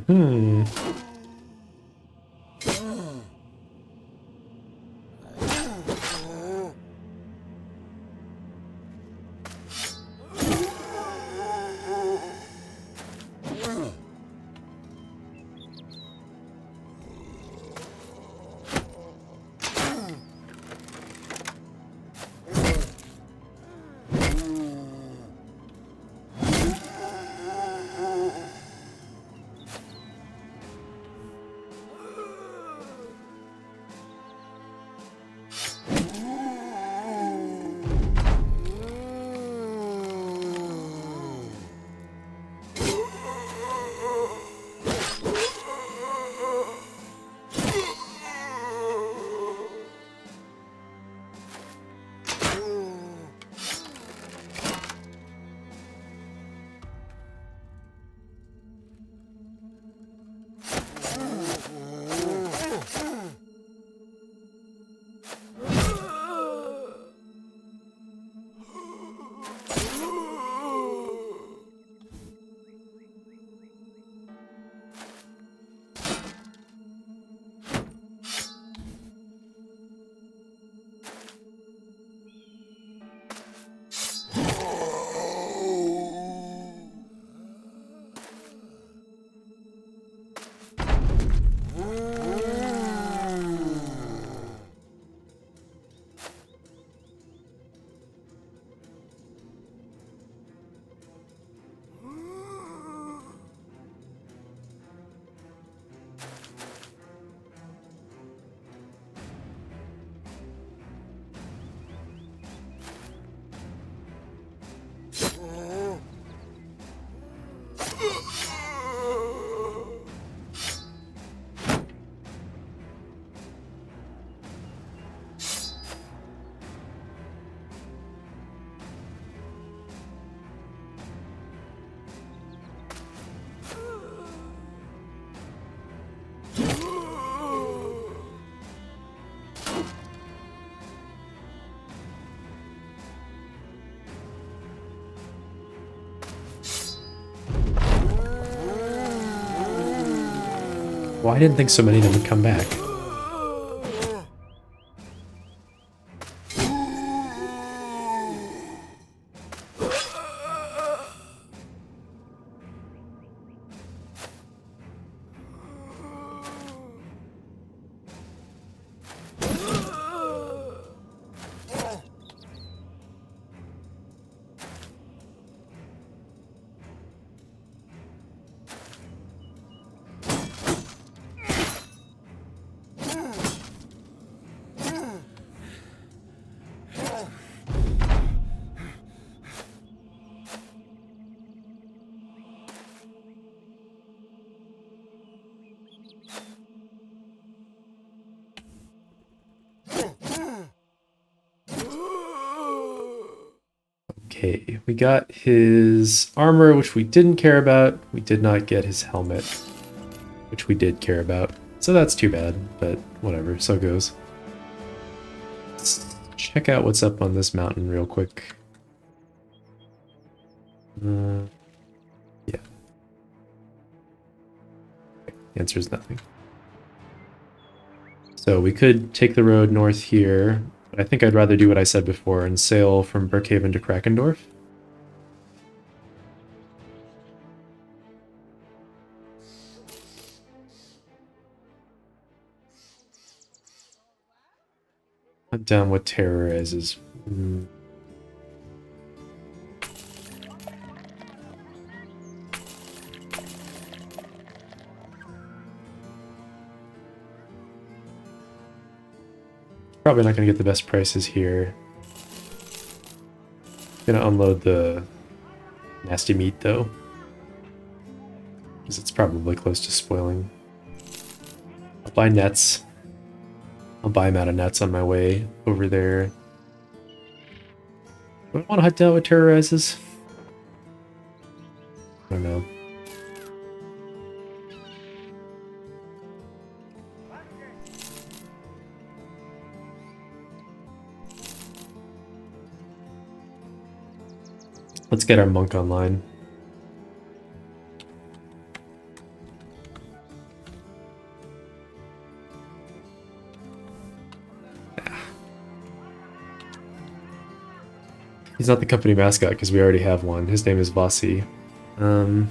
Hmm. Well, I didn't think so many of them would come back. Okay, we got his armor, which we didn't care about. We did not get his helmet, which we did care about. So that's too bad, but whatever, so goes. Let's check out what's up on this mountain real quick. Yeah. The answer is nothing. So we could take the road north here, but I think I'd rather do what I said before and sail from Brookhaven to Krakendorf. I'm down with terrorizes. Probably not going to get the best prices here. Gonna unload the nasty meat though, because it's probably close to spoiling. I'll buy nets. I'll buy him out of nets on my way over there. Do I want to hunt down with terrorizes? I don't know. Let's get our monk online. He's not the company mascot because we already have one. His name is Vasi. Damn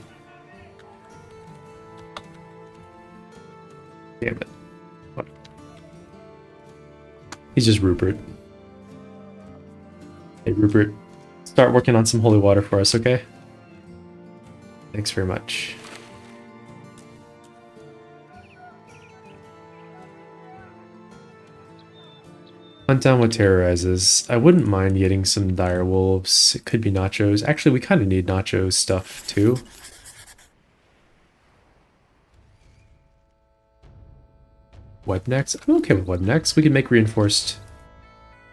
it. What? He's just Rupert. Hey, Rupert. Start working on some holy water for us, okay? Thanks very much. Hunt down what terrorizes. I wouldn't mind getting some dire wolves. It could be nachos. Actually, we kind of need nacho stuff too. Web nets? I'm okay with web nets. We can make reinforced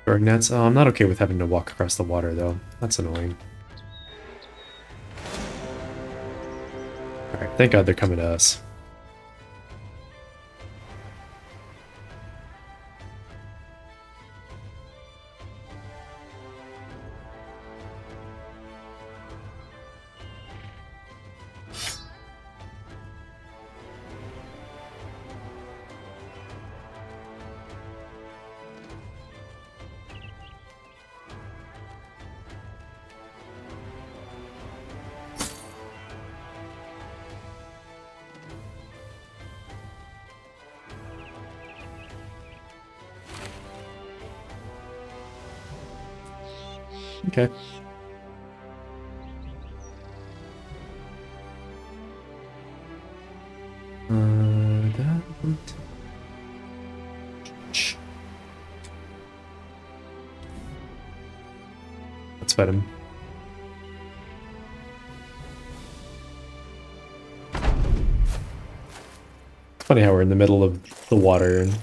throwing nets. Oh, I'm not okay with having to walk across the water though. That's annoying. Alright, thank God they're coming to us. Okay. Let's fight him. Funny how we're in the middle of the water and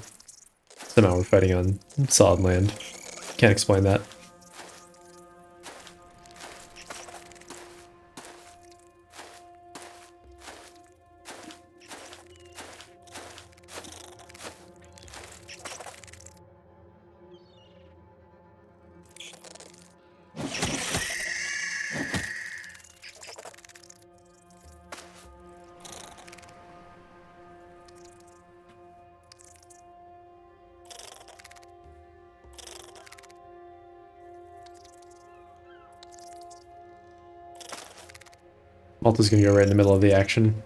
somehow we're fighting on solid land. Can't explain that. Malta's gonna go right in the middle of the action.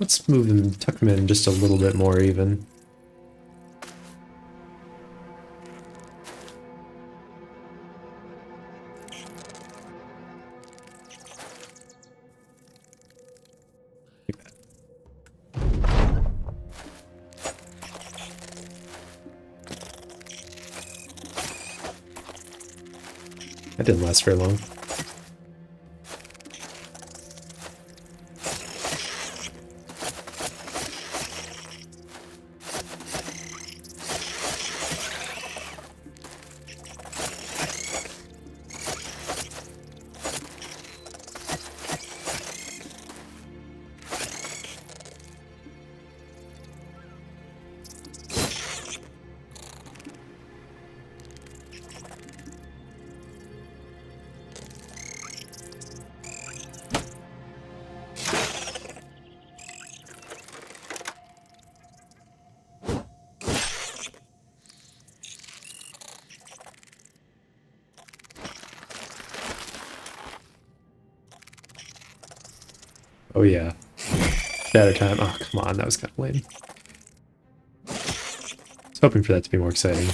Let's move them, tuck them in just a little bit more even. That didn't last very long. Oh yeah. Shadow time. Oh, come on, that was kind of lame. I was hoping for that to be more exciting.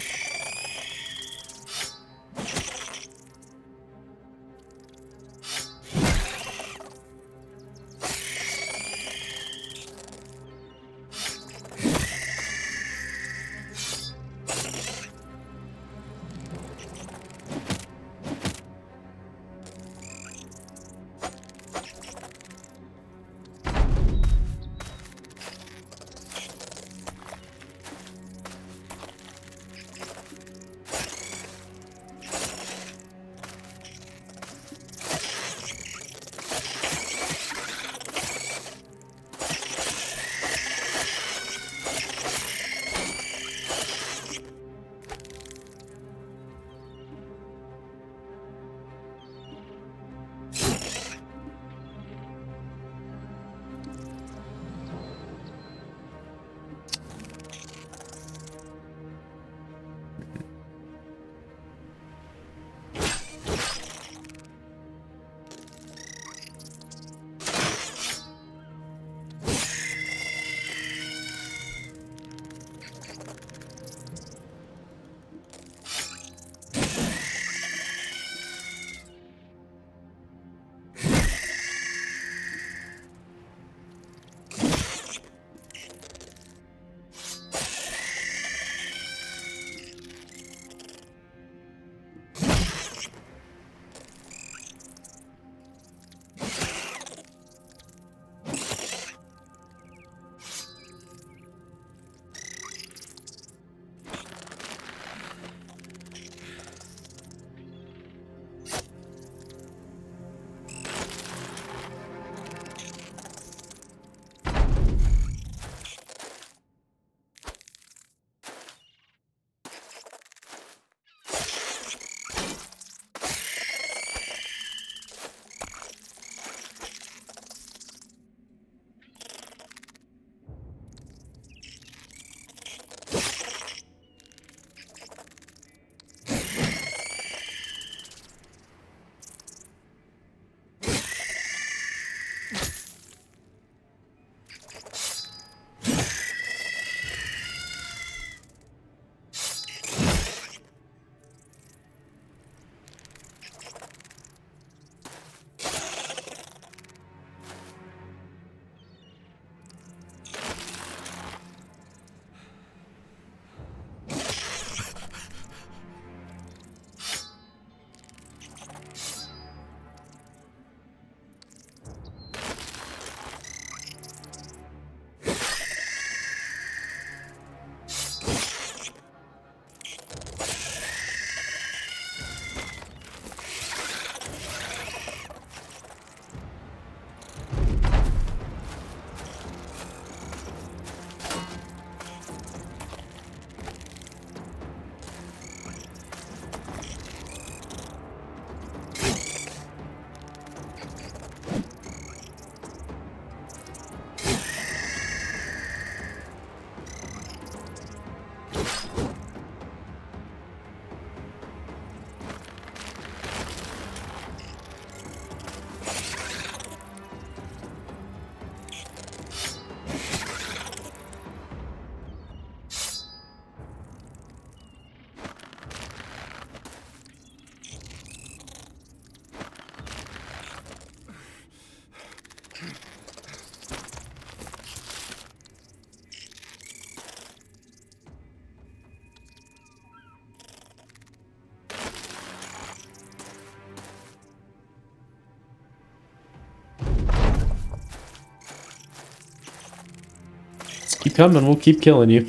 Keep coming, we'll keep killing you.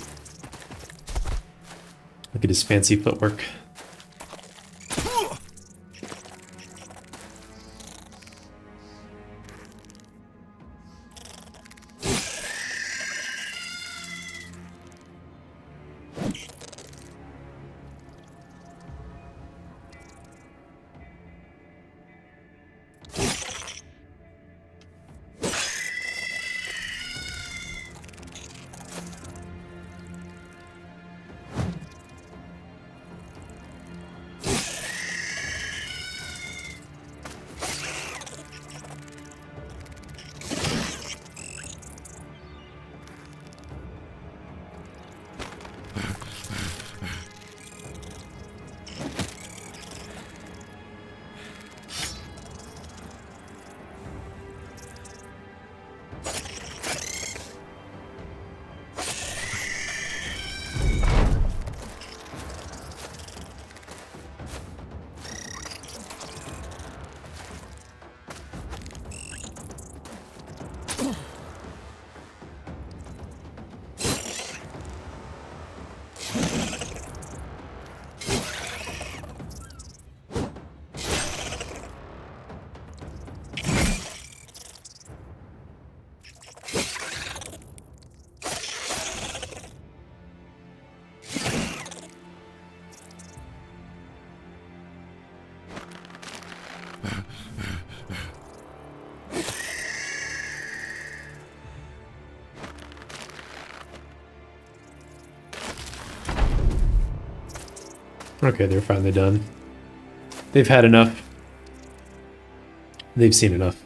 Look at his fancy footwork. Okay, they're finally done. They've had enough. They've seen enough.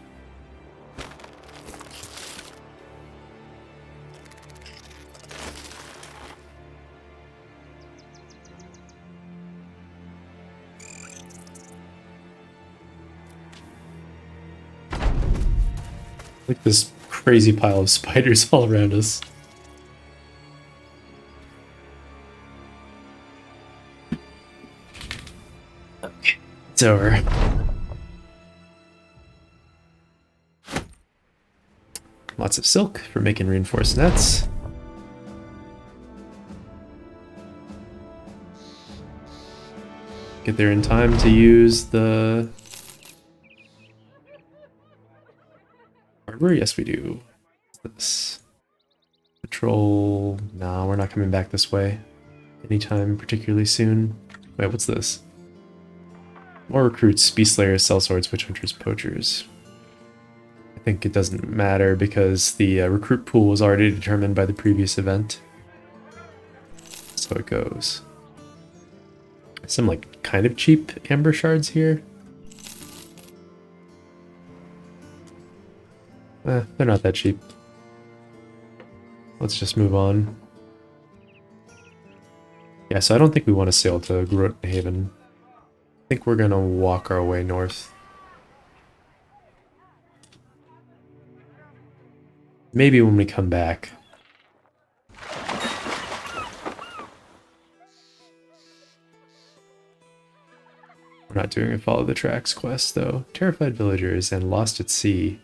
Like this crazy pile of spiders all around us. Okay, it's over. Lots of silk for making reinforced nets. Get there in time to use the hardware? Yes, we do. This patrol. No, we're not coming back this way anytime particularly soon. Wait, what's this? More recruits, beast slayers, cell swords, witch hunters, poachers. I think it doesn't matter because the recruit pool was already determined by the previous event. So it goes. Some like kind of cheap amber shards here. They're not that cheap. Let's just move on. Yeah, so I don't think we want to sail to Grothaven. I think we're gonna walk our way north. Maybe when we come back. We're not doing a follow the tracks quest though. Terrified villagers and lost at sea.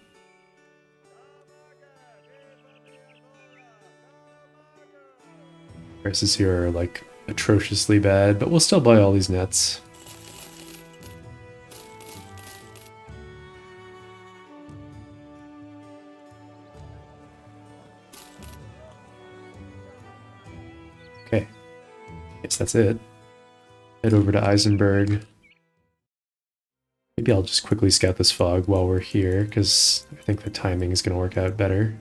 Prices here are like atrociously bad, but we'll still buy all these nets. Okay, guess that's it. Head over to Eisenberg. Maybe I'll just quickly scout this fog while we're here, because I think the timing is going to work out better.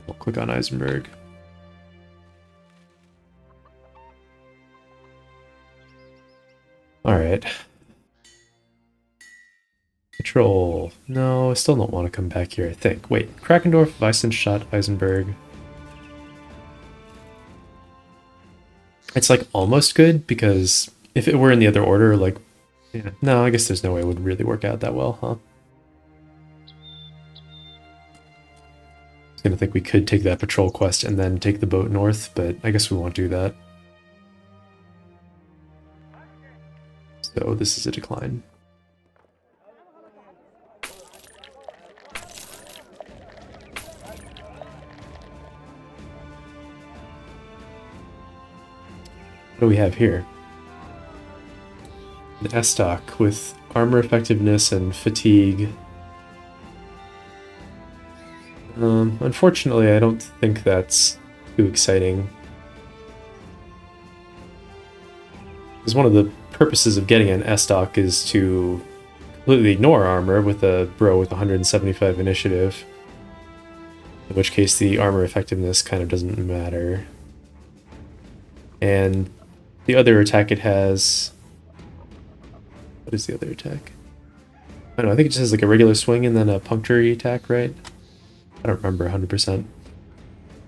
I'll click on Eisenberg. Alright. Patrol. No, I still don't want to come back here, I think. Wait, Krakendorf, Weissenstadt, Eisenberg. It's like almost good because if it were in the other order, like, yeah, no, I guess there's no way it would really work out that well, huh? I was gonna think we could take that patrol quest and then take the boat north, but I guess we won't do that. So this is a decline. What do we have here? An S-stock with armor effectiveness and fatigue. Unfortunately, I don't think that's too exciting. Because one of the purposes of getting an S-stock is to completely ignore armor with a bro with 175 initiative. In which case the armor effectiveness kind of doesn't matter. And the other attack it has... What is the other attack? I don't know, I think it just has like a regular swing and then a punctury attack, right? I don't remember 100%.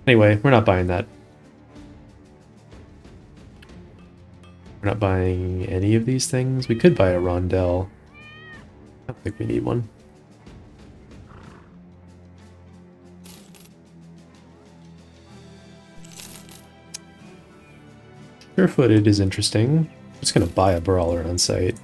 Anyway, we're not buying that. We're not buying any of these things. We could buy a rondelle. I don't think we need one. Sure-footed is interesting. I'm just gonna buy a brawler on site.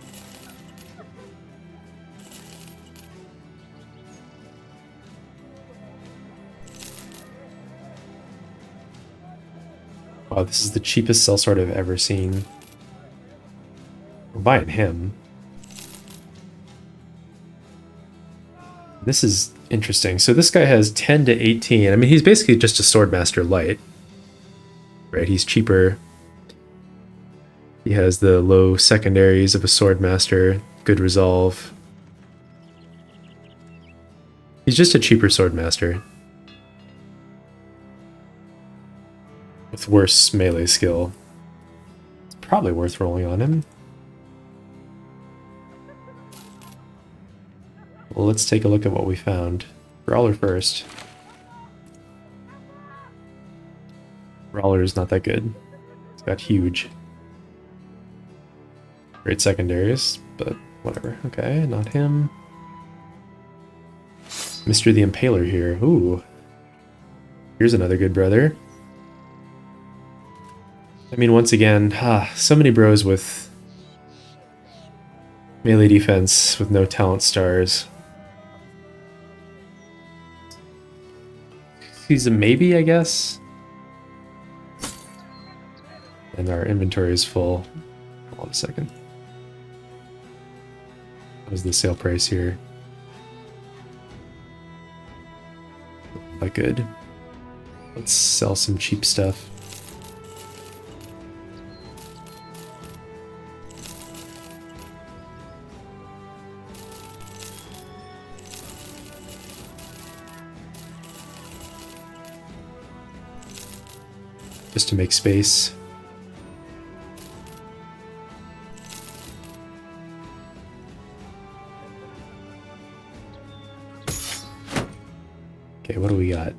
Wow, this is the cheapest sellsword I've ever seen. We're buying him. This is interesting. So this guy has 10 to 18. I mean, he's basically just a Swordmaster light. Right, he's cheaper. He has the low secondaries of a Swordmaster, good resolve. He's just a cheaper Swordmaster. With worse melee skill. It's probably worth rolling on him. Well, let's take a look at what we found. Brawler first. Brawler is not that good. It's got huge. Great secondaries, but whatever. Okay, not him. Mr. the Impaler here. Ooh. Here's another good brother. I mean, once again, so many bros with melee defense with no talent stars. He's a maybe, I guess. And our inventory is full. Hold on a second. What was the sale price here? Not good. Let's sell some cheap stuff. Just to make space. Okay, what do we got?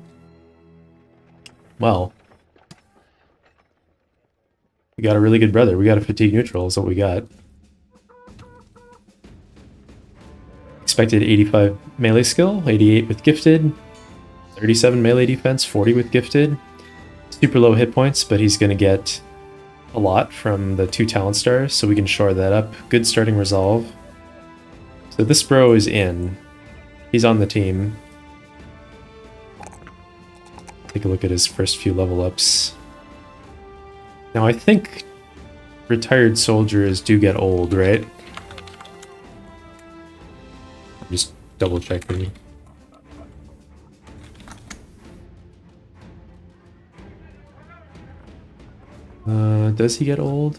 Well, we got a really good brother. We got a fatigue neutral is what we got. Expected 85 melee skill, 88 with gifted, 37 melee defense, 40 with gifted. Super low hit points, but he's going to get a lot from the 2 talent stars, so we can shore that up. Good starting resolve. So this bro is in. He's on the team. Take a look at his first few level ups. Now I think retired soldiers do get old, right? Just double checking. Does he get old?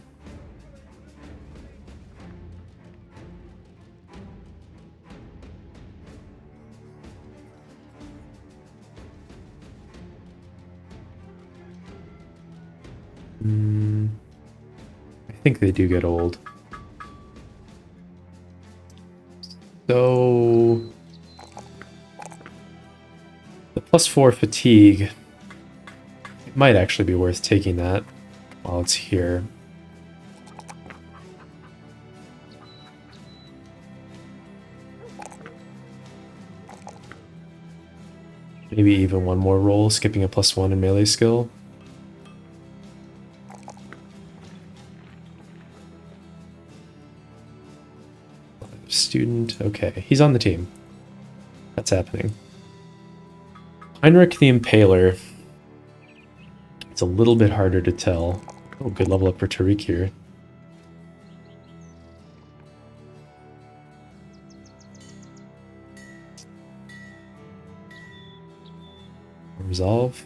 I think they do get old. So the +4 fatigue, it might actually be worth taking that while it's here. Maybe even one more roll, skipping a +1 in melee skill. student. Okay, he's on the team. That's happening. Heinrich the Impaler. It's a little bit harder to tell. Oh, good level up for Tariq here. Resolve.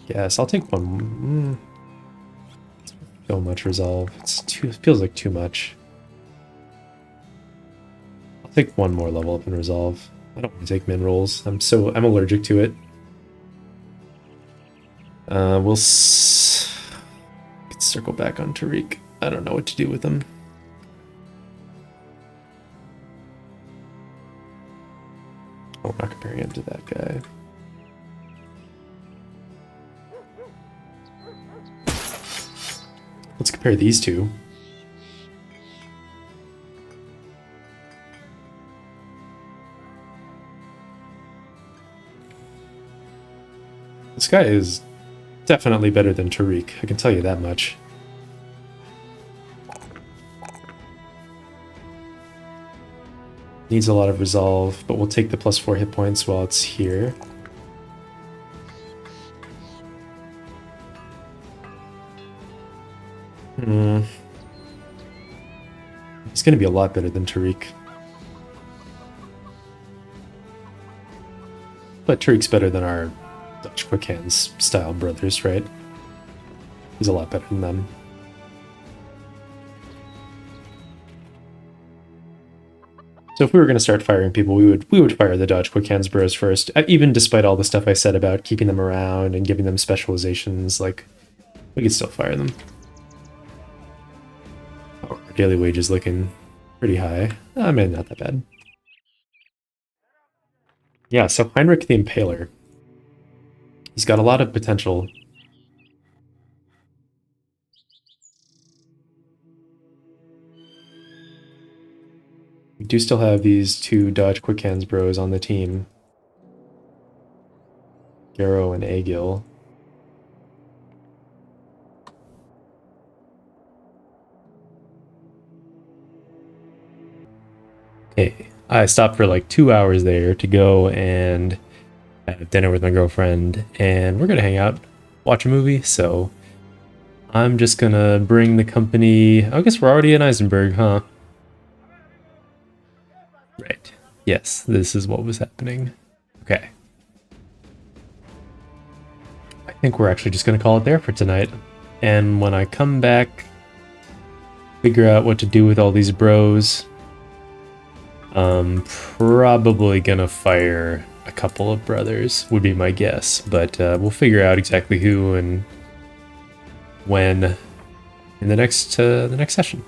Yes, I'll take one. So much resolve. It feels like too much. I'll take one more level up in resolve. I don't want to take min rolls. I'm allergic to it. Let's circle back on Tariq. I don't know what to do with him. Oh, I'm not comparing him to that guy. Let's compare these two. This guy is definitely better than Tariq, I can tell you that much. Needs a lot of resolve, but we'll take the +4 hit points while it's here. He's going to be a lot better than Tariq. But Tariq's better than our Dutch quick hands style brothers, right? He's a lot better than them. So if we were going to start firing people, we would fire the Dodge Quick Hands Bros first, even despite all the stuff I said about keeping them around and giving them specializations. Like, we could still fire them. Our daily wage is looking pretty high. I mean, not that bad. Yeah, so Heinrich the Impaler. He's got a lot of potential. We do still have these two Dodge Quick Hands Bros on the team. Garrow and Agil. Okay, I stopped for like 2 hours there to go and have dinner with my girlfriend, and we're gonna hang out, watch a movie, so I'm just gonna bring the company. I guess we're already in Eisenberg, huh? Right. Yes, this is what was happening. Okay. I think we're actually just gonna call it there for tonight. And when I come back, figure out what to do with all these bros, probably gonna fire a couple of brothers, would be my guess. But we'll figure out exactly who and when in the next session.